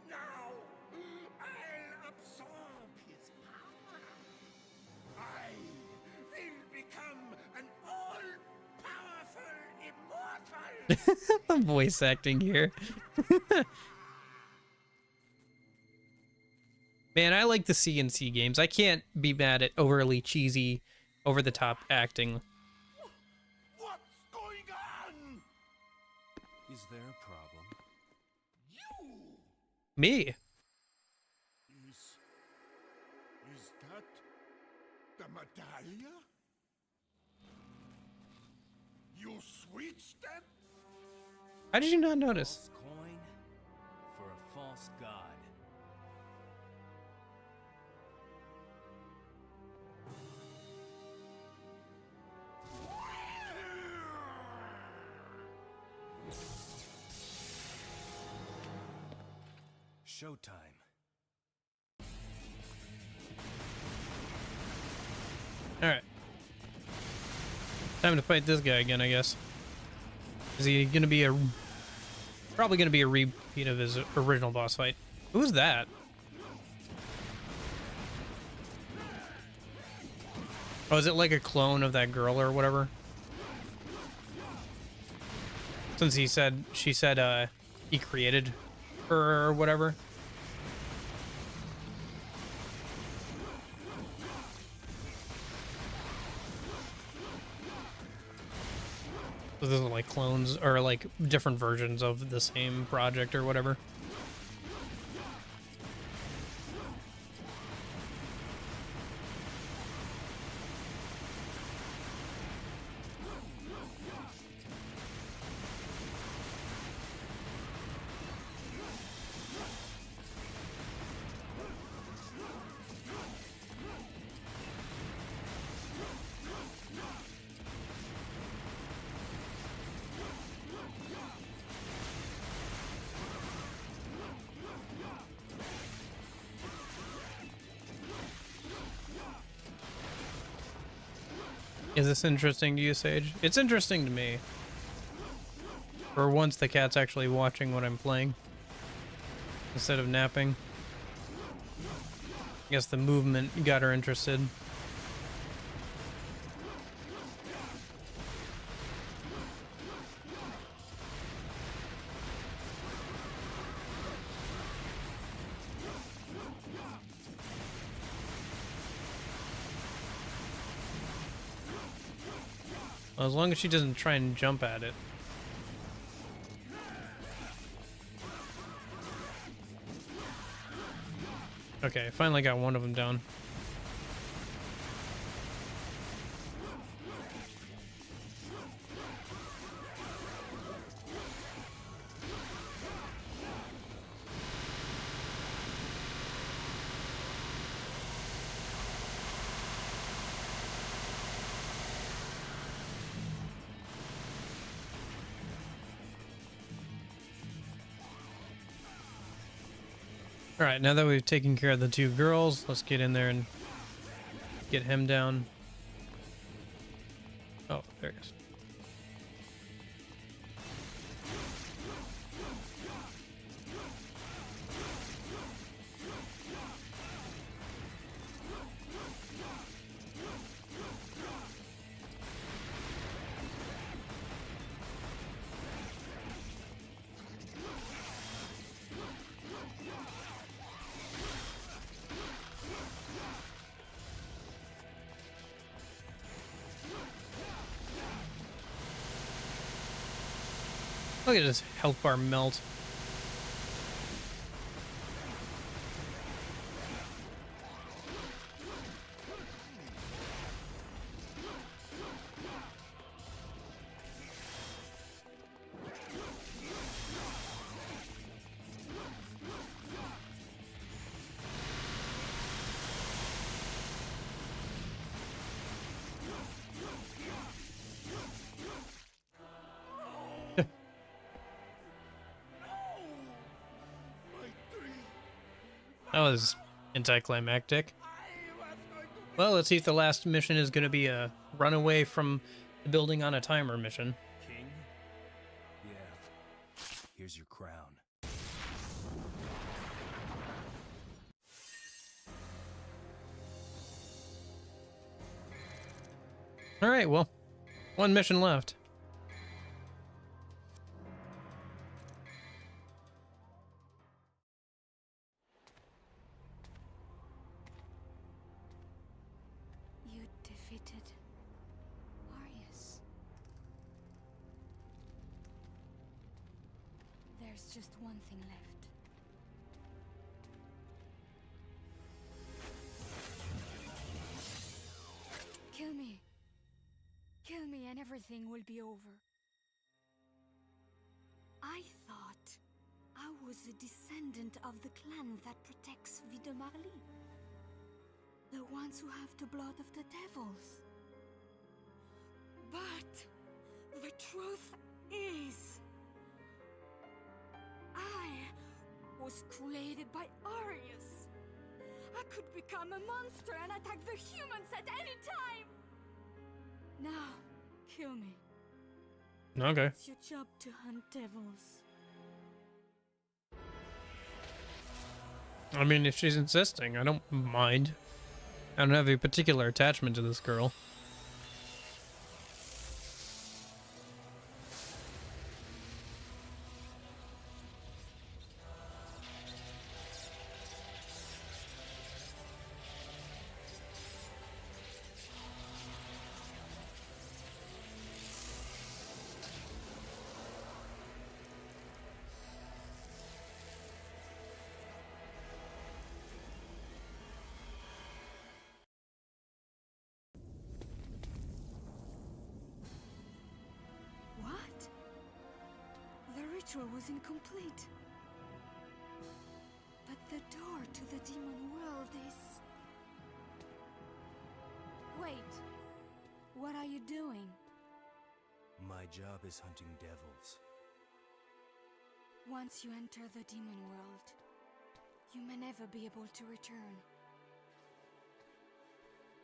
Now I'll absorb his power. I will become an all-powerful immortal. The voice acting here. Man, I like the CNC games. I can't be mad at overly cheesy, over-the-top acting. What's going on? Is there a problem? You! Me? Is that the medallia? You switched them? How did you not notice? False coin for a false god. Showtime. Alright. Time to fight this guy again, I guess. Is he gonna be a... Probably gonna be a repeat of his original boss fight. Who's that? Oh, is it like a clone of that girl or whatever? Since she said he created her or whatever. So those are like clones or like different versions of the same project or whatever. Is this interesting to you, Sage? It's interesting to me. For once, the cat's actually watching what I'm playing instead of napping. I guess the movement got her interested. Well, as long as she doesn't try and jump at it. Okay, finally got one of them down. All right, now that we've taken care of the two girls, let's get in there and get him down. Oh, there he is. Look at his health bar melt. That was anticlimactic. Well, let's see if the last mission is going to be a runaway from the building on a timer mission. King? Yeah. Here's your crown. All right, well, one mission left. You defeated Arius. There's just one thing left. Kill me. Kill me and everything will be over. I thought I was a descendant of the clan that protects Videmarli. The ones who have the blood of the devils. But the truth is, I was created by Arius. I could become a monster and attack the humans at any time. Now, kill me. Okay. It's your job to hunt devils. I mean, if she's insisting, I don't mind. I don't have a particular attachment to this girl. What? The ritual was incomplete. But the door to the demon world is... Wait. What are you doing? My job is hunting devils. Once you enter the demon world, you may never be able to return.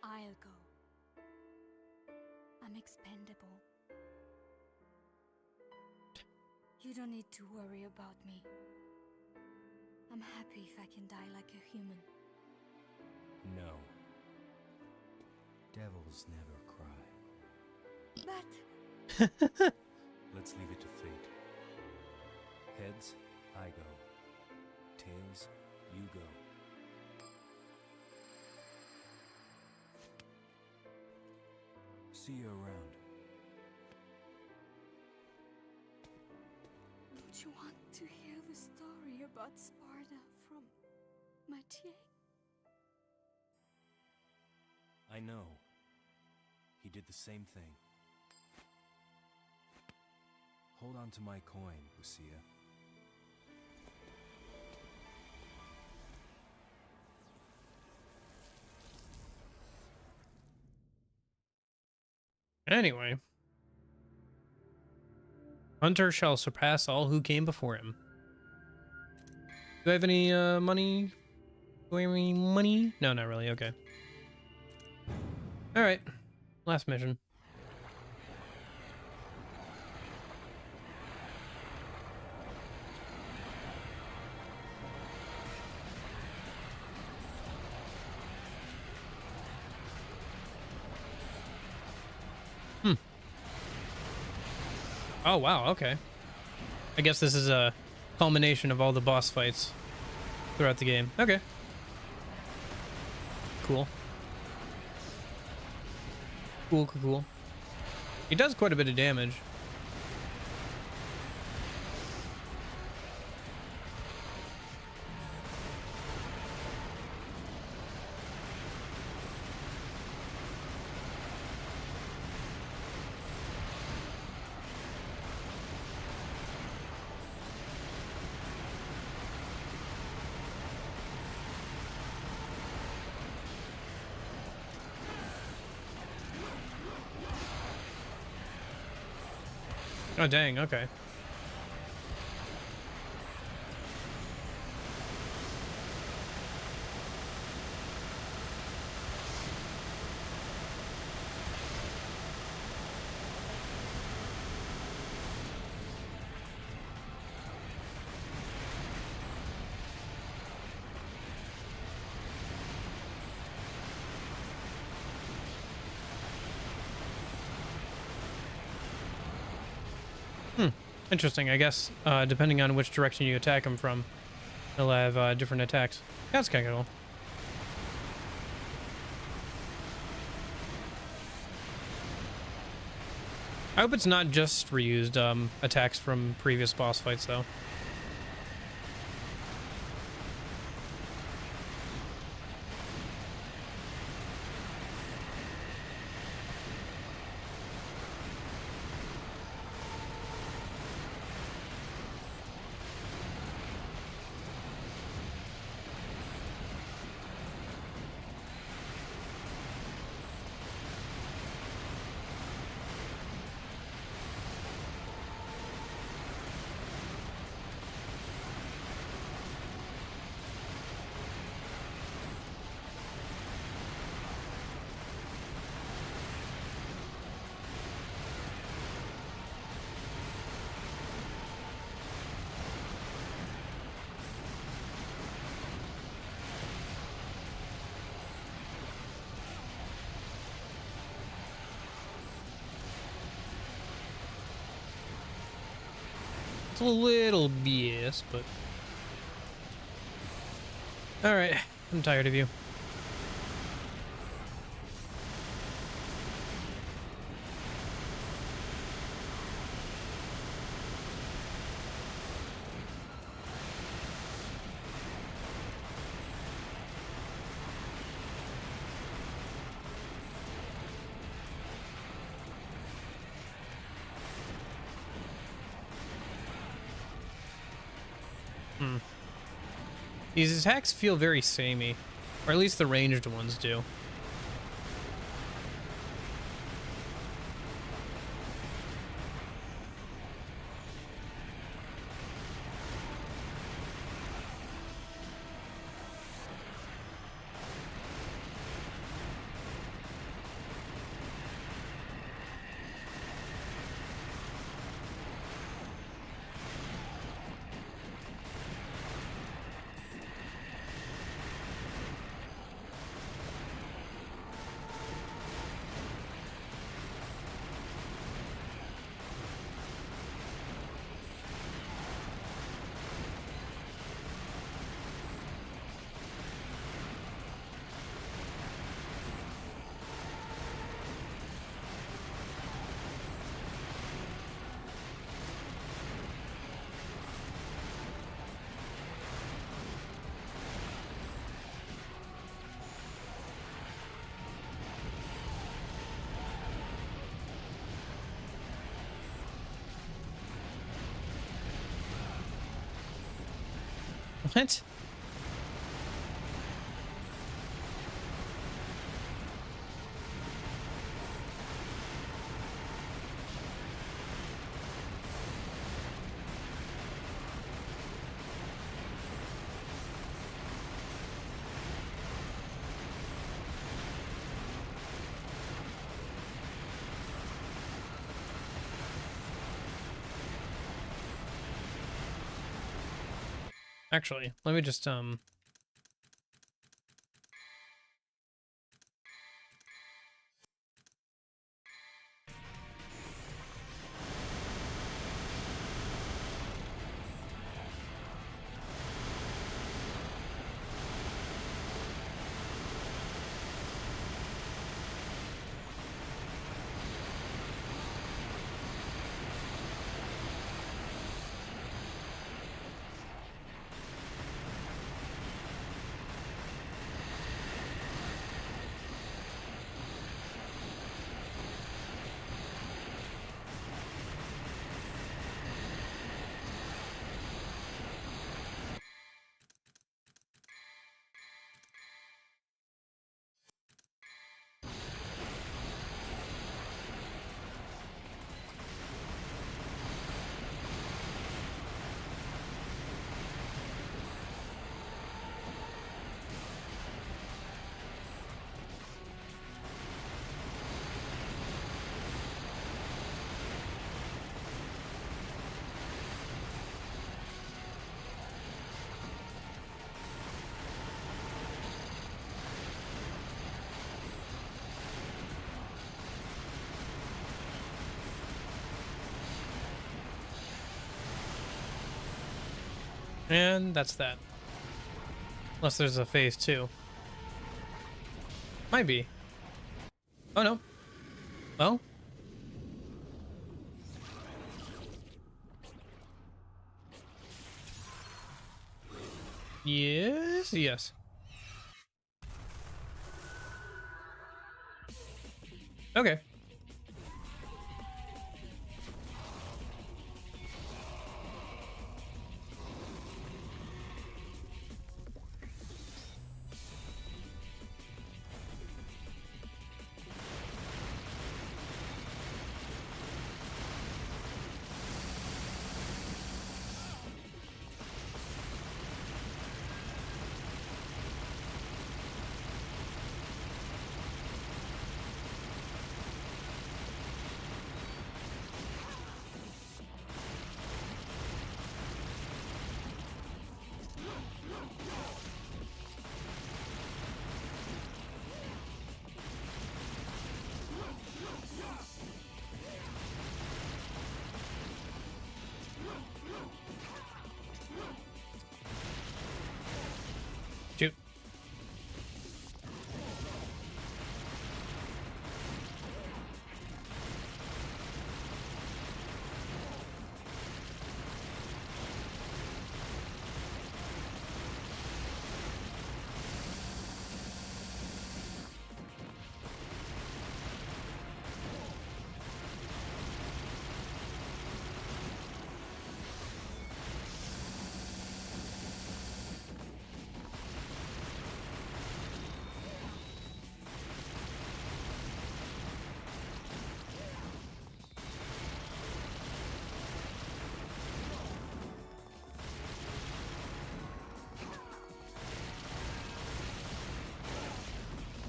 I'll go. I'm expendable. You don't need to worry about me. I'm happy if I can die like a human. No. Devils never cry. But... Let's leave it to fate. Heads, I go. Tails, you go. See you around. Don't you want to hear the story about Sparta from Mathieu? I know. He did the same thing. Hold on to my coin, Lucia. Anyway. Hunter shall surpass all who came before him. Do I have any money? Do I have any money? No, not really. Okay. Alright. Last mission. Oh, wow, okay. I guess this is a culmination of all the boss fights throughout the game. Okay. Cool. Cool. He does quite a bit of damage. Oh, dang, okay. Interesting, I guess, depending on which direction you attack them from, they'll have different attacks. That's kind of cool. I hope it's not just reused attacks from previous boss fights, though. It's a little BS, but... Alright, I'm tired of you. These attacks feel very samey, or at least the ranged ones do. What? Actually, let me just And that's that. Unless there's a phase 2. Might be. Oh no. Well. Yes, yes. Okay. Shoot.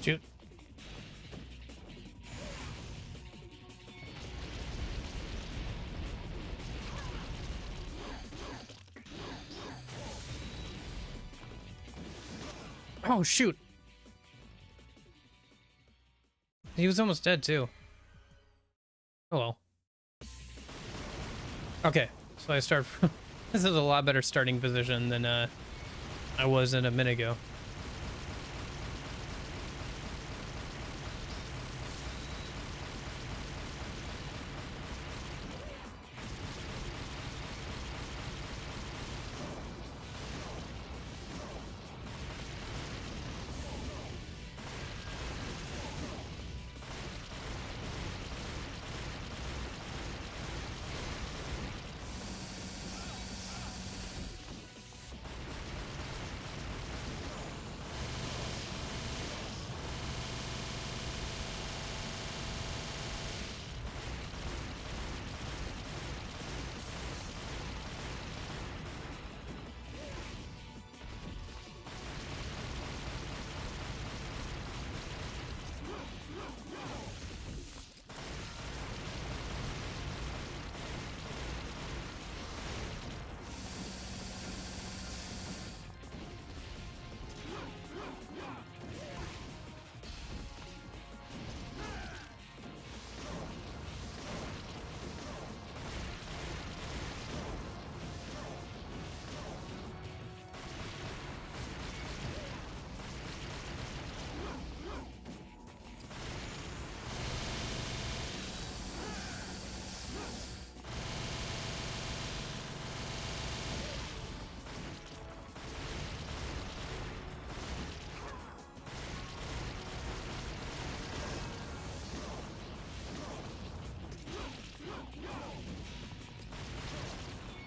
Shoot. Oh, shoot. He was almost dead, too. Oh, well. Okay, so I start... This is a lot better starting position than I was in a minute ago.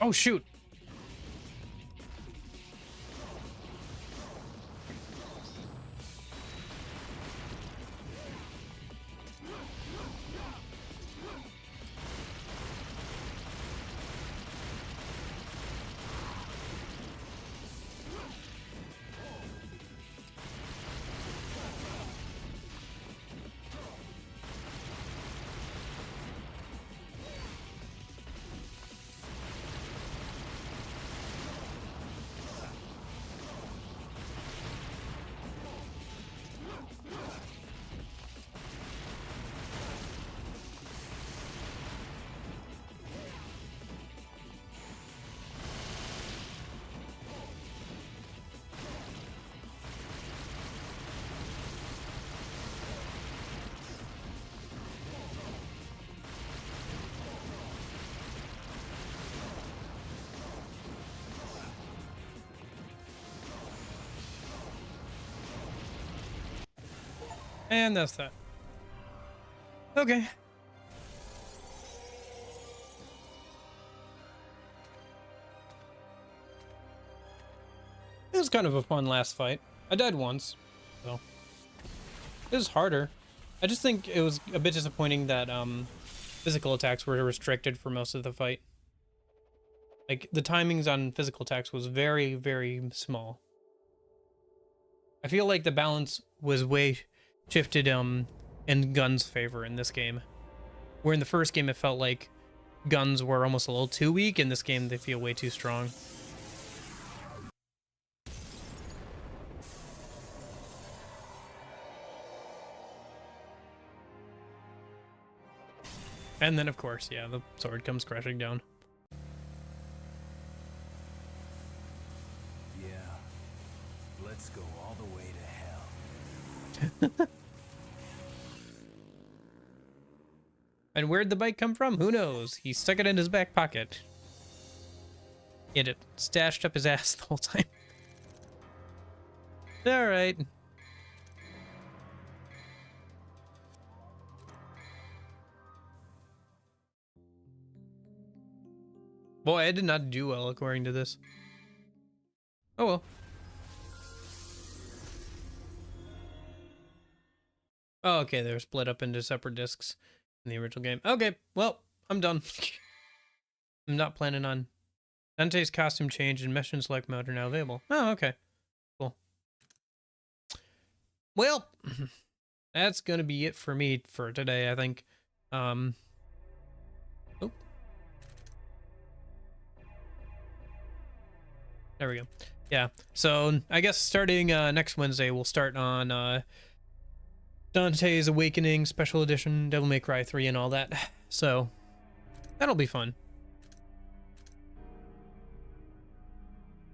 Oh, shoot. And that's that. Okay. It was kind of a fun last fight. I died once, so it was harder. I just think it was a bit disappointing that physical attacks were restricted for most of the fight. Like, the timings on physical attacks was very, very small. I feel like the balance was way shifted in guns' favor in this game. Where in the first game it felt like guns were almost a little too weak, in this game they feel way too strong. And then, of course, yeah, the sword comes crashing down. Yeah. Let's go all the way to hell. And where'd the bike come from? Who knows? He stuck it in his back pocket. He had it stashed up his ass the whole time. Alright. Boy, I did not do well according to this. Oh well. Oh, okay, they're split up into separate discs in the original game. Okay, well, I'm done. I'm not planning on... Dante's costume change and mission select mode are now available. Oh, okay. Cool. Well, that's gonna be it for me for today, I think. Oh. There we go. Yeah, so I guess starting next Wednesday, we'll start on Dante's Awakening Special Edition, Devil May Cry 3, and all that. So, that'll be fun.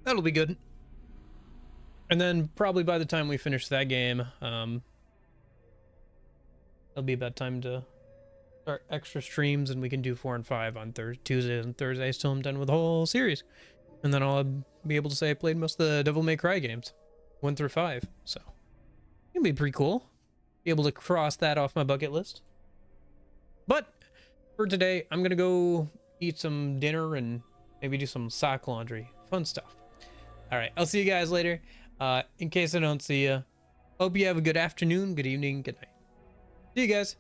That'll be good. And then probably by the time we finish that game, it'll be about time to start extra streams, and we can do 4 and 5 on Tuesdays and Thursdays till I'm done with the whole series. And then I'll be able to say I played most of the Devil May Cry games, 1 through 5. So, it'll be pretty cool. Be able to cross that off my bucket list. But for today, I'm gonna go eat some dinner and maybe do some sock laundry. Fun stuff. All right, I'll see you guys later. In case I don't see you, hope you have a good afternoon, good evening, good night. See you guys.